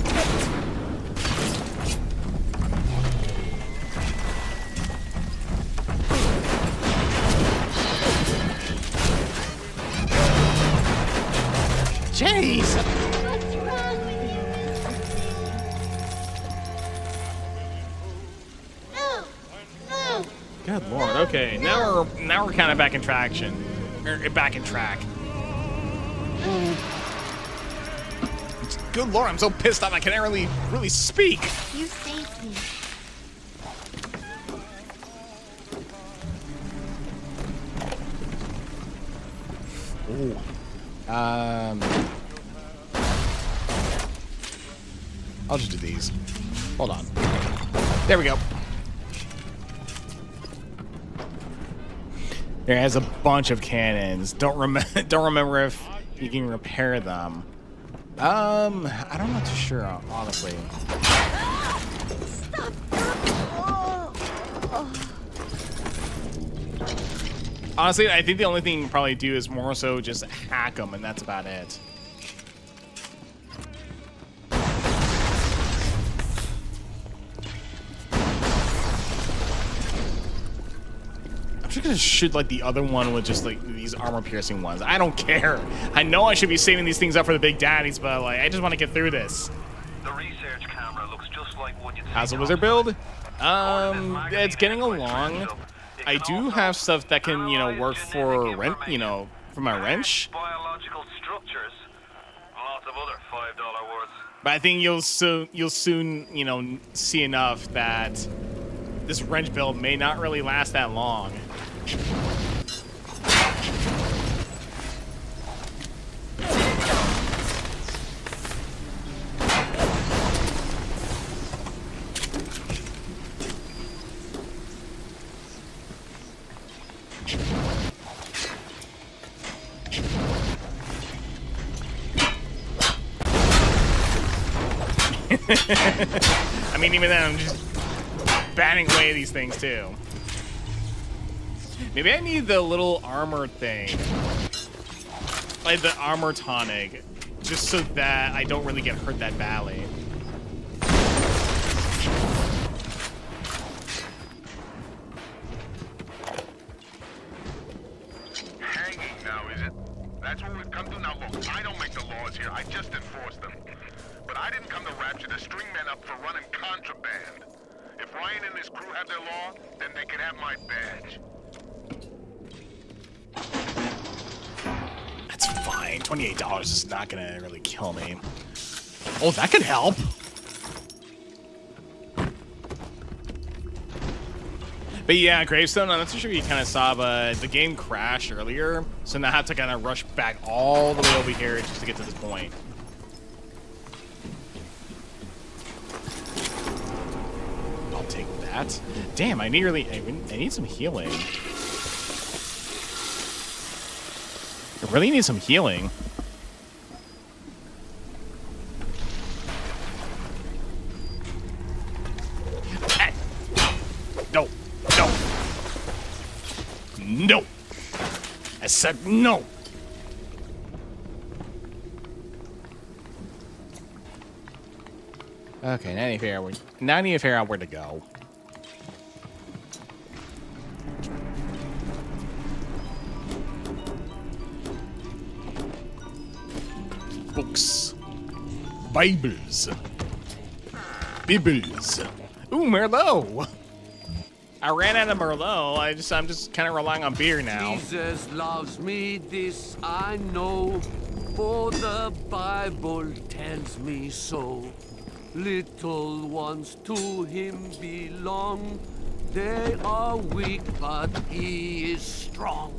Speaker 1: Jeez! Good lord. Okay, now we're kind of back in traction. Back in track. Good lord, I'm so pissed off I can't really speak.
Speaker 5: You saved me.
Speaker 1: Ooh. I'll just do these. Hold on. There we go. There has a bunch of cannons. Don't remember if you can repair them. I'm not too sure, honestly. Honestly, I think the only thing you can probably do is more so just hack them, and that's about it. I'm just gonna shoot like the other one with just like these armor-piercing ones. I don't care. I know I should be saving these things up for the big daddies, but like I just want to get through this.
Speaker 4: The research camera looks just just like one you'd see
Speaker 1: How's the wizard build? It's getting along. I do have stuff that can, you know, work for rent, you know, for my wrench.
Speaker 4: biological structures. Lots of other $5 words.
Speaker 1: But I think you'll soon, you know, see enough that this wrench build may not really last that long. I mean, even then, I'm just batting away these things, too. Maybe I need the little armor thing. Like the armor tonic. Just so that I don't really get hurt that badly.
Speaker 13: Hanging now, is it? That's what we've come to? Now look, I don't make the laws here, I just enforce them. But I didn't come to Rapture to string men up for running contraband. If Ryan and his crew have their law, then they can have my badge.
Speaker 1: That's fine. $28 is not gonna really kill me. Oh, that could help. But yeah, Gravestone, I'm not too sure you kind of saw, but the game crashed earlier, so now I have to kind of rush back all the way over here just to get to this point. I'll take that. Damn, I need some healing. I really need some healing. No. No. No. I said no. Okay, now I need to figure out where to go. Books. Bibles. Bibles. Ooh, Merlot. I ran out of Merlot. I'm just kind of relying on beer now.
Speaker 21: Jesus loves me, this I know, for the Bible tells me so. Little ones to him belong. They are weak, but he is strong.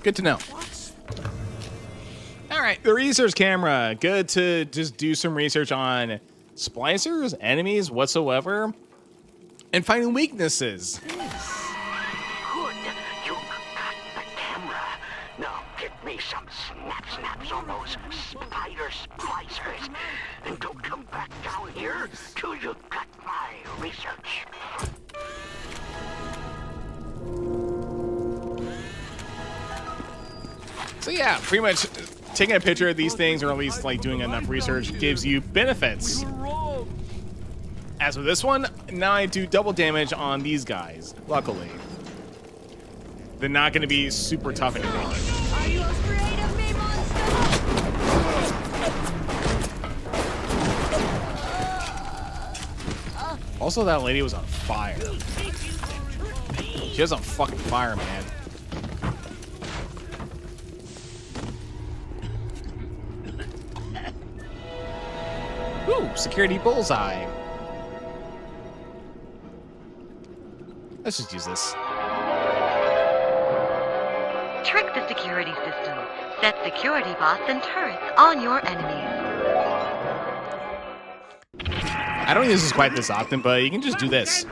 Speaker 1: Good to know. All right, the research camera. Good to just do some research on splicers, enemies, whatsoever, and finding weaknesses.
Speaker 4: Good. You got the camera. Now get me some snaps on those spider splicers. And don't come back down here till you got my research.
Speaker 1: So yeah, pretty much taking a picture of these things, or at least like doing enough research, gives you benefits. As with this one, now I do double damage on these guys, luckily. They're not going to be super tough anymore.
Speaker 9: Are you afraid of me, monster?
Speaker 1: Also, that lady was on fire. She was on fucking fire, man. Ooh, security bullseye. Let's just use this.
Speaker 16: Trick the security system. Set security bots and turrets on your enemies.
Speaker 1: I don't use this quite this often, but you can just do this.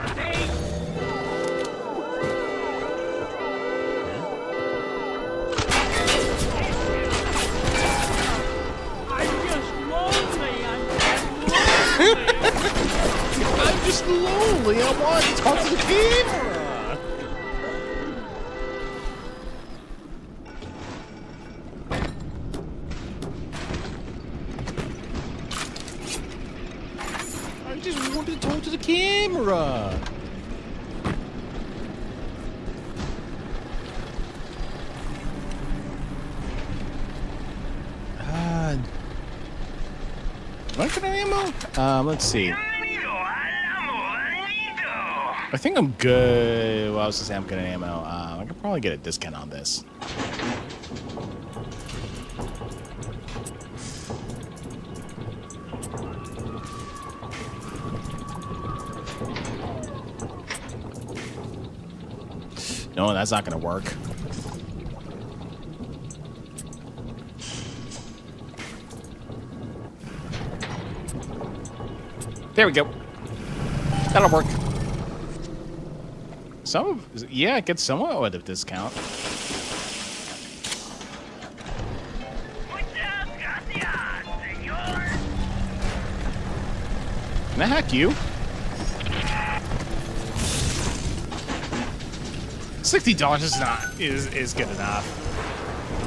Speaker 1: I'm just lonely. I want to talk to the camera. I just want to talk to the camera. Am I out of ammo? Let's see. I think I'm good. Well, I was gonna say I'm good at ammo. I could probably get a discount on this. No, that's not gonna work. There we go. That'll work. Yeah, it gets somewhat with a discount. Can I hack you? $60 is good enough.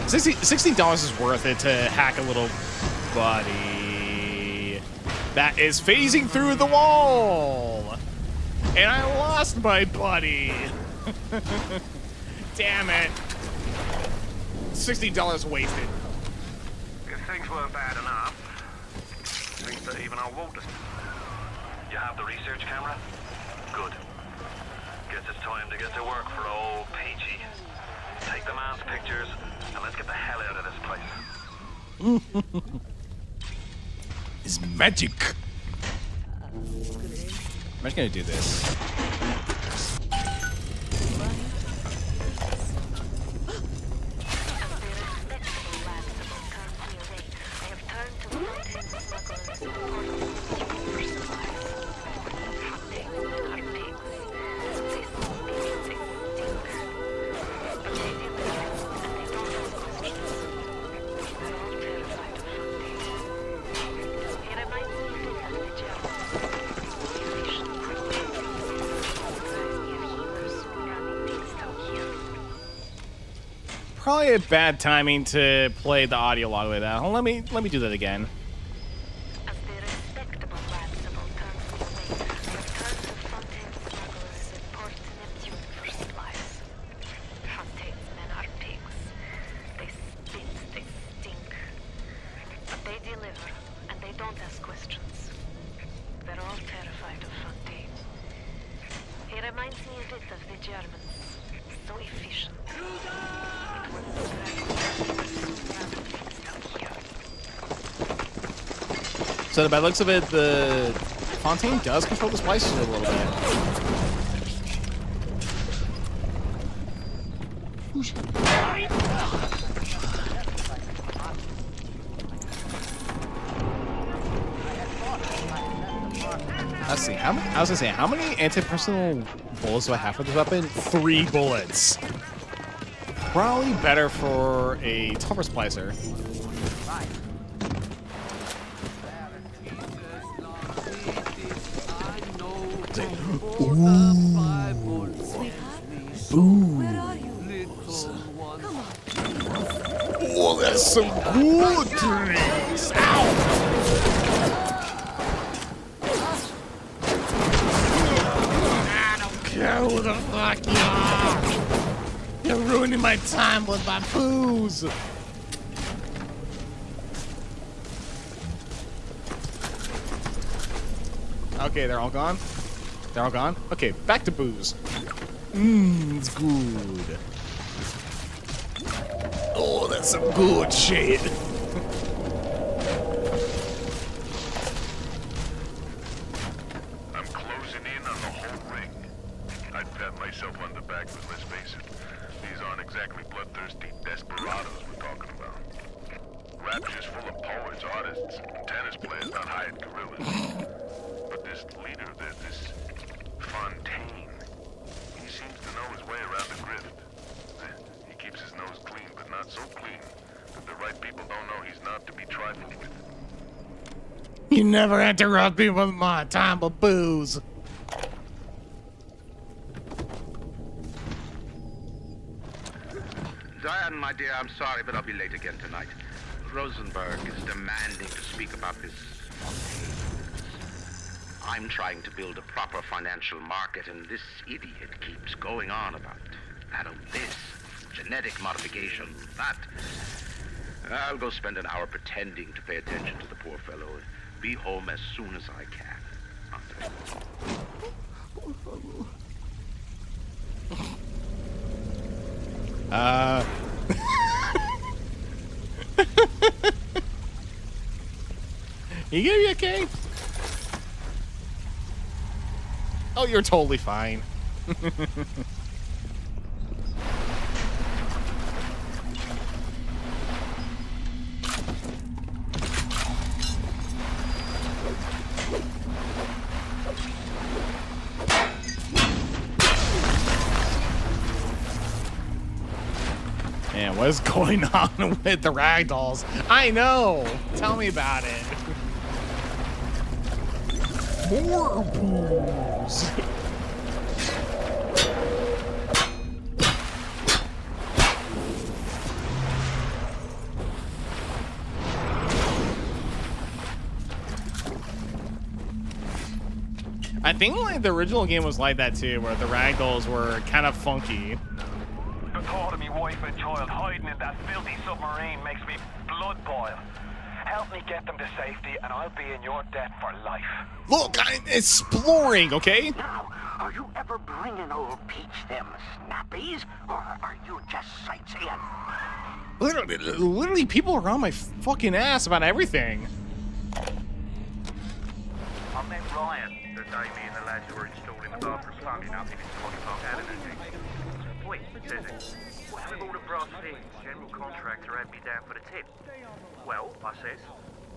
Speaker 1: $60 is worth it to hack a little buddy that is phasing through the wall. And I lost my buddy. Damn it. $60 wasted.
Speaker 4: If things weren't bad enough, things that even our Walter. You have the research camera? Good. Guess it's time to get to work for old Peachy. Take the man's pictures, and let's get the hell out of this place.
Speaker 1: It's magic. I'm just gonna do this. Probably a bad timing to play the audio log with that. Let me do that again. So by the looks of it, the Fontaine does control the splices a little bit. Let's see. I was gonna say, how many anti-personnel bullets do I have for this weapon? 3 bullets. Probably better for a tougher splicer. Oh, that's some good drinks. Ow! I don't care who the fuck you are. You're ruining my time with my booze. Okay, they're all gone. They're all gone? Okay, back to booze. It's good. Oh, that's some good shit.
Speaker 13: I'm closing in on the whole ring. I'd pat myself on the back, but let's face it, these aren't exactly bloodthirsty desperados we're talking about. Rapture's full of poets, artists, and tennis players, not hired gorillas. But this leader of theirs, this Fontaine, he seems to know his way around the grift. He keeps his nose clean, but not so clean that the right people don't know he's not to be trifled with.
Speaker 1: You never interrupt me with my time of booze.
Speaker 3: Diane, my dear, I'm sorry, but I'll be late again tonight. Rosenberg is demanding to speak about this. I'm trying to build a proper financial market, and this idiot keeps going on about this, genetic modification, that. I'll go spend an hour pretending to pay attention to the poor fellow.
Speaker 20: be home as soon as I can.
Speaker 1: You gonna be okay? Oh, you're totally fine. Man, what is going on with the ragdolls? I know! Tell me about it. More booze. I think like the original game was like that too, where the ragdolls were kind of funky.
Speaker 4: The thought of me wife and child hiding in that filthy submarine makes me blood boil. Help me get them to safety and I'll be in your debt for life.
Speaker 1: Look, I'm exploring, okay?
Speaker 6: Now, are you ever bringing old Peach them snappies, or are you just sightseeing?
Speaker 1: Literally, people are on my fucking ass about everything.
Speaker 2: I met Ryan the day me and the lads were installing the bathroom plumbing up in his Potty Park Avenue. Wait, says it. What's with all the brass fittings? General contractor had me down for the tip. Well, I says,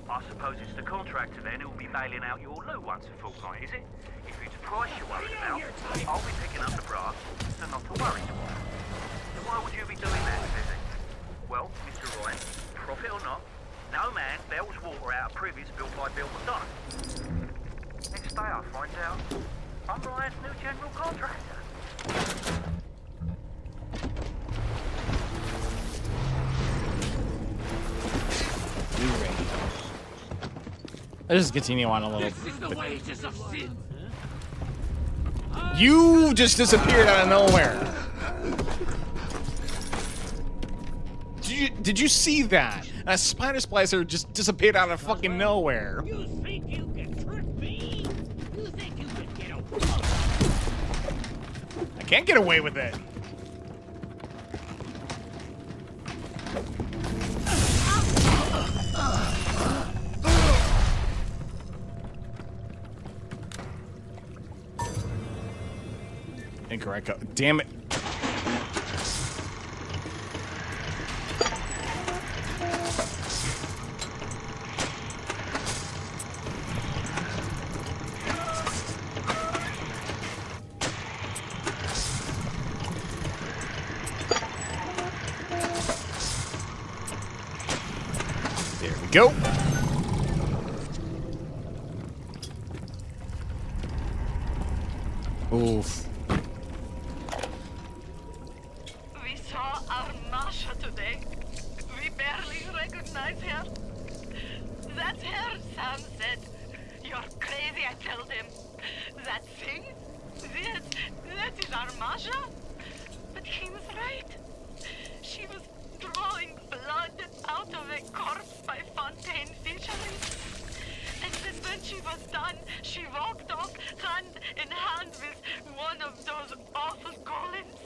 Speaker 2: I suppose it's the contractor then who'll be mailing out your loo once a fortnight, is it? If it's a price you're worried about, I'll be picking up the brass, so not to worry. So why would you be doing that, says he? Well, Mr. Ryan, profit or not, no man bails water out of privies built by Bill McDonough. Next day I find out I'm Ryan's new general contractor.
Speaker 1: Let's just continue on a little
Speaker 21: This is the wages of sin.
Speaker 1: You just disappeared out of nowhere. Did you see that? A spider splicer just disappeared out of fucking nowhere.
Speaker 6: You think you can trick me? You think you can get away?
Speaker 1: I can't get away with it. Incorrect. Damn it. There we go. Oof.
Speaker 19: We saw our Masha today. We barely recognize her. That's her, Sam said. You're crazy, I told him. That thing? That is our Masha? But he was right. She was drawing blood out of a corpse by Fontaine Fisheries. And then when she was done, she walked off hand in hand with one of those awful golems.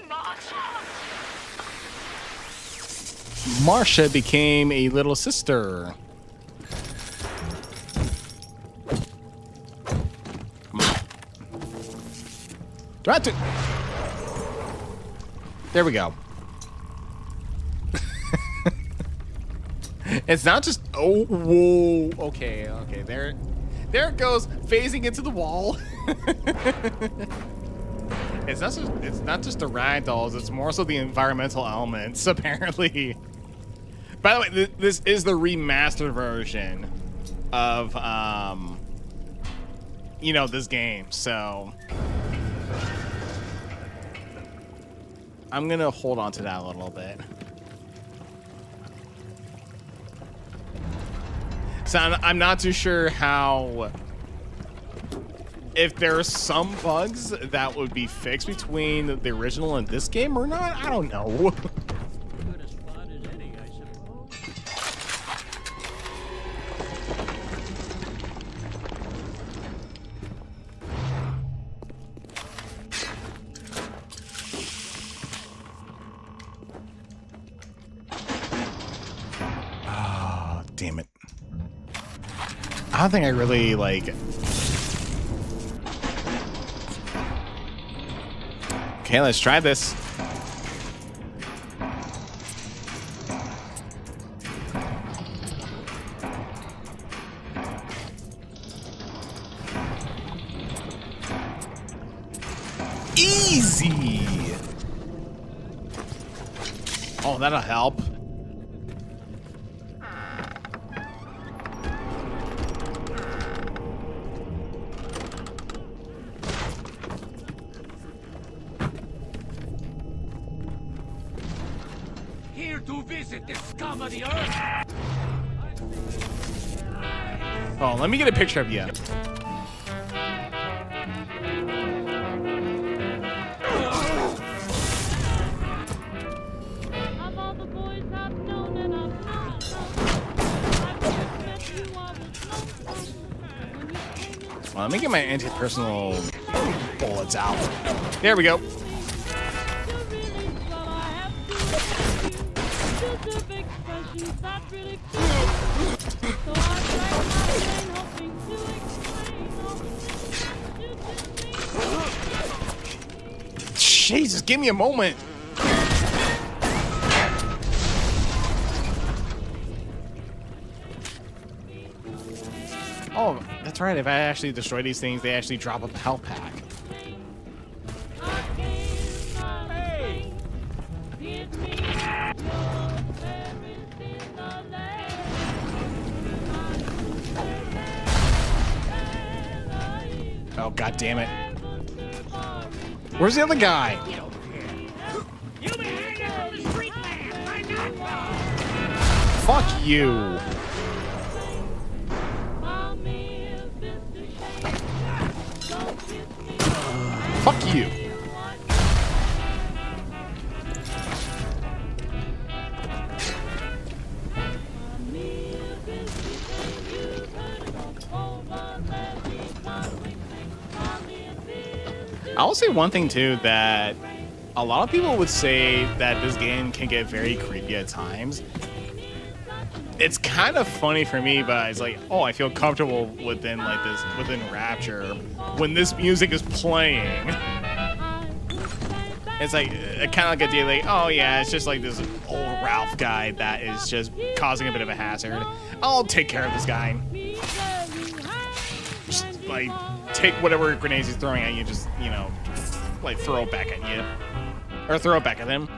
Speaker 19: Masha!
Speaker 1: Marcia became a little sister. Come on. Do I have to? There we go. It's not just whoa. Okay, there it goes, phasing into the wall. It's not just the ragdolls, it's more so the environmental elements, apparently. By the way, this is the remastered version of this game, so I'm gonna hold on to that a little bit. So I'm not too sure how, if there are some bugs that would be fixed between the original and this game or not. I don't know. I don't think I really like. Okay, let's try this. Easy. Oh, that'll help.
Speaker 21: Here to visit the scum of the earth.
Speaker 1: Oh, let me get a picture of you. Well, let me get my anti-personal bullets out. There we go. Jesus, give me a moment. Oh, that's right. If I actually destroy these things, they actually drop a health pack. Oh, god damn it. Where's the other guy? Fuck you. Fuck you. I will say one thing too, that a lot of people would say that this game can get very creepy at times. It's kind of funny for me, but it's like, oh, I feel comfortable within like this, within Rapture, when this music is playing. It's like kind of like a deal, like, oh yeah, it's just like this old Ralph guy that is just causing a bit of a hazard. I'll take care of this guy. Just like take whatever grenades he's throwing at you, just, you know, like throw it back at you, or throw it back at him.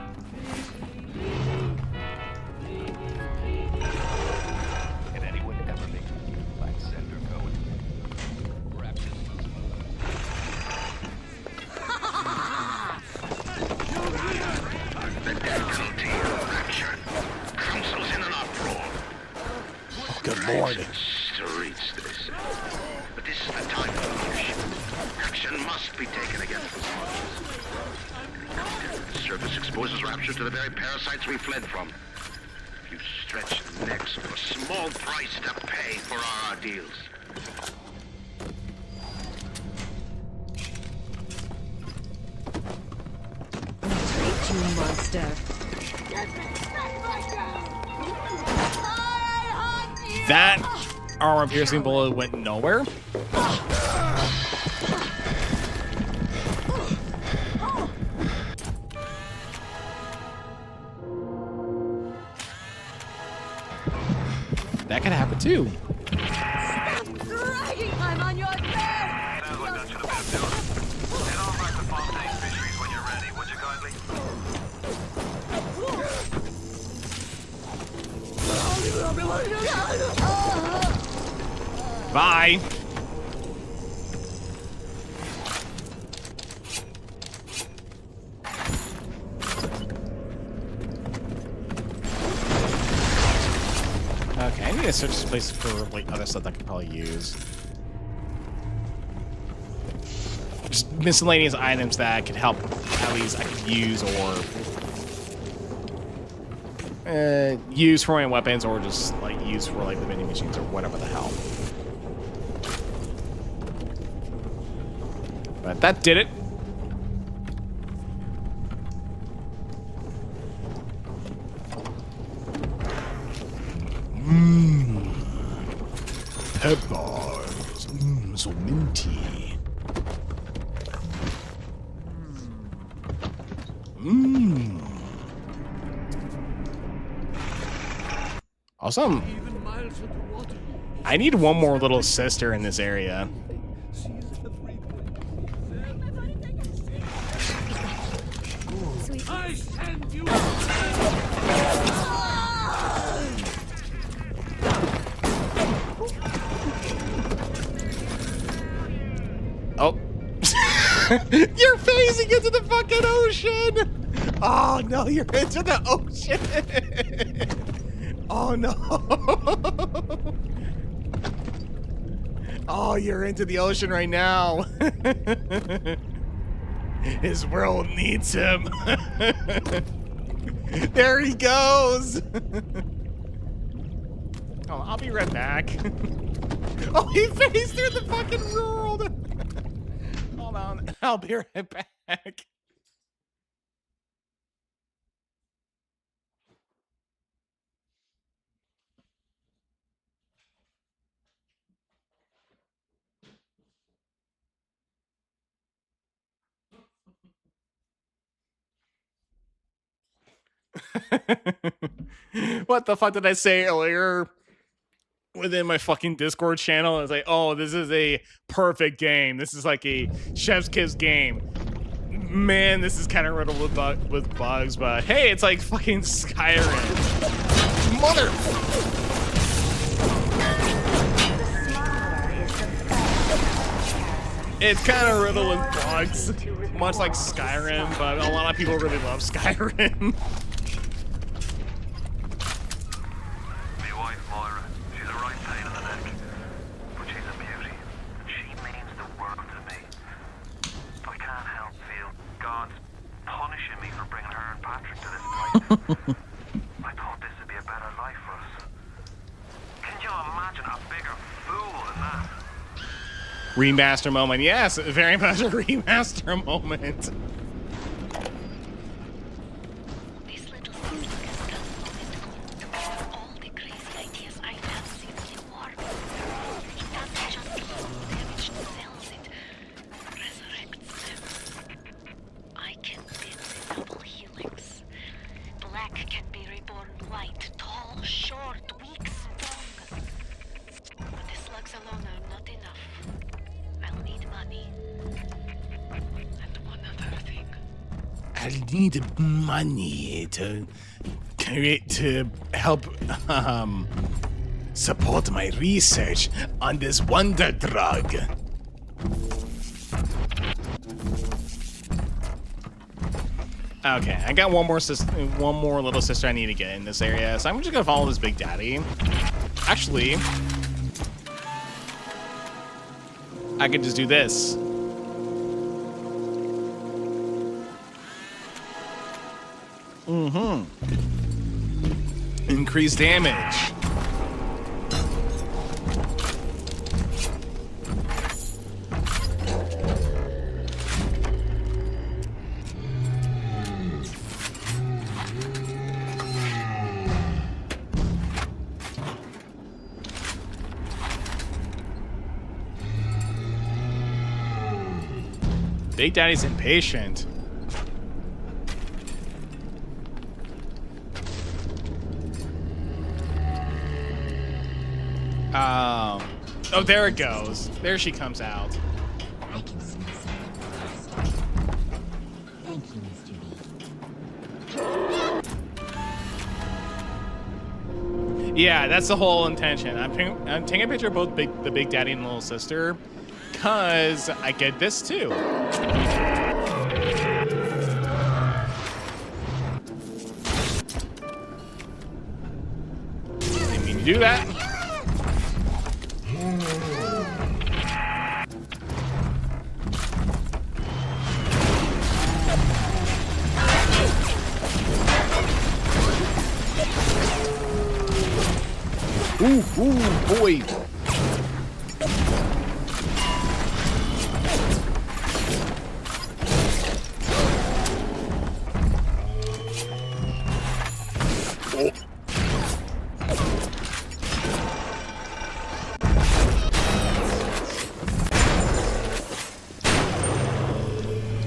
Speaker 1: Lord.
Speaker 3: Streets, they say. But this is the time for leadership. Action must be taken against the smugglers. The service exposes Rapture to the very parasites we fled from. You stretch necks for a small price to pay for our deals.
Speaker 8: Treat you, monster.
Speaker 1: That armor-piercing bullet went nowhere. That could happen too.
Speaker 8: I'm on your bed!
Speaker 2: Sounds like that should have been a doing. Head on back to Fontaine Fisheries when you're ready, would you kindly?
Speaker 1: Bye. Okay, I need to search this place for like other stuff that I could probably use. Just miscellaneous items that could help, at least I could use, or use for my weapons, or just like use for like the vending machines or whatever the hell. But that did it. Pepper. so minty. Mmm. Also, I need one more little sister in this area.
Speaker 21: I send you.
Speaker 1: Oh. You're phasing into the fucking ocean! Oh no, you're into the ocean! Oh no! Oh, you're into the ocean right now! His world needs him! There he goes! Oh, I'll be right back. Oh, he phased through the fucking world! Hold on, I'll be right back. What the fuck did I say earlier? Within my fucking Discord channel, I was like, oh, this is a perfect game. This is like a chef's kiss game. Man, this is kind of riddled with bugs, but hey, it's like fucking Skyrim. Mother... It's kind of riddled with bugs, much like Skyrim, but a lot of people really love Skyrim.
Speaker 2: I thought this would be a better life for us. Can you imagine a bigger fool than that?
Speaker 1: Remaster moment. Yes, very much a remaster moment.
Speaker 17: All the crazy ideas I've had since the war. It doesn't just heal damage to cells, it resurrects them. I can dance in double helix. Black can be reborn white, tall, short, weak, strong. But the slugs alone are not enough. I'll need money. And one other thing.
Speaker 1: I need money to help support my research on this wonder drug. Okay, I got one more little sister I need to get in this area, so I'm just gonna follow this Big Daddy. Actually, I could just do this. Increase damage. Big Daddy's impatient. Oh, there it goes. There she comes out.
Speaker 5: I can smell something. Thank you, Mr. B.
Speaker 1: Yeah, that's the whole intention. I'm taking a picture of both the Big Daddy and the little sister, cause I get this too. Didn't mean to do that. Ooh, boy.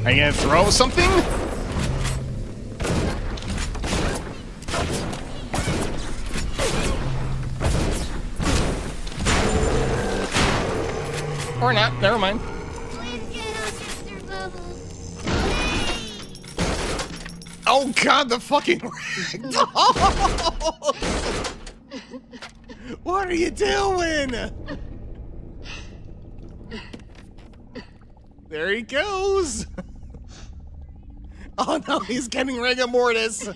Speaker 1: Are you gonna throw something? Or not, never mind. Oh god, the fucking ragdolls! What are you doing? There he goes! Oh no, he's getting rigor mortis! I'm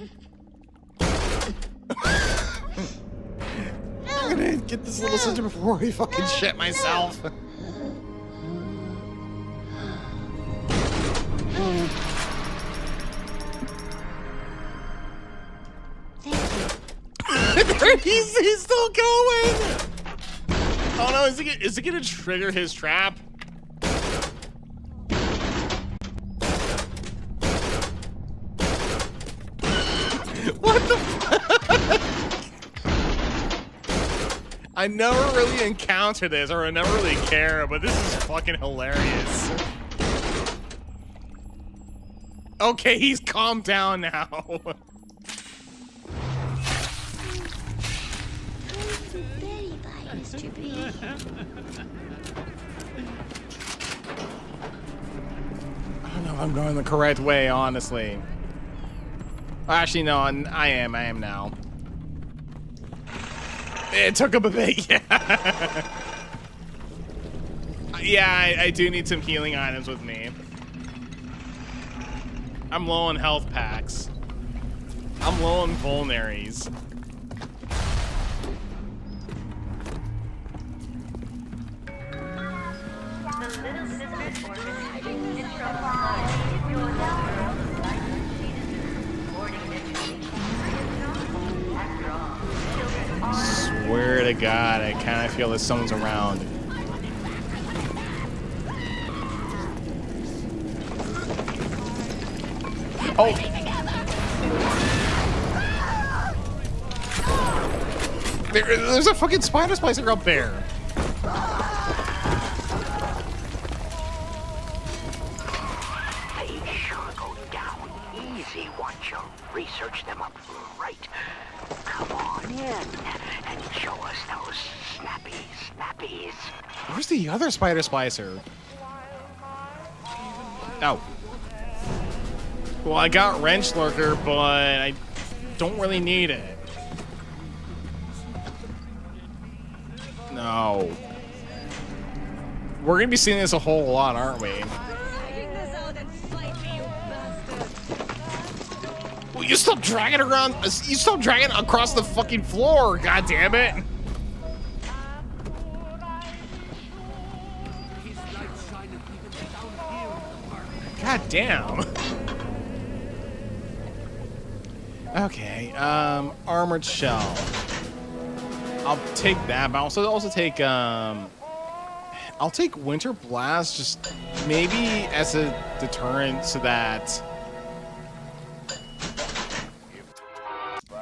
Speaker 1: gonna get this little sister before we fucking shit myself. He's still going! Oh no, is it gonna trigger his trap? What the fuck? I never really encountered this, or I never really care, but this is fucking hilarious. Okay, he's calmed down now. I don't know if I'm going the correct way, honestly. Actually, no, I am now. It took him a bit, yeah. Yeah, I do need some healing items with me. I'm low on health packs. I'm low on vulneraries. Swear to God, I kind of feel that someone's around. Oh! There's a fucking spider splicer up there!
Speaker 3: They sure go down easy once you research them up right. Come on in and show us those snappies.
Speaker 1: Where's the other spider splicer? Oh. Well, I got Wrench Lurker, but I don't really need it. No. We're gonna be seeing this a whole lot, aren't we? Well, you still dragging around. You still dragging across the fucking floor. God damn it! God damn. Okay. Armored shell. I'll take that, but I'll also take I'll take Winter Blast, just maybe as a deterrent, so that.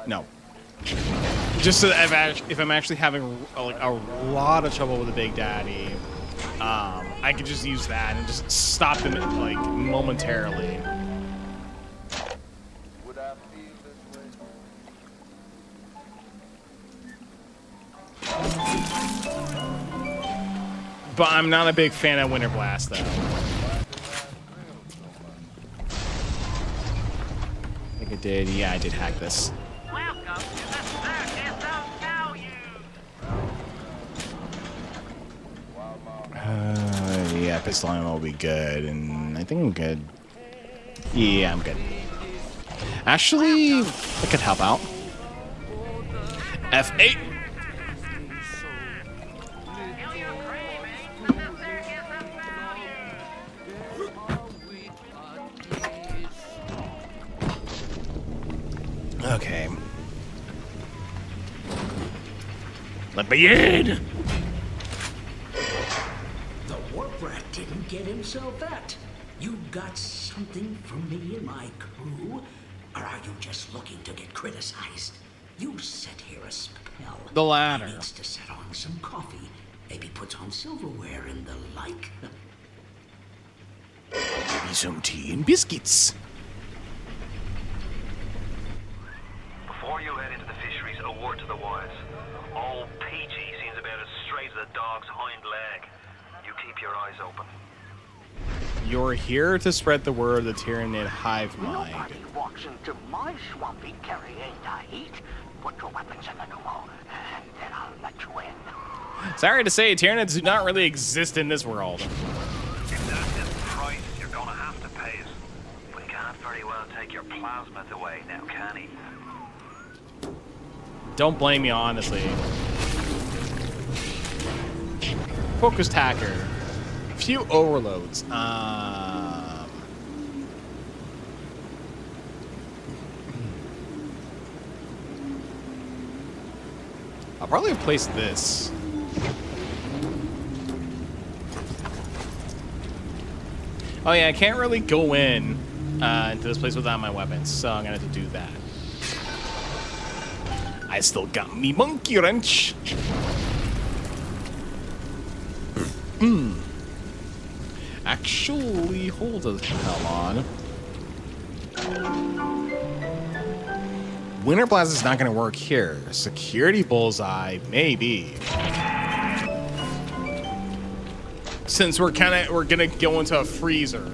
Speaker 1: No. Just so that if I'm actually having like a lot of trouble with the Big Daddy, I could just use that and just stop them like momentarily. But I'm not a big fan of Winter Blast, though. I think I did. Yeah, I did hack this. Yeah, pistol ammo will be good, and I think I'm good. Yeah, I'm good. Actually, I could help out. F8. Okay. Let me in!
Speaker 6: The warp rat didn't get himself at. You got something from me and my crew? Or are you just looking to get criticized? You set here a spell.
Speaker 1: The latter.
Speaker 6: Needs to set on some coffee. Maybe puts on silverware and the like.
Speaker 1: me some tea and biscuits.
Speaker 4: Before you head into the fisheries, a word to the wise. Old PG seems about as straight as a dog's hind leg. You keep your eyes open.
Speaker 1: You're here to spread the word of the Tyranid hive mind.
Speaker 10: Nobody walks into my swampy carrying the heat. Put your weapons in the pneumo, and then I'll let you in.
Speaker 1: Sorry to say, Tyranids do not really exist in this world.
Speaker 4: If that's the price you're gonna have to pay it. But he can't very well take your plasmas away now, can he?
Speaker 1: Don't blame me, honestly. Focused hacker. Few overloads. I'll probably place this. Oh yeah, I can't really go in into this place without my weapons, so I'm gonna have to do that. I still got me monkey wrench. Actually, hold the hell on. Winter Blast is not going to work here. Security Bullseye, maybe. Since we're gonna go into a freezer.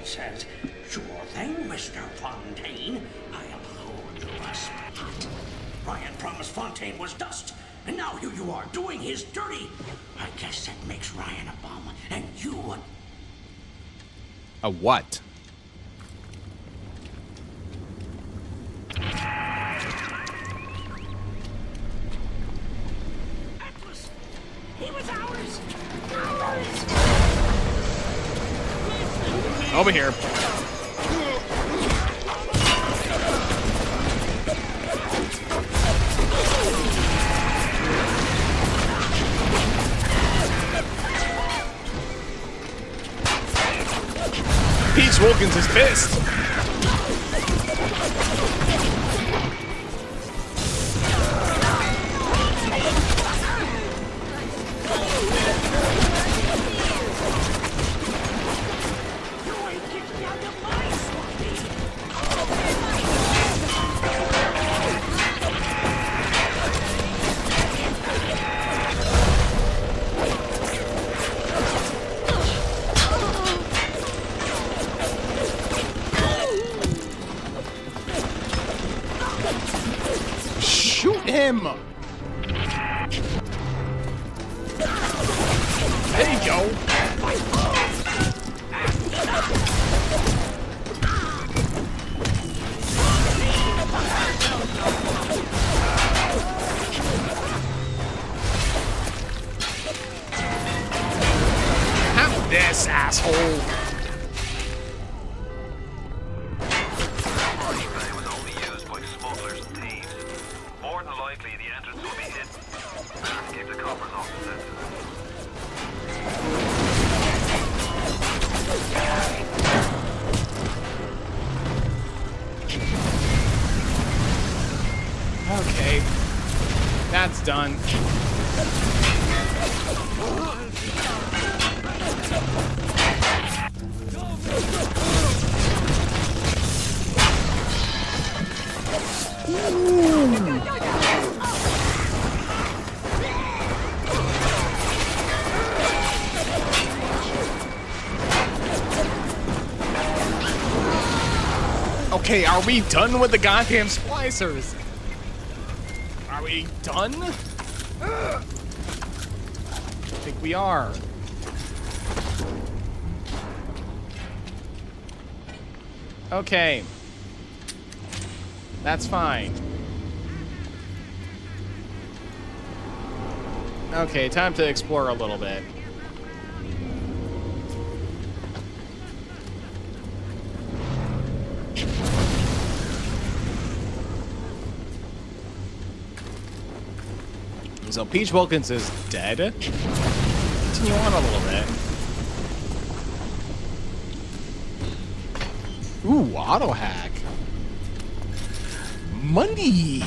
Speaker 6: Says, sure thing, Mr. Fontaine. I uphold your spot. Ryan promised Fontaine was dust, and now here you are doing his dirty. I guess that makes Ryan a bum, and you
Speaker 1: a what?
Speaker 6: He was ours.
Speaker 1: Over here. Peach Wilkins is pissed. Him. There you go. Have this, asshole. Okay, that's done. Okay, are we done with the goddamn splicers? Are we done? I think we are. Okay. That's fine. Okay, time to explore a little bit. So Peach Wilkins is dead. Continue on a little bit. Ooh, auto hack. Money.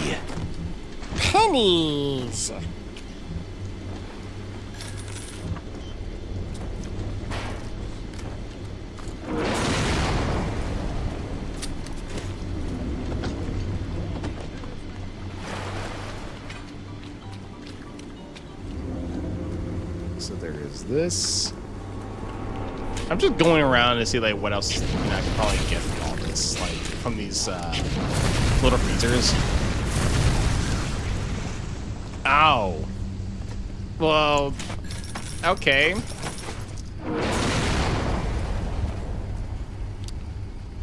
Speaker 1: Pennies. So there is this. I'm just going around to see like what else I can probably get from all this, like from these little freezers. Ow. Well, okay.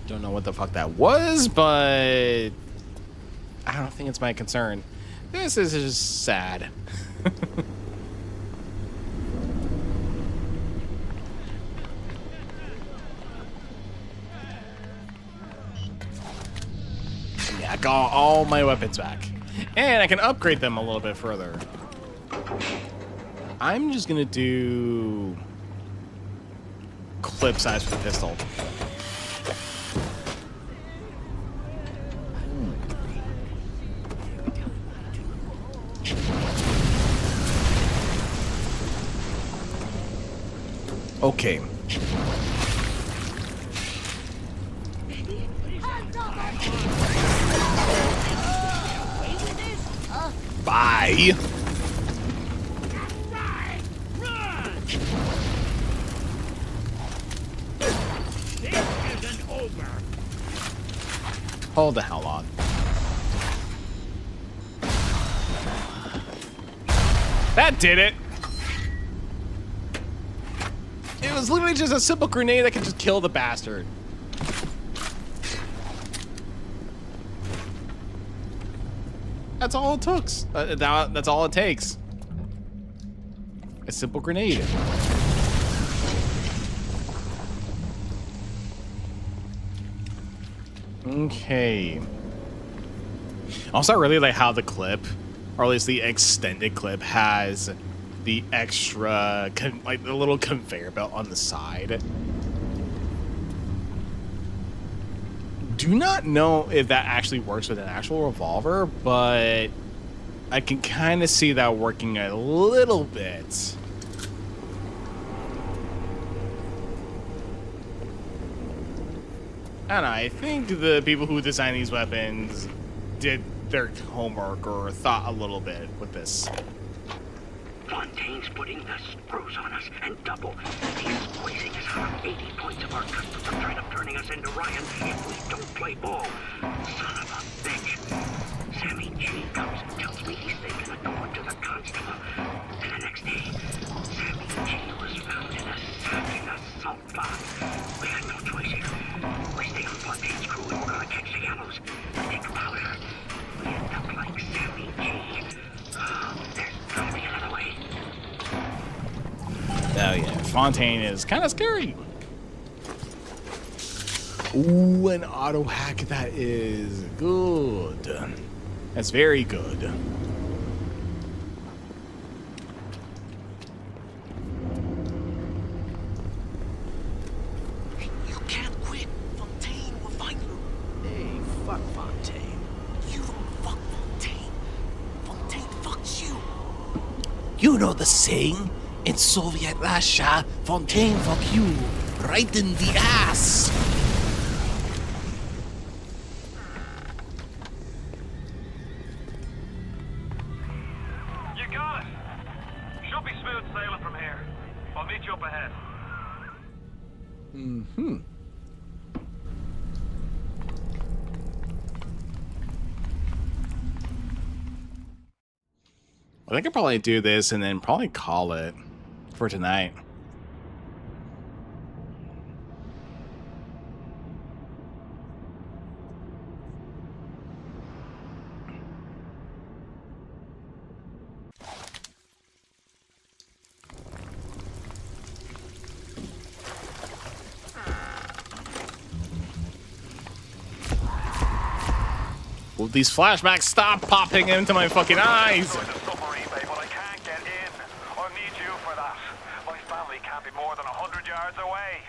Speaker 1: Don't know what the fuck that was, but I don't think it's my concern. This is just sad. Yeah, I got all my weapons back. And I can upgrade them a little bit further. I'm just gonna do clip size for the pistol. Okay. Bye. Hold the hell on. That did it. It was literally just a simple grenade that could just kill the bastard. That's all it took. That's all it takes. A simple grenade. Okay. Also, I really like how the clip, or at least the extended clip, has the extra, like the little conveyor belt on the side. Do not know if that actually works with an actual revolver, but I can kind of see that working a little bit. I don't know, I think the people who designed these weapons did their homework or thought a little bit with this.
Speaker 10: Fontaine's putting the screws on us and double. He's squeezing us out of 80 points of our custom for threat of turning us into Ryan if we don't play ball. Son of a bitch. Sammy G comes and tells me he's taking a door to the constable. And the next day, Sammy G was found in a sack in a salt box. We had no choice here. We stay on Fontaine's crew and we're gonna catch the gallows. Think about it. We end up like Sammy G. There's gotta be another way.
Speaker 1: Oh yeah, Fontaine is kind of scary. Ooh, an auto hack, that is good. That's very good.
Speaker 6: You can't quit. Fontaine will find you. Hey, fuck Fontaine. You don't fuck Fontaine. Fontaine fucks you.
Speaker 14: You know the saying? In Soviet Russia, Fontaine fuck you right in the ass.
Speaker 2: You got it. Should be smooth sailing from here. I'll meet you up ahead.
Speaker 1: Mm-hmm. I think I'll probably do this and then probably call it for tonight. Will these flashbacks stop popping into my fucking eyes?
Speaker 2: Submarine, babe, but I
Speaker 4: be more than 100 yards away.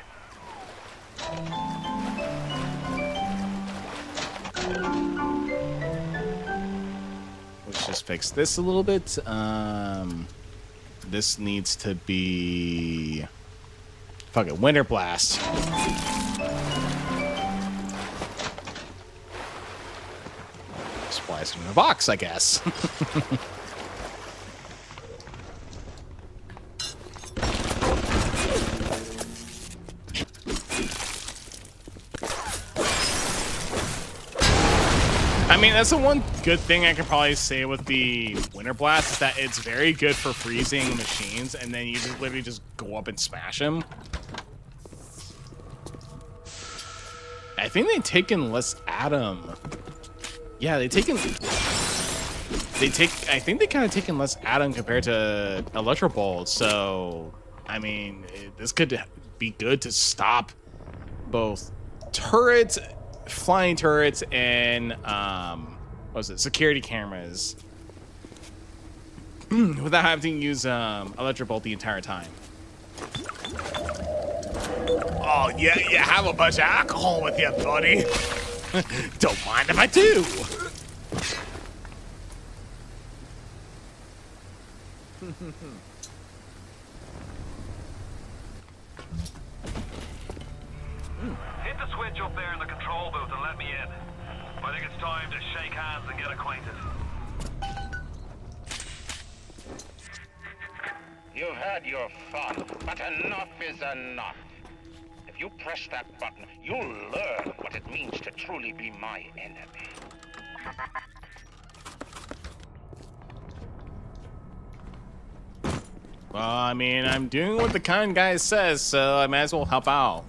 Speaker 1: Let's just fix this a little bit. This needs to be... Fuck it, Winter Blast. Supplies in the box, I guess. I mean, that's the one good thing I can probably say with the Winter Blast is that it's very good for freezing machines, and then you just literally just go up and smash them. I think they've taken less Atom. Yeah, I think they kind of taken less Atom compared to Electro Bolt. So, I mean, this could be good to stop both turrets, flying turrets, and what was it, security cameras without having to use Electro Bolt the entire time. Oh yeah, you have a bunch of alcohol with you, buddy. Don't mind if I do.
Speaker 4: Hit the switch up there in the control booth and let me in. I think it's time to shake hands and get acquainted.
Speaker 3: You've had your fun, but enough is enough. If you press that button, you'll learn what it means to truly be my enemy.
Speaker 1: Well, I mean, I'm doing what the kind guy says, so I might as well help out.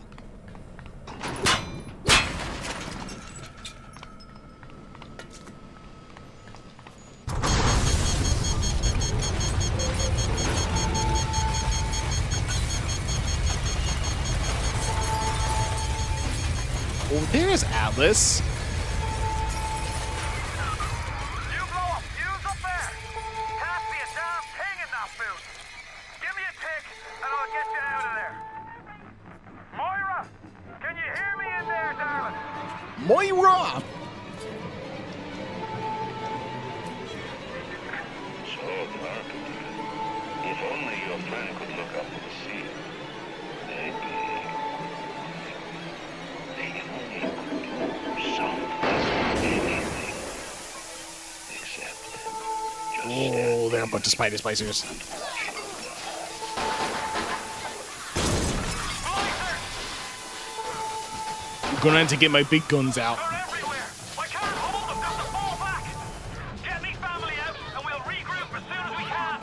Speaker 1: Oh, there's Atlas.
Speaker 4: You blow a fuse up there? Can't be a damn thing in that booth. Give me a tick and I'll get you out of there. Moira, can you hear me in there, darling?
Speaker 1: Moira!
Speaker 20: So, Clark, if only your friend could look up and see it, they'd be... They only could do something, except just
Speaker 1: Oh, they're a bunch of spider spicers. I'm gonna have to get my big guns out.
Speaker 4: Get me family out and we'll regroup as soon as we can.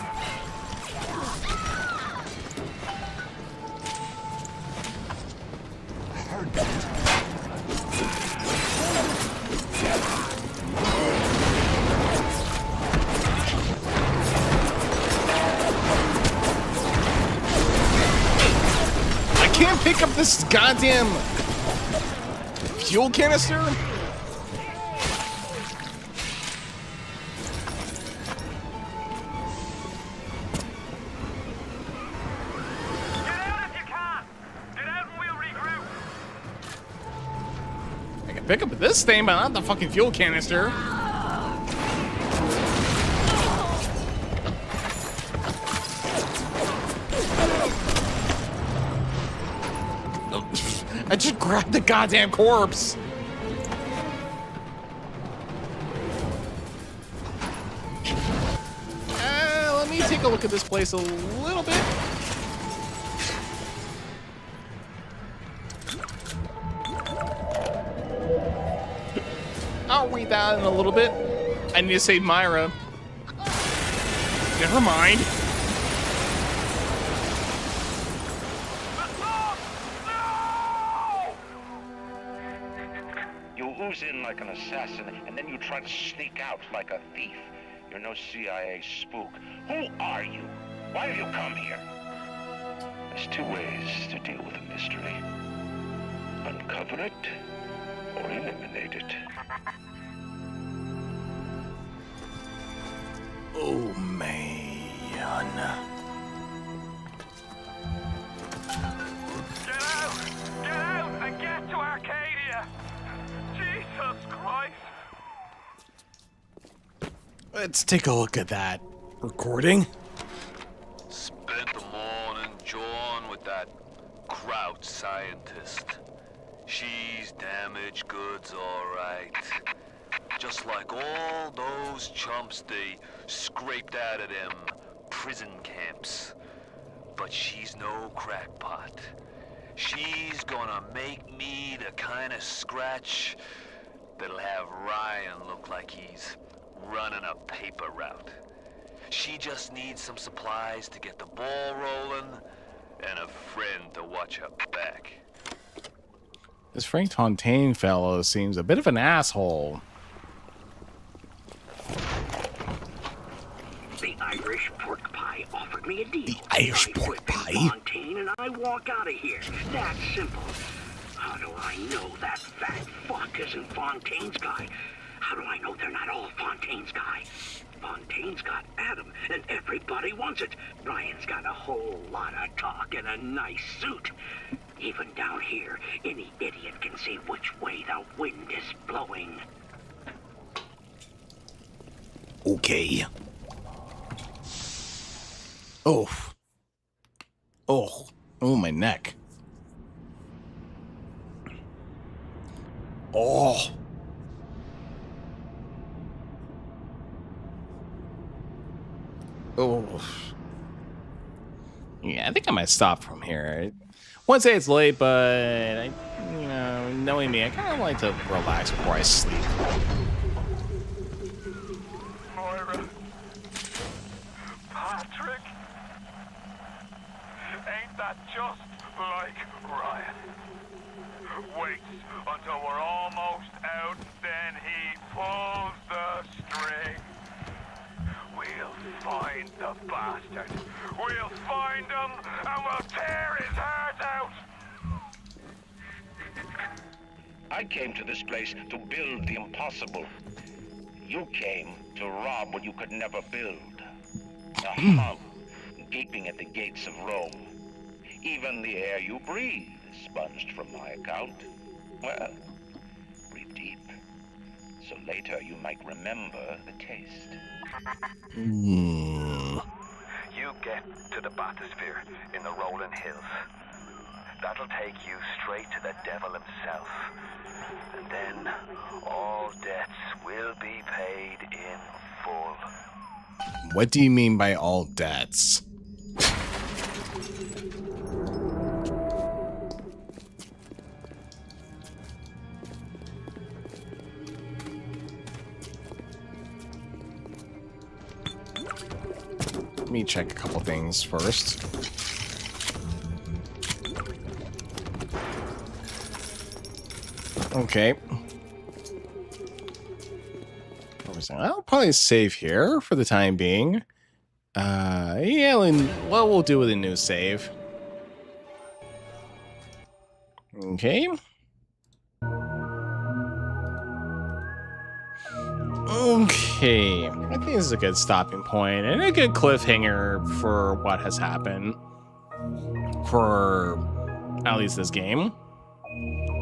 Speaker 14: I heard that.
Speaker 1: I can't pick up this goddamn fuel canister. I can pick up this thing, but not the fucking fuel canister. I just grabbed the goddamn corpse. Let me take a look at this place a little bit. I'll read that in a little bit. I need to save Myra. Never mind.
Speaker 3: You ooze in like an assassin, and then you try to sneak out like a thief. You're no CIA spook. Who are you? Why have you come here? There's two ways to deal with a mystery. Uncover it, or eliminate it.
Speaker 1: Oh, man. Let's take a look at that recording.
Speaker 12: Spent the morning jawing with that Kraut scientist. She's damaged goods, all right. Just like all those chumps they scraped out of them prison camps. But she's no crackpot. She's gonna make me the kind of scratch that'll have Ryan look like he's running a paper route. She just needs some supplies to get the ball rolling and a friend to watch her back.
Speaker 1: This Frank Fontaine fellow seems a bit of an asshole.
Speaker 10: The Irish pork pie offered me a deal.
Speaker 1: The Irish pork pie?
Speaker 10: Fontaine and I walk out of here. That's simple. How do I know that fat fuck isn't Fontaine's guy? How do I know they're not all Fontaine's guy? Fontaine's got Adam, and everybody wants it. Ryan's got a whole lot of talk and a nice suit. Even down here, any idiot can see which way the wind is blowing.
Speaker 1: Okay. Oh. Oh. Oh, my neck. Oh. Oh. Yeah, I think I might stop from here. Won't say it's late, but knowing me, I kind of like to relax before I sleep.
Speaker 2: Moira. Patrick. Ain't that just like Ryan? Waits until we're almost out, then he pulls the string. We'll find the bastard. We'll find him, and we'll tear his heart out.
Speaker 3: I came to this place to build the impossible. You came to rob what you could never build. A hub, gaping at the gates of Rome. Even the air you breathe is sponged from my account. Well, breathe deep, so later you might remember the taste.
Speaker 4: You get to the bathysphere in the rolling hills. That'll take you straight to the devil himself. And then all debts will be paid in full.
Speaker 1: What do you mean by all debts? Let me check a couple things first. Okay. I'll probably save here for the time being. Yeah, what we'll do with a new save. Okay. Okay, I think this is a good stopping point and a good cliffhanger for what has happened for at least this game.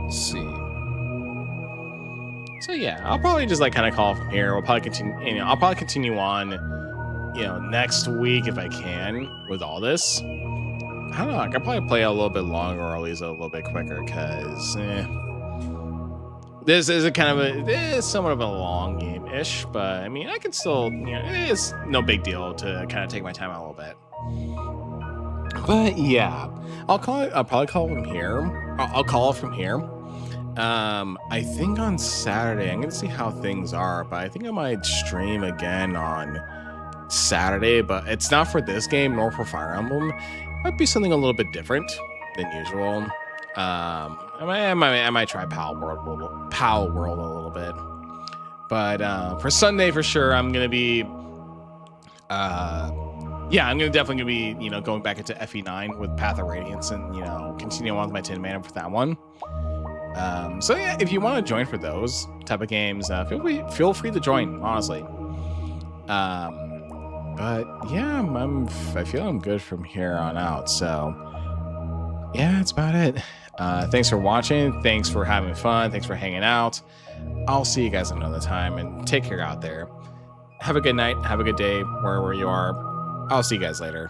Speaker 1: Let's see. So yeah, I'll probably just like kind of call from here. We'll probably continue. I'll probably continue on, next week if I can with all this. I don't know. I could probably play a little bit longer or at least a little bit quicker because this is it is somewhat of a long game-ish, but I mean, I can still, it is no big deal to kind of take my time out a little bit. But yeah, I'll probably call it from here. I'll call it from here. I think on Saturday, I'm gonna see how things are, but I think I might stream again on Saturday, but it's not for this game nor for Fire Emblem. It might be something a little bit different than usual. I might try Pal World a little bit, but for Sunday for sure, I'm gonna be I'm definitely gonna be going back into FE9 with Path of Radiance and continue on with my Tin Man for that one. So yeah, if you want to join for those type of games, feel free to join, honestly. But yeah, I feel I'm good from here on out. So yeah, that's about it. Thanks for watching. Thanks for having fun. Thanks for hanging out. I'll see you guys another time and take care out there. have a good night, have a good day, wherever you are. I'll see you guys later.